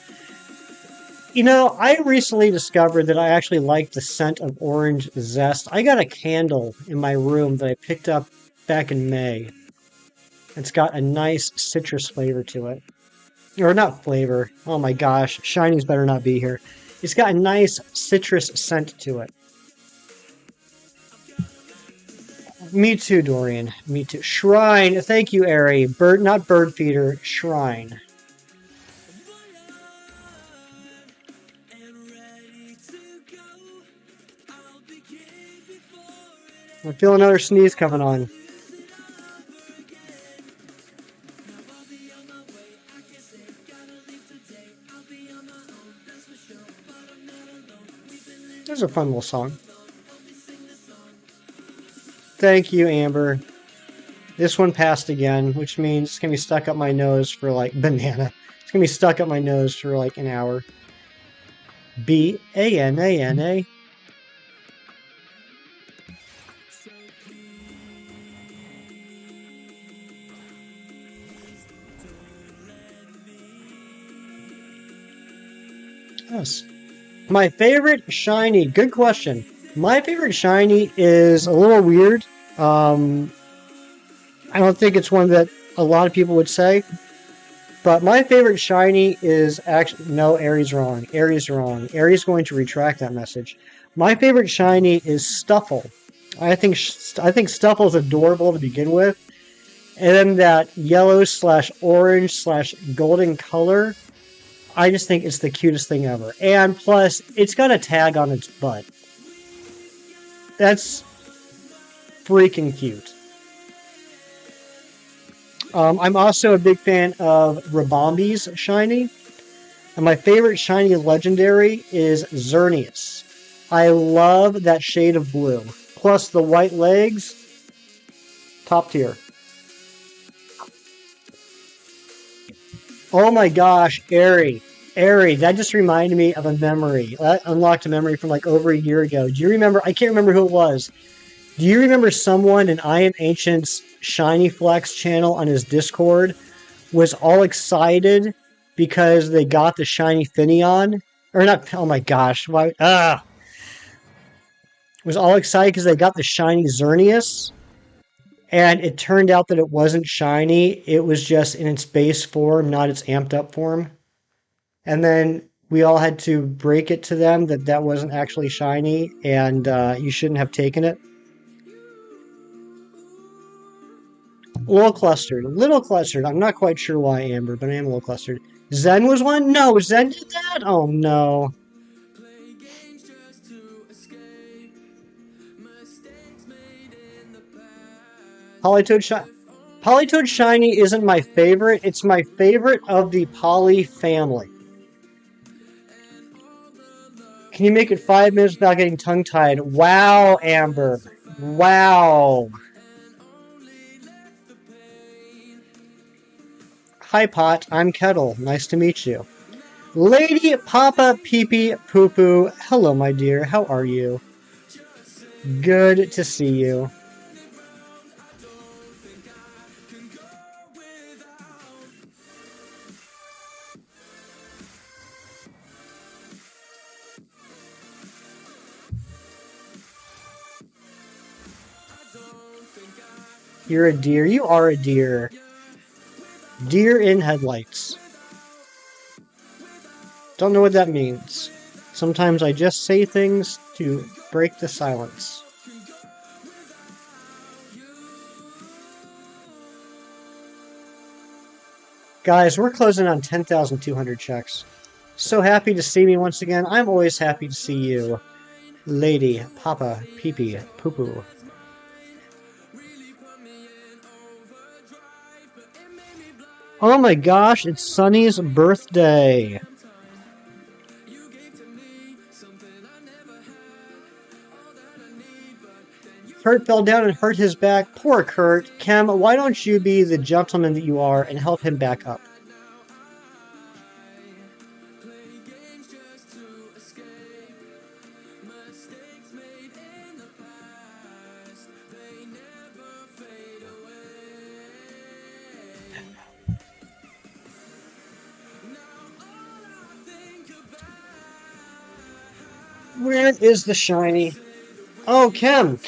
You know, I recently discovered that I actually like the scent of orange zest. I got a candle in my room that I picked up back in May. It's got a nice citrus flavor to it. Or not flavor. Oh my gosh, shinies better not be here. It's got a nice citrus scent to it. Me too, Dorian. Me too. Shrine. Thank you, Ari. Bird, not bird feeder. Shrine. I feel another sneeze coming on. There's a fun little song. Thank you, Amber. This one passed again, which means it's going to be stuck up my nose for like banana. It's going to be stuck up my nose for like an hour. B-A-N-A-N-A. Yes. My favorite shiny. Good question. My favorite shiny is a little weird. I don't think it's one that a lot of people would say. But my favorite shiny is actually... No, Aries wrong. Aries wrong. Aries going to retract that message. My favorite shiny is Stuffle. I think Stuffle is adorable to begin with. And then that yellow/orange/golden color, I just think it's the cutest thing ever. And plus, it's got a tag on its butt. That's freaking cute. I'm also a big fan of Rabombi's shiny. And my favorite shiny legendary is Xerneas. I love that shade of blue. Plus the white legs, top tier. Oh my gosh, Airy. Airy, that just reminded me of a memory. That unlocked a memory from like over a year ago. Do you remember? I can't remember who it was. Do you remember someone in I Am Ancient's Shiny Flex channel on his Discord was all excited because they got the shiny Finneon? Or not, oh my gosh. Why? Was all excited because they got the shiny Xerneas. And it turned out that it wasn't shiny. It was just in its base form, not its amped up form. And then we all had to break it to them that that wasn't actually shiny and you shouldn't have taken it. A little clustered. I'm not quite sure why, Amber, but I am a little clustered. Zen was one? No, Zen did that? Oh, no. Polytoad Shiny isn't my favorite. It's my favorite of the Poly family. Can you make it 5 minutes without getting tongue-tied? Wow, Amber. Wow. Hi, Pot. I'm Kettle. Nice to meet you. Lady Papa Pee-Pee Poo-Poo. Hello, my dear. How are you? Good to see you. You're a deer. You are a deer. Deer in headlights. Don't know what that means. Sometimes I just say things to break the silence. Guys, we're closing on 10,200 checks. So happy to see me once again. I'm always happy to see you. Lady, Papa, Pee-Pee, Poo-Poo. Oh my gosh, it's Sunny's birthday. Kurt fell down and hurt his back. Poor Kurt. Cam, why don't you be the gentleman that you are and help him back up? Where is the shiny? Oh, Kem.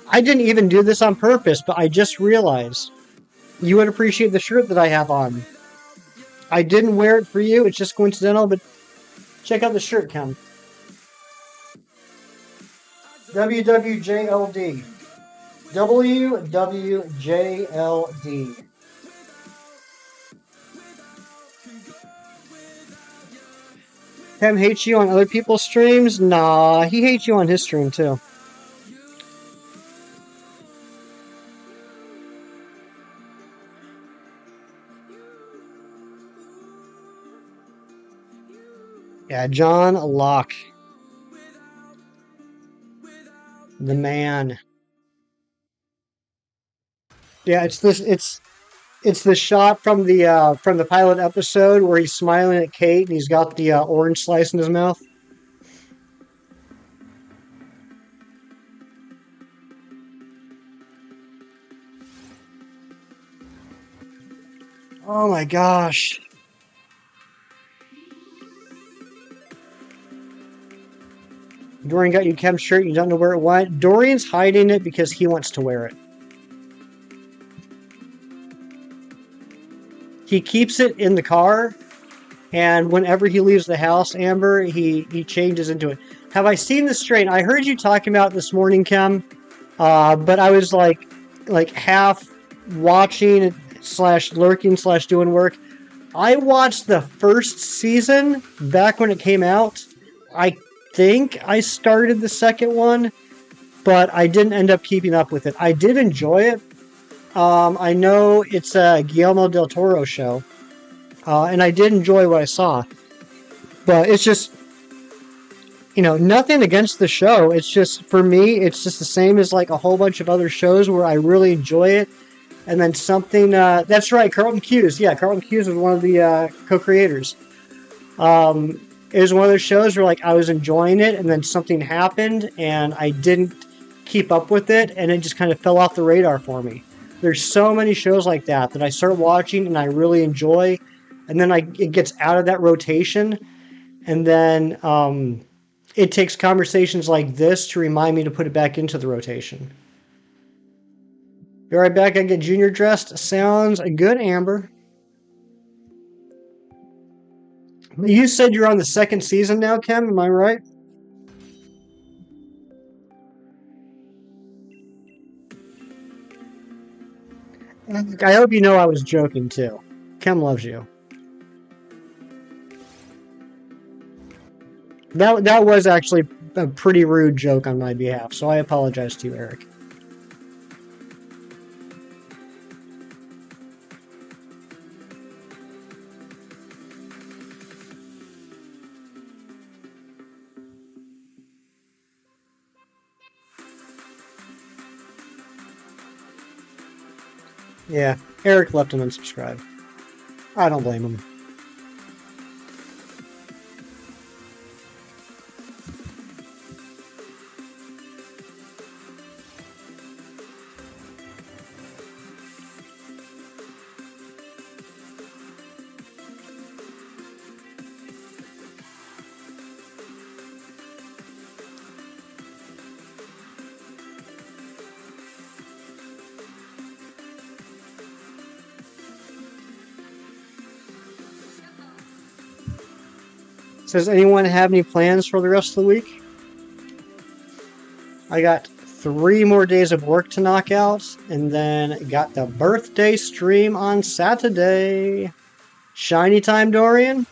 I didn't even do this on purpose, but I just realized you would appreciate the shirt that I have on. I didn't wear it for you. It's just coincidental, but check out the shirt, Kem. WWJLD. WWJLD. Kem hates you on other people's streams? Nah, he hates you on his stream too. Yeah, John Locke, the man. Yeah, it's the shot from the pilot episode where he's smiling at Kate and he's got the orange slice in his mouth. Oh my gosh. Dorian got you Kem's shirt, you don't know where it went. Dorian's hiding it because he wants to wear it. He keeps it in the car, and whenever he leaves the house, Amber, he changes into it. Have I seen the strain? I heard you talking about it this morning, Kem, but I was like half watching slash lurking slash doing work. I watched the first season back when it came out. I think I started the second one, but I didn't end up keeping up with it. I did enjoy it. I know it's a Guillermo del Toro show, and I did enjoy what I saw. But it's just, nothing against the show. It's just, for me, it's just the same as like a whole bunch of other shows where I really enjoy it. And then something, that's right, Carlton Cuse. Yeah, Carlton Cuse was one of the co-creators. It was one of those shows where like I was enjoying it and then something happened and I didn't keep up with it and it just kind of fell off the radar for me. There's so many shows like that I start watching and I really enjoy, and then it gets out of that rotation, and then it takes conversations like this to remind me to put it back into the rotation. Be right back. I get Junior dressed. Sounds good, Amber. You said you're on the second season now, Kem. Am I right? I hope you know I was joking too. Kem loves you. That was actually a pretty rude joke on my behalf, so I apologize to you, Eric. Yeah, Eric left him unsubscribed. I don't blame him. Says anyone have any plans for the rest of the week? I got 3 more days of work to knock out, and then got the birthday stream on Saturday. Shiny time, Dorian?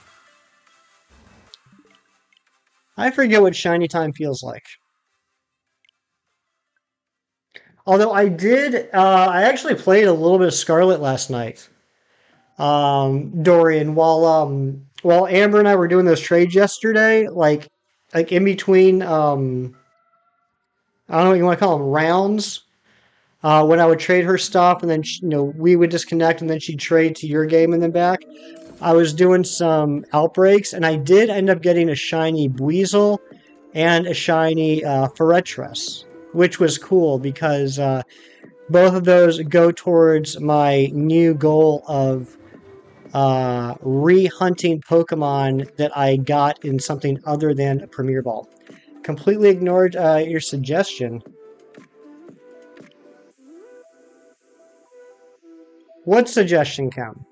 I forget what shiny time feels like. Although I actually played a little bit of Scarlet last night. Dorian, while Amber and I were doing those trades yesterday, like in between, I don't know what you want to call them, rounds. When I would trade her stuff, and then we would disconnect, and then she'd trade to your game and then back. I was doing some outbreaks, and I did end up getting a shiny Buizel and a shiny Ferretress, which was cool because both of those go towards my new goal of re-hunting Pokemon that I got in something other than a Premier Ball. Completely ignored your suggestion. What suggestion, Cam?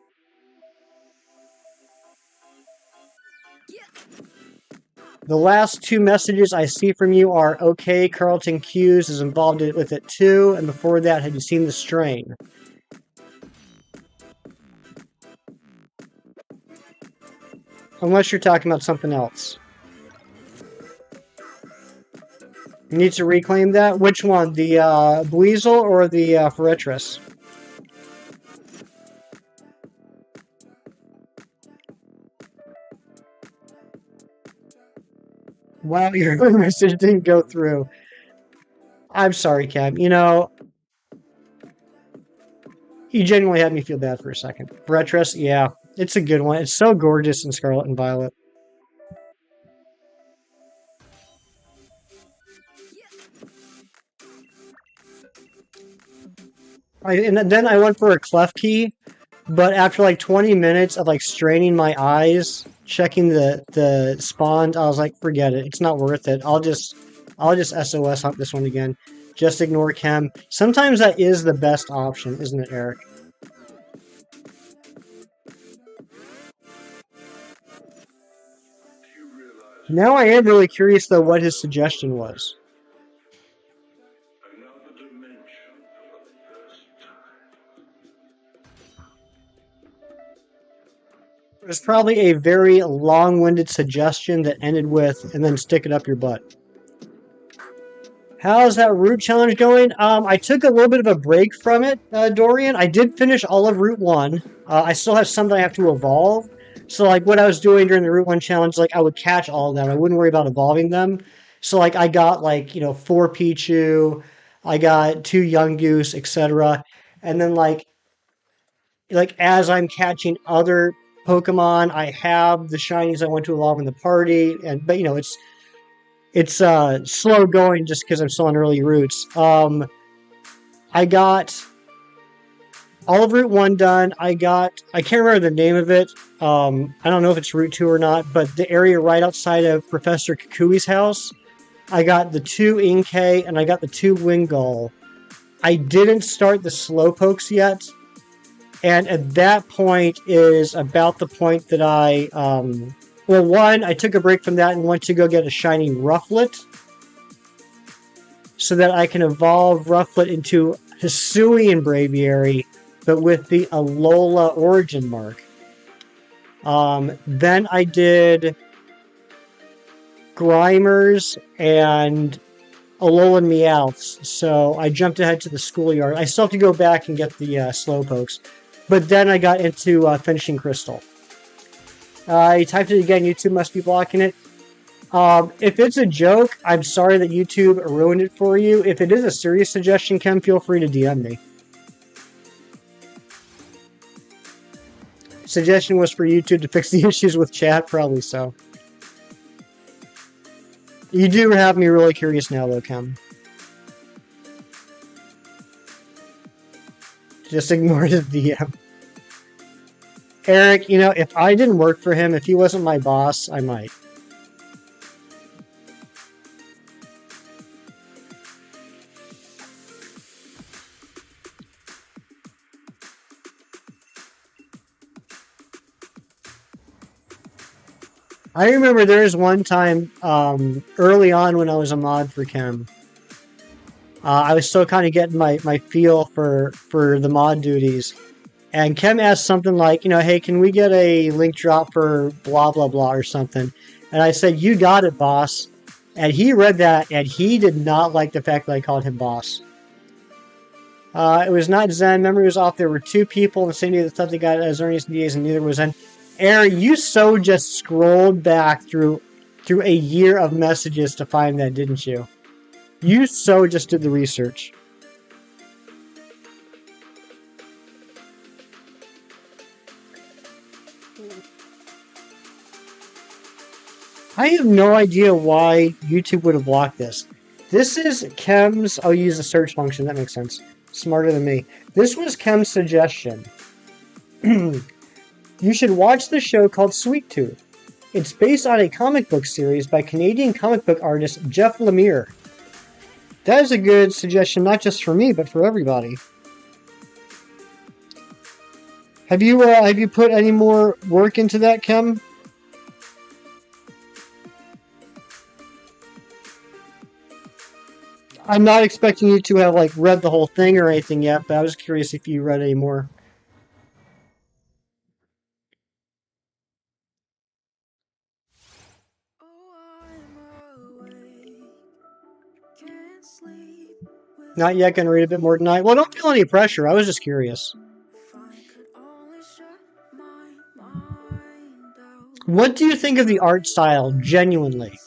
The last 2 messages I see from you are, okay, Carlton Cuse is involved with it too, and before that, had you seen the strain? Unless you're talking about something else. You need to reclaim that? Which one? The Buizel or the Ferretress? Wow, your message didn't go through. I'm sorry, Cam. You know, you genuinely had me feel bad for a second. Bretress, yeah, it's a good one. It's so gorgeous in Scarlet and Violet. And then I went for a clef key, but after like 20 minutes of like straining my eyes, checking the spawns, I was like, forget it. It's not worth it. I'll just SOS hunt this one again. Just ignore chem. Sometimes that is the best option, isn't it, Eric? Now I am really curious though what his suggestion was. It was probably a very long-winded suggestion that ended with, and then stick it up your butt. How's that route challenge going? I took a little bit of a break from it, Dorian. I did finish all of Route 1. I still have some that I have to evolve. So, like, what I was doing during the Route 1 challenge, like, I would catch all of them. I wouldn't worry about evolving them. So, like, I got, like, 4 Pichu, I got 2 Young Goose, etc. And then, like as I'm catching other Pokemon, I have the shinies I want to evolve in the party, but it's slow going just because I'm still on early routes. I got all of Route 1 done. I can't remember the name of it. I don't know if it's Route 2 or not, but the area right outside of Professor Kukui's house, I got the 2 Inkay and I got the 2 Wingull. I didn't start the Slowpokes yet. And at that point is about the point that I took a break from that and went to go get a shiny Rufflet so that I can evolve Rufflet into Hisuian Braviary, but with the Alola origin mark. Then I did Grimers and Alolan Meowths, so I jumped ahead to the schoolyard. I still have to go back and get the Slowpokes. But then I got into finishing Crystal. I typed it again. YouTube must be blocking it. If it's a joke, I'm sorry that YouTube ruined it for you. If it is a serious suggestion, Ken, feel free to DM me. Suggestion was for YouTube to fix the issues with chat. Probably so. You do have me really curious now, though, Ken. Just ignore his DM. Eric, if I didn't work for him, if he wasn't my boss, I might. I remember there was one time early on when I was a mod for Chem. I was still kind of getting my feel for the mod duties. And Kem asked something like, hey, can we get a link drop for blah, blah, blah or something? And I said, you got it, boss. And he read that, and he did not like the fact that I called him boss. It was not Zen. Memory was off. There were 2 people in the same day that thought they got as earnest DAs, and neither was Zen. Aaron, you so just scrolled back through a year of messages to find that, didn't you? You so just did the research. I have no idea why YouTube would have blocked this. This is Kem's... I'll use the search function. That makes sense. Smarter than me. This was Kem's suggestion. You should watch the show called Sweet Tooth. It's based on a comic book series by Canadian comic book artist Jeff Lemire. That is a good suggestion, not just for me, but for everybody. Have you put any more work into that, Kem? I'm not expecting you to have read the whole thing or anything yet, but I was curious if you read any more. Not yet, gonna read a bit more tonight. Well, don't feel any pressure. I was just curious. What do you think of the art style, genuinely?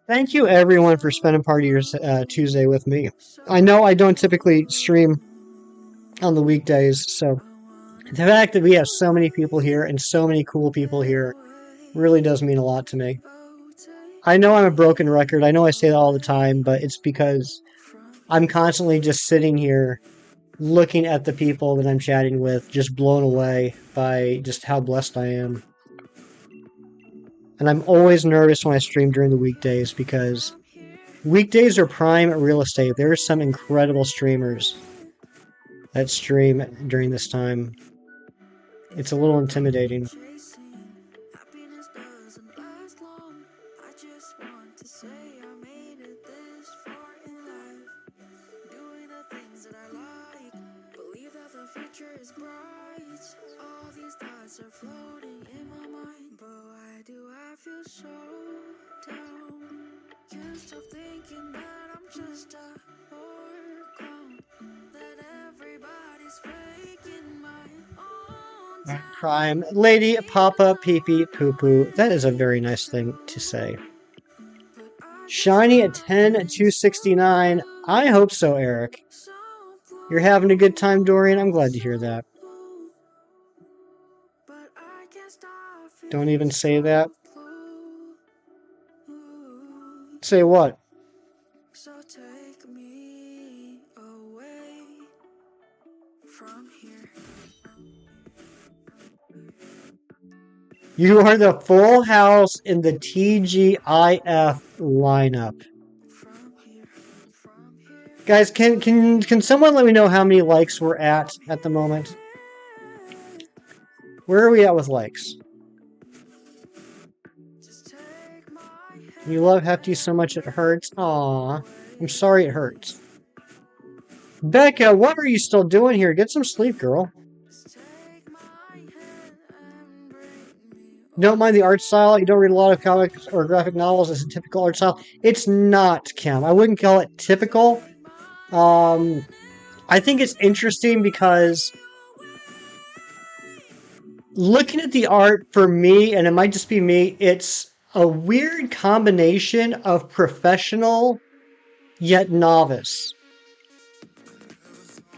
Thank you, everyone, for spending part of your Tuesday with me. I know I don't typically stream on the weekdays, so the fact that we have so many people here and so many cool people here really does mean a lot to me. I know I'm a broken record. I know I say that all the time, but it's because I'm constantly just sitting here looking at the people that I'm chatting with, just blown away by just how blessed I am. And I'm always nervous when I stream during the weekdays because weekdays are prime real estate. There are some incredible streamers that stream during this time. It's a little intimidating. Prime lady, papa, pee pee, poo poo. That is a very nice thing to say. Shiny at 10,269. I hope so, Eric. You're having a good time, Dorian. I'm glad to hear that. Don't even say that. Say what? You are the full house in the TGIF lineup. Guys, can someone let me know how many likes we're at the moment? Where are we at with likes? You love Hefty so much it hurts. Aw, I'm sorry it hurts. Becca, what are you still doing here? Get some sleep, girl. Don't mind the art style. You don't read a lot of comics or graphic novels as a typical art style. It's not, Cam. I wouldn't call it typical. I think it's interesting because looking at the art for me, and it might just be me, it's a weird combination of professional yet novice.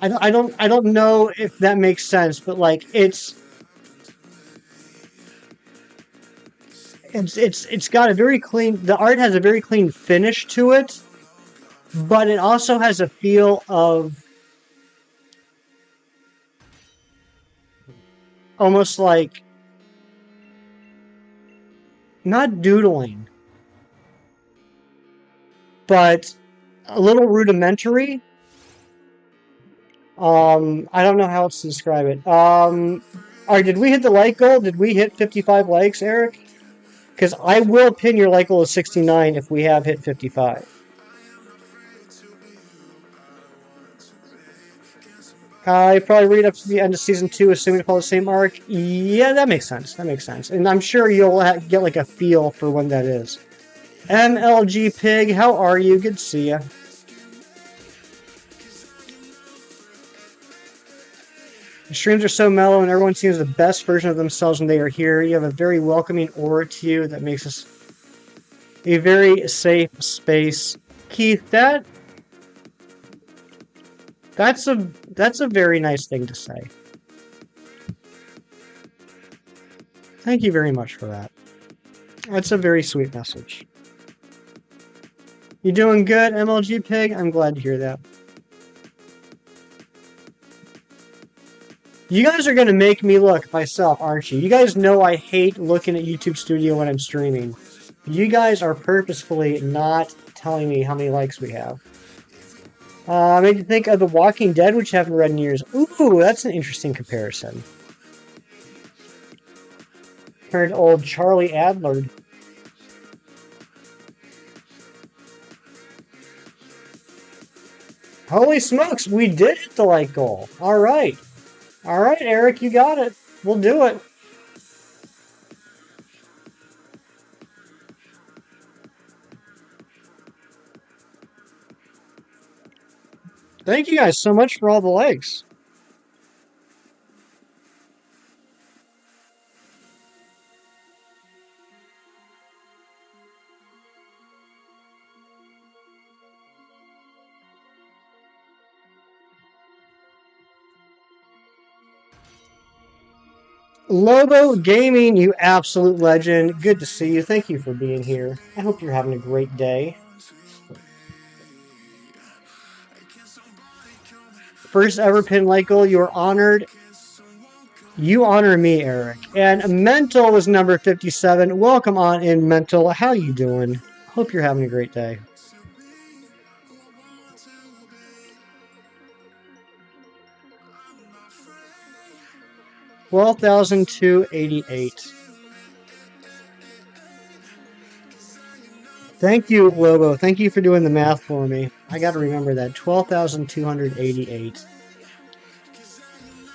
I don't know if that makes sense, but like it's got a very clean, the art has a very clean finish to it, but it also has a feel of almost like not doodling, but a little rudimentary. I don't know how else to describe it. Alright, did we hit the like goal? Did we hit 55 likes, Eric? Because I will pin your like goal of 69 if we have hit 55. I probably read up to the end of season 2, assuming to follow the same arc. Yeah, that makes sense. That makes sense. And I'm sure you'll get like a feel for when that is. MLG Pig, how are you? Good to see you. The streams are so mellow and everyone seems the best version of themselves when they are here. You have a very welcoming aura to you that makes us a very safe space. Keith, that's a very nice thing to say. Thank you very much for that. That's a very sweet message. You doing good, MLG Pig? I'm glad to hear that. You guys are going to make me look myself, aren't you? You guys know I hate looking at YouTube Studio when I'm streaming. You guys are purposefully not telling me how many likes we have. Made you think of The Walking Dead, which I haven't read in years. Ooh, that's an interesting comparison. Compared to old Charlie Adler. Holy smokes, we did hit the like goal. All right. All right, Eric, you got it. We'll do it. Thank you guys so much for all the likes. Lobo Gaming, you absolute legend. Good to see you. Thank you for being here. I hope you're having a great day. First ever pin like goal, you are honored. You honor me, Eric. And Mental was number 57. Welcome on in, Mental. How you doing? Hope you're having a great day. $12,288. Thank you, Lobo. Thank you for doing the math for me. I got to remember that. 12,288.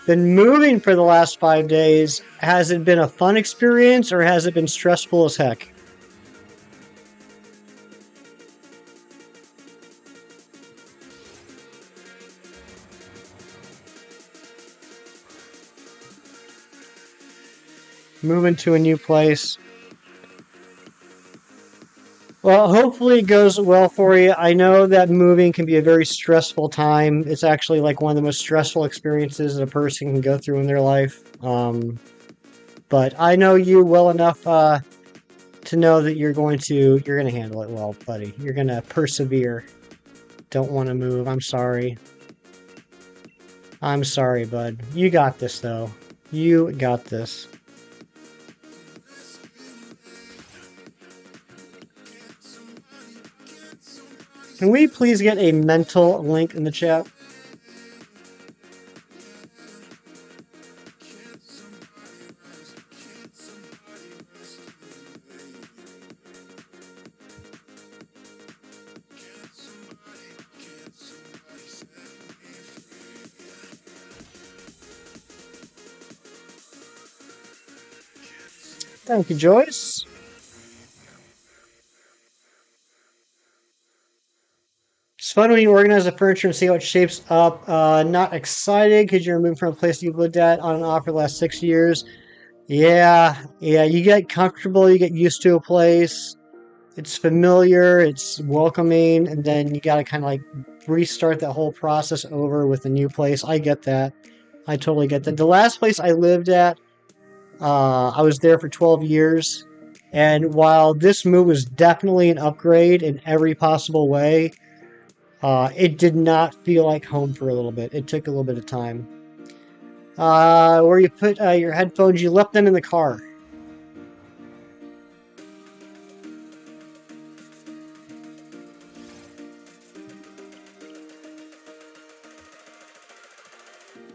Been moving for the last 5 days. Has it been a fun experience or has it been stressful as heck? Moving to a new place. Well, hopefully it goes well for you. I know that moving can be a very stressful time. It's actually like one of the most stressful experiences that a person can go through in their life. But I know you well enough to know that you're going to handle it well, buddy. You're going to persevere. Don't want to move. I'm sorry. I'm sorry, bud. You got this, though. You got this. Can we please get a mental link in the chat? Thank you, Joyce. It's fun when you organize the furniture and see how it shapes up. Not excited because you're moving from a place you've lived at on and off for the last 6 years. Yeah, you get comfortable, you get used to a place. It's familiar, it's welcoming, and then you gotta kind of like restart that whole process over with a new place. I get that. I totally get that. The last place I lived at, I was there for 12 years. And while this move was definitely an upgrade in every possible way, it did not feel like home for a little bit. It took a little bit of time. Where you put your headphones, you left them in the car.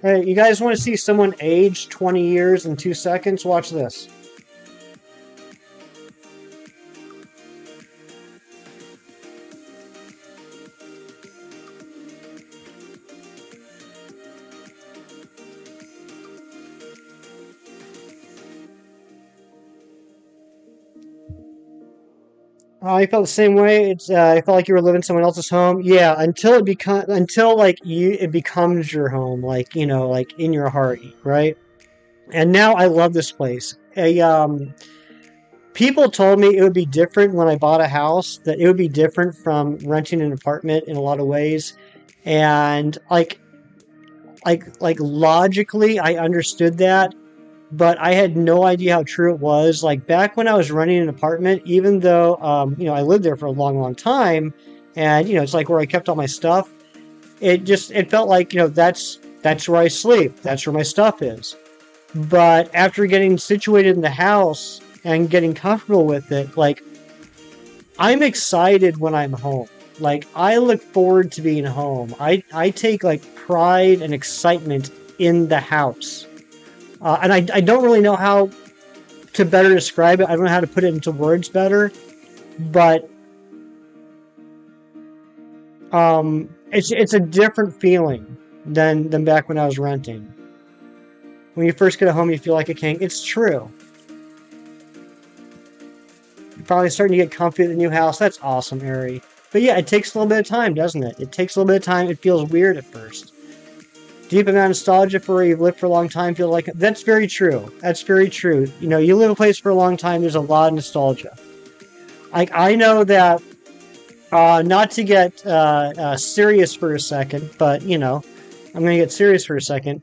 Hey, you guys want to see someone age 20 years in 2 seconds? Watch this. I felt the same way. I felt like you were living in someone else's home. Yeah, until it becomes your home, like like in your heart, right? And now I love this place. People told me it would be different when I bought a house. That it would be different from renting an apartment in a lot of ways, and like logically, I understood that, but I had no idea how true it was. Like back when I was renting an apartment, even though I lived there for a long, long time, and it's like where I kept all my stuff. It felt like that's where I sleep. That's where my stuff is. But after getting situated in the house and getting comfortable with it, like I'm excited when I'm home. Like I look forward to being home. I take like pride and excitement in the house. And I don't really know how to better describe it. I don't know how to put it into words better, but it's a different feeling than back when I was renting. When you first get a home, you feel like a king. It's true. You're probably starting to get comfy at the new house. That's awesome, Ari. But yeah, it takes a little bit of time, doesn't it? It takes a little bit of time. It feels weird at first. Deep amount of nostalgia for where you've lived for a long time. Feel like that's very true. That's very true. You live a place for a long time. There's a lot of nostalgia. I know that. Not to get serious for a second, but I'm going to get serious for a second.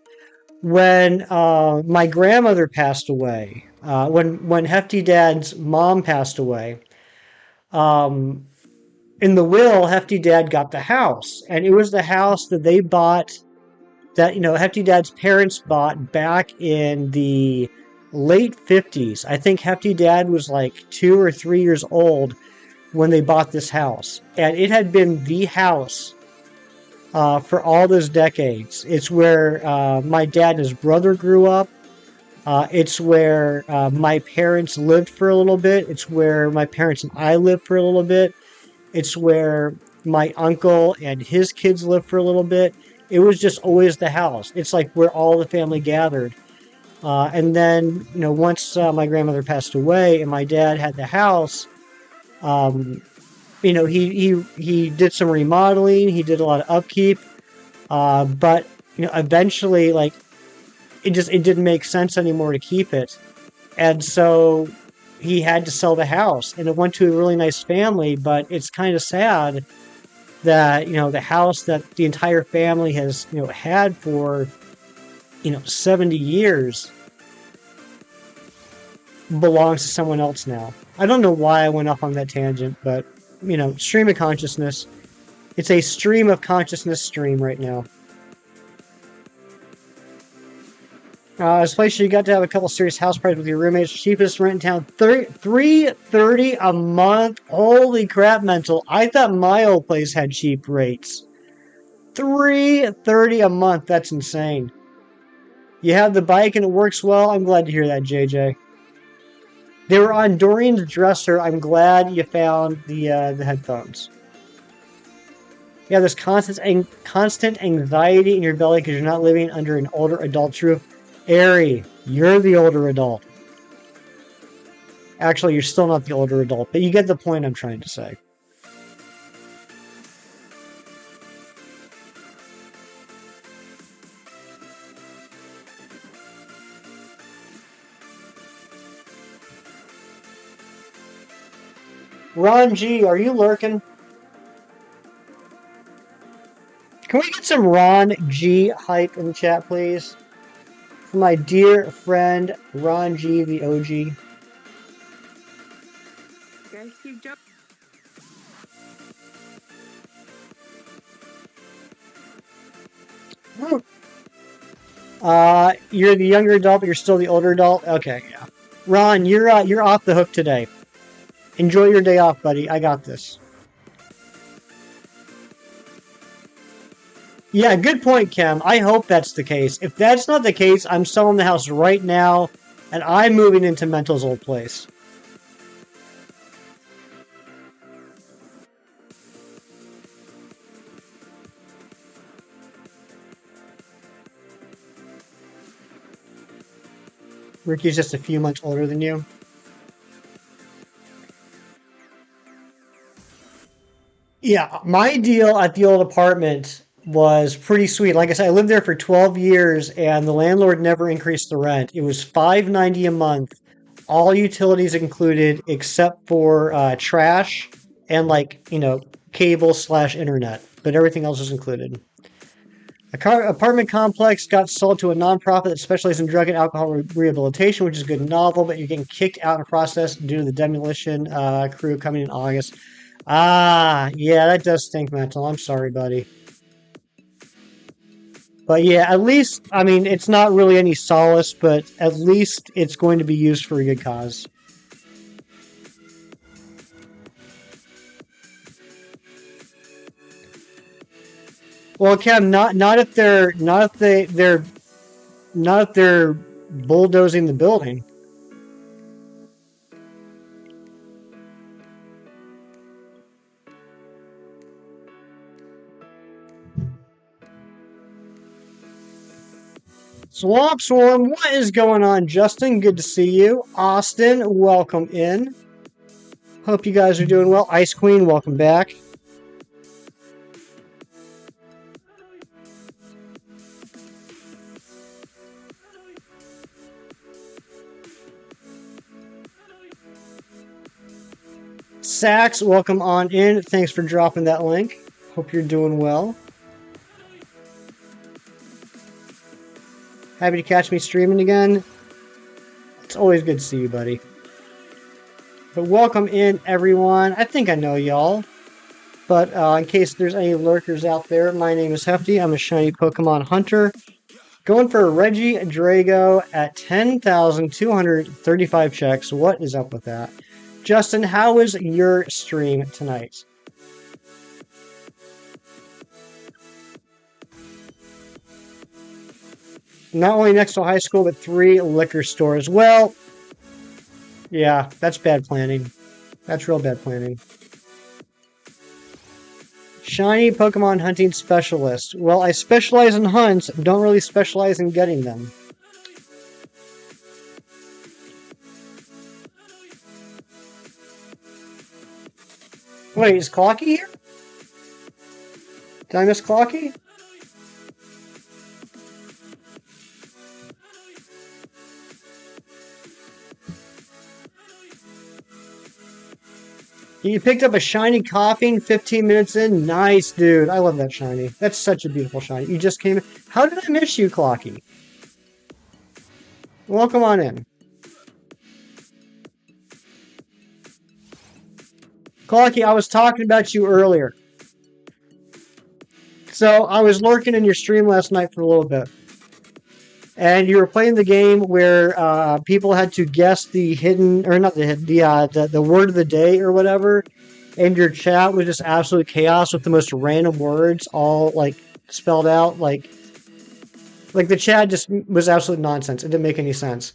when my grandmother passed away, when Hefty Dad's mom passed away, um, in the will, Hefty Dad got the house, and it was the house that they bought, that Hefty Dad's parents bought back in the late 50s. I think Hefty Dad was like 2 or 3 years old when they bought this house, and it had been the house for all those decades. It's where my dad and his brother grew up. It's where my parents lived for a little bit. It's where my parents and I lived for a little bit. It's where my uncle and his kids lived for a little bit. It was just always the house. It's like where all the family gathered. And then, once my grandmother passed away and my dad had the house, um, he did some remodeling. He did a lot of upkeep. But eventually, like, it didn't make sense anymore to keep it, and so he had to sell the house. And it went to a really nice family, but it's kind of sad that the house that the entire family has had for 70 years belongs to someone else now. I don't know why I went off on that tangent, but stream of consciousness. It's a stream of consciousness stream right now. This place you got to have a couple serious house parties with your roommates. Cheapest rent in town, $330 a month. Holy crap, mental! I thought my old place had cheap rates. $330 a month. That's insane. You have the bike and it works well. I'm glad to hear that, JJ. They were on Doreen's dresser. I'm glad you found the headphones. Yeah, there's constant anxiety in your belly because you're not living under an older adult's roof. Ari, you're the older adult. Actually, you're still not the older adult, but you get the point I'm trying to say. Ron G, are you lurking? Can we get some Ron G hype in the chat, please? For my dear friend, Ron G, the OG. You're the younger adult, but you're still the older adult? Okay, yeah. Ron, you're off the hook today. Enjoy your day off, buddy. I got this. Yeah, good point, Kem. I hope that's the case. If that's not the case, I'm selling the house right now, and I'm moving into Mental's old place. Ricky's just a few months older than you. Yeah, my deal at the old apartment was pretty sweet. Like I said, I lived there for 12 years and the landlord never increased the rent. It was $5.90 a month, all utilities included except for trash and cable/internet, but everything else was included. Apartment complex got sold to a nonprofit that specializes in drug and alcohol rehabilitation, which is a good novel, but you're getting kicked out in the process due to the demolition crew coming in August. Ah, yeah, that does stink, Mental. I'm sorry, buddy. But yeah, at least, I mean, it's not really any solace, but at least it's going to be used for a good cause. Well, Cam, not if they're bulldozing the building. Swamp Swarm, what is going on, Justin? Good to see you. Austin, welcome in. Hope you guys are doing well. Ice Queen, welcome back. Sax, welcome on in. Thanks for dropping that link. Hope you're doing well. Happy to catch me streaming again. It's always good to see you, buddy. But welcome in, everyone. I think I know y'all. But in case there's any lurkers out there, my name is Hefty. I'm a shiny Pokemon hunter. Going for a REGIDRAGO at 10,235 checks. What is up with that? Justin, how was your stream tonight? Not only next to a high school, but 3 liquor stores. Well, yeah, that's bad planning. That's real bad planning. Shiny Pokemon hunting specialist. Well, I specialize in hunts, don't really specialize in getting them. Wait, is Clocky here? Did I miss Clocky? You picked up a shiny Coughing 15 minutes in. Nice, dude. I love that shiny. That's such a beautiful shiny. You just came in. How did I miss you, Clocky? Welcome on in. Clocky, I was talking about you earlier. So I was lurking in your stream last night for a little bit. And you were playing the game where people had to guess the hidden, or not the hidden, the word of the day or whatever. And your chat was just absolute chaos with the most random words all like spelled out. Like the chat just was absolute nonsense. It didn't make any sense.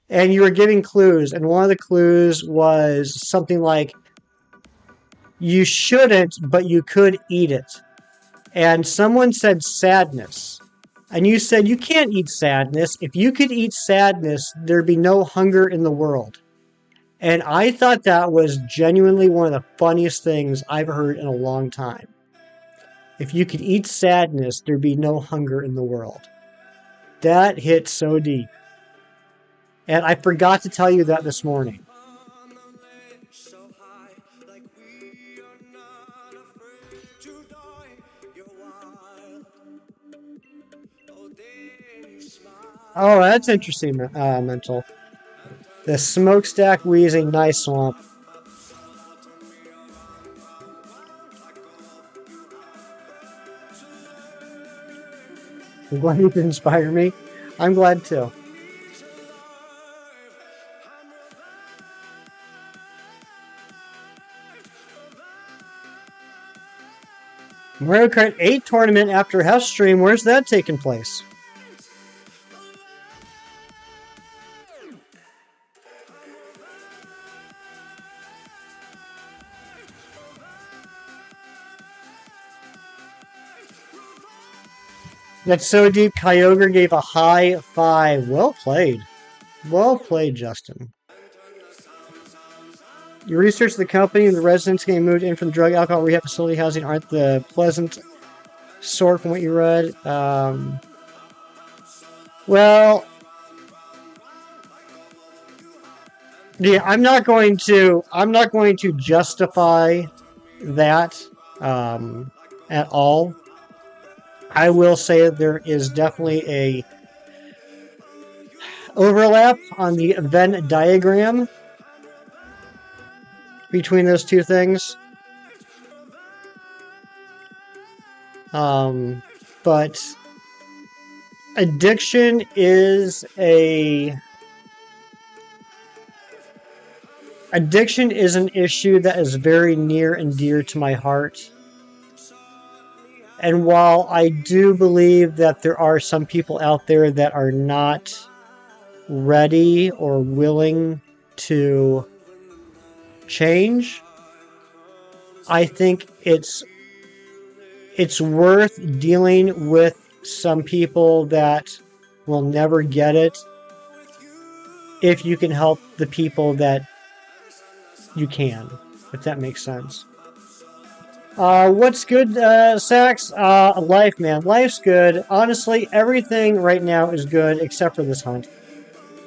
And you were giving clues. And one of the clues was something like, you shouldn't, but you could eat it. And someone said sadness. And you said, you can't eat sadness. If you could eat sadness, there'd be no hunger in the world. And I thought that was genuinely one of the funniest things I've heard in a long time. If you could eat sadness, there'd be no hunger in the world. That hit so deep. And I forgot to tell you that this morning. Oh, that's interesting, Mental. The smokestack wheezing nice swamp. I'm glad you could inspire me. I'm glad too. Mario Kart 8 tournament after house stream. Where's that taking place? That's so deep. Kyogre gave a high 5. Well played. Well played, Justin. You researched the company and the residents getting moved in from the drug alcohol rehab facility housing aren't the pleasant sort from what you read. Well, yeah, I'm not going to justify that at all. I will say that there is definitely a overlap on the Venn diagram between those two things. But addiction is an issue that is very near and dear to my heart. And while I do believe that there are some people out there that are not ready or willing to change, I think it's worth dealing with some people that will never get it if you can help the people that you can, if that makes sense. What's good, Sax? Life, man. Life's good. Honestly, everything right now is good except for this hunt.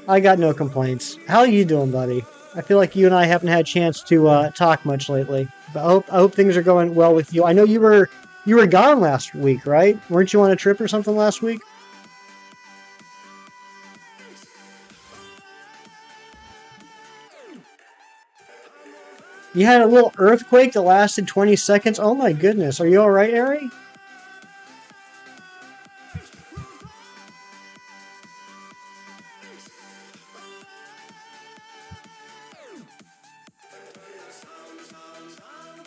I got no complaints. How are you doing, buddy? I feel like you and I haven't had a chance to talk much lately. But I hope things are going well with you. I know you were gone last week, right? Weren't you on a trip or something last week? You had a little earthquake that lasted 20 seconds. Oh my goodness. Are you alright, Ari?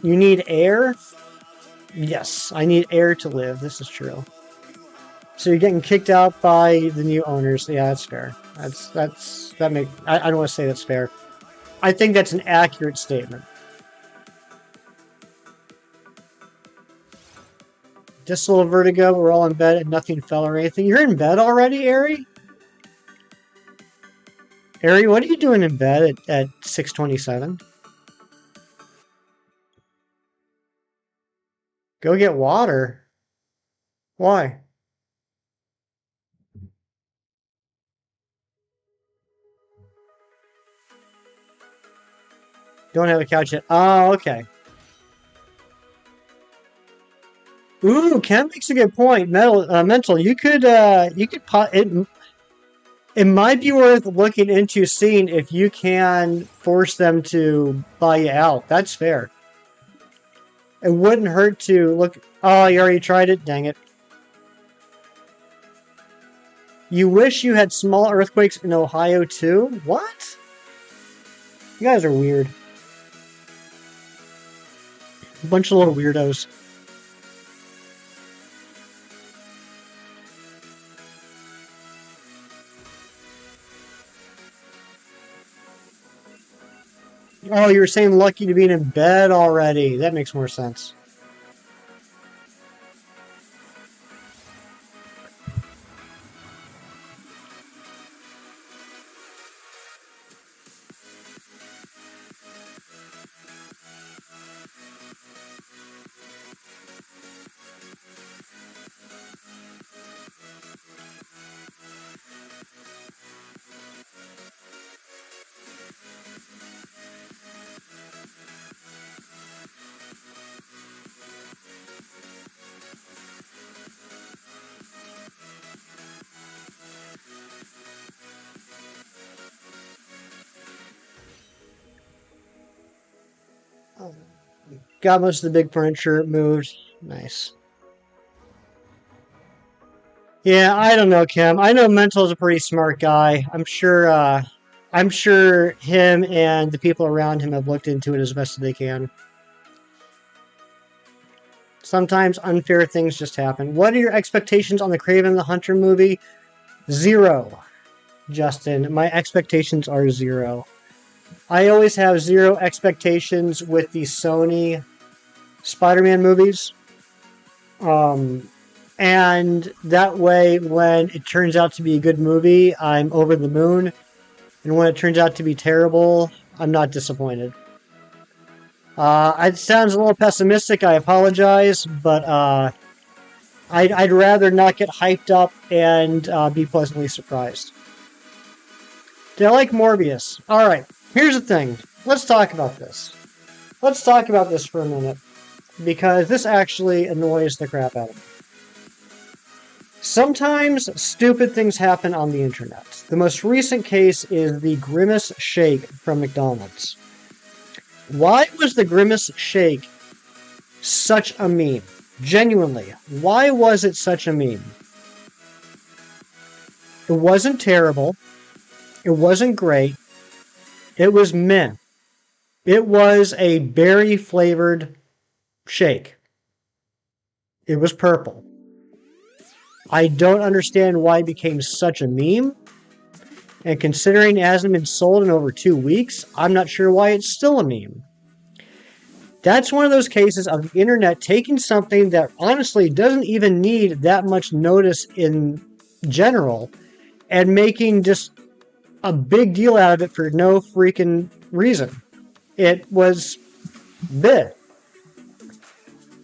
You need air? Yes, I need air to live. This is true. So you're getting kicked out by the new owners. Yeah, that's fair. I don't want to say that's fair. I think that's an accurate statement. Just a little vertigo. We're all in bed and nothing fell or anything. You're in bed already, Ari? Ari, what are you doing in bed at 6:27? Go get water. Why? Don't have a couch yet. Oh, okay. Ooh, Ken makes a good point. Mental. You could it. It might be worth looking into seeing if you can force them to buy you out. That's fair. It wouldn't hurt to look. Oh, you already tried it? Dang it. You wish you had small earthquakes in Ohio too? What? You guys are weird. A bunch of little weirdos. Oh, you were saying lucky to be in bed already. That makes more sense. Got most of the big furniture moved. Nice. Yeah, I don't know, Kim. I know Mental's a pretty smart guy. I'm sure him and the people around him have looked into it as best as they can. Sometimes unfair things just happen. What are your expectations on the Kraven the Hunter movie? 0, Justin. My expectations are 0. I always have 0 expectations with the Sony Spider-Man movies. And that way, when it turns out to be a good movie, I'm over the moon. And when it turns out to be terrible, I'm not disappointed. It sounds a little pessimistic, I apologize, but I'd rather not get hyped up and be pleasantly surprised. Did I like Morbius? Alright, here's the thing. Let's talk about this. Let's talk about this for a minute, because this actually annoys the crap out of me. Sometimes stupid things happen on the internet. The most recent case is the Grimace Shake from McDonald's. Why was the Grimace Shake such a meme? Genuinely, why was it such a meme? It wasn't terrible. It wasn't great. It was meh. It was a berry-flavored shake. It was purple. I don't understand why it became such a meme. And considering it hasn't been sold in over 2 weeks, I'm not sure why it's still a meme. That's one of those cases of the internet taking something that honestly doesn't even need that much notice in general and making just a big deal out of it for no freaking reason. It was bleh.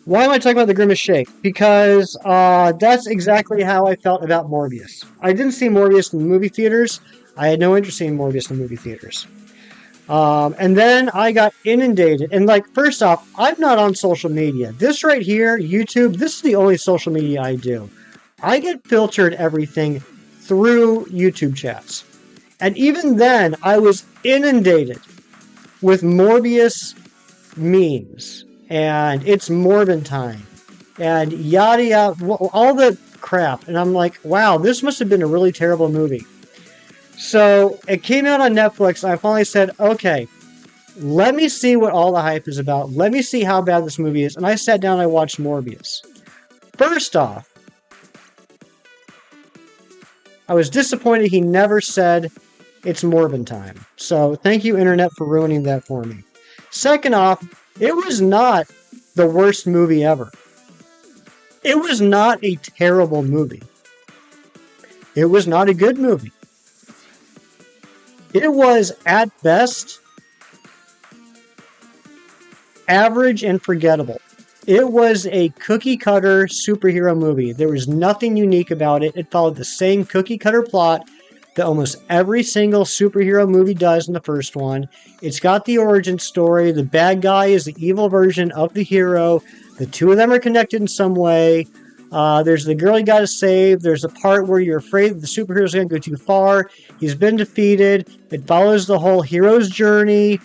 Why am I talking about the Grimace Shake? Because that's exactly how I felt about Morbius. I didn't see Morbius in the movie theaters. I had no interest in Morbius in the movie theaters. And then I got inundated. And first off, I'm not on social media. This right here, YouTube, this is the only social media I do. I get filtered everything through YouTube chats. And even then, I was inundated with Morbius memes, and it's Morbin time, and yada yada, all the crap. And I'm like, wow, this must have been a really terrible movie. So it came out on Netflix, and I finally said, okay, let me see what all the hype is about. Let me see how bad this movie is. And I sat down and I watched Morbius. First off, I was disappointed he never said it's Morbin time. So thank you, Internet, for ruining that for me. Second off, it was not the worst movie ever. It was not a terrible movie. It was not a good movie. It was, at best, average and forgettable. It was a cookie-cutter superhero movie. There was nothing unique about it. It followed the same cookie-cutter plot that almost every single superhero movie does in the first one. It's got the origin story. The bad guy is the evil version of the hero. The two of them are connected in some way. There's the girl you gotta save. There's a part where you're afraid that the superhero's gonna go too far. He's been defeated. It follows the whole hero's journey,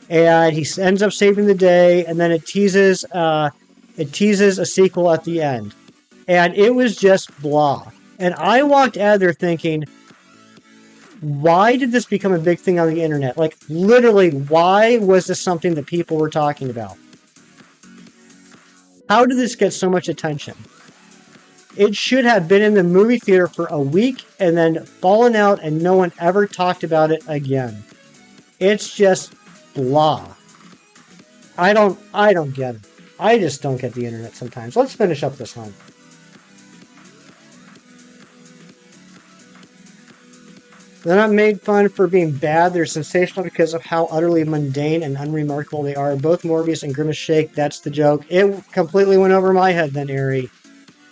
and he ends up saving the day, and then it teases a sequel at the end. And it was just blah. And I walked out of there thinking, why did this become a big thing on the internet? Like, literally, why was this something that people were talking about? How did this get so much attention? It should have been in the movie theater for a week and then fallen out and no one ever talked about it again. It's just blah. I don't get it. I just don't get the internet sometimes. Let's finish up this one. They're not made fun for being bad. They're sensational because of how utterly mundane and unremarkable they are. Both Morbius and Grimace Shake, that's the joke. It completely went over my head then, Ari.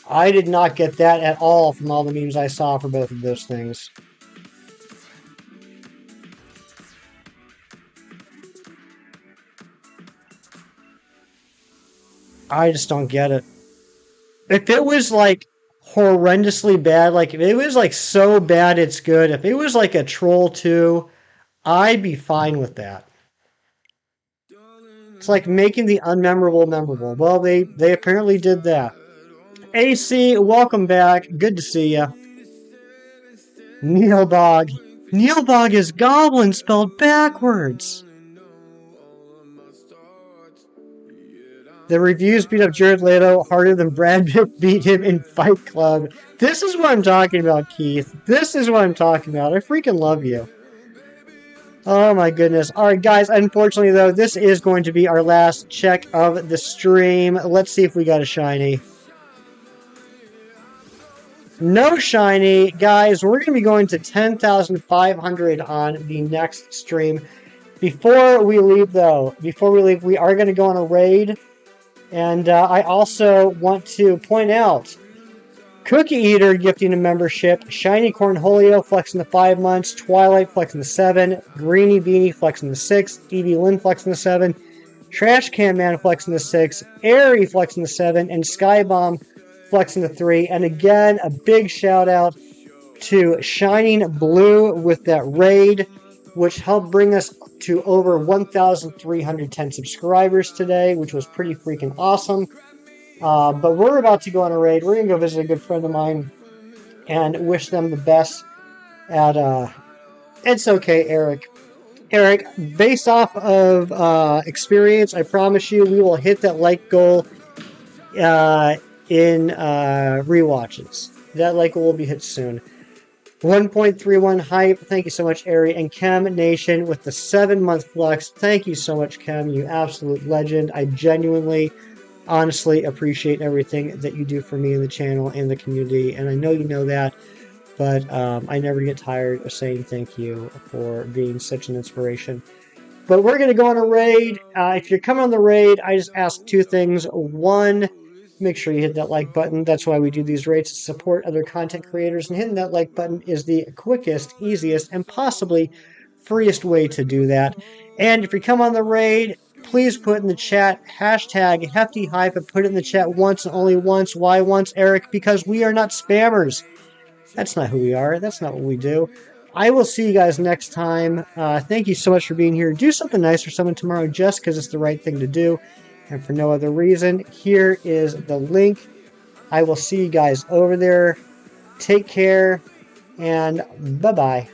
I did not get that at all from all the memes I saw for both of those things. I just don't get it. If it was like horrendously bad, like if it was like so bad it's good, if it was like a Troll 2, I'd be fine with that. It's like making the unmemorable memorable. Well, they apparently did that. AC, welcome back. Good to see ya. Neilbog. Neilbog is goblin spelled backwards. The reviews beat up Jared Leto harder than Brad Pitt beat him in Fight Club. This is what I'm talking about, Keith. This is what I'm talking about. I freaking love you. Oh my goodness. Alright guys, unfortunately though, this is going to be our last check of the stream. Let's see if we got a shiny. No shiny. Guys, we're going to be going to 10,500 on the next stream. Before we leave though, we are going to go on a raid. And I also want to point out, Cookie Eater gifting a membership, Shiny Cornholio flexing the 5 months, Twilight flexing the 7, Greeny Beanie flexing the 6, Evie Lynn flexing the 7, Trash Can Man flexing the 6, Airy flexing the 7, and Skybomb flexing the 3. And again, a big shout out to Shining Blue with that raid, which helped bring us to over 1,310 subscribers today, which was pretty freaking awesome. But we're about to go on a raid. We're going to go visit a good friend of mine and wish them the best at, It's Okay, Eric. Eric, based off of experience, I promise you we will hit that like goal in rewatches. That like goal will be hit soon. 1.31 hype. Thank you so much, Ari. And Chem Nation with the 7-month flex. Thank you so much, Chem. You absolute legend. I genuinely, honestly appreciate everything that you do for me in the channel and the community. And I know you know that. But I never get tired of saying thank you for being such an inspiration. But we're going to go on a raid. If you're coming on the raid, I just ask 2 things. 1, make sure you hit that like button. That's why we do these raids, to support other content creators. And hitting that like button is the quickest, easiest, and possibly freest way to do that. And if you come on the raid, please put in the chat hashtag Hefty Hype and put it in the chat once and only once. Why once, Eric? Because we are not spammers. That's not who we are. That's not what we do. I will see you guys next time. Thank you so much for being here. Do something nice for someone tomorrow just because it's the right thing to do and for no other reason. Here is the link. I will see you guys over there. Take care and bye-bye.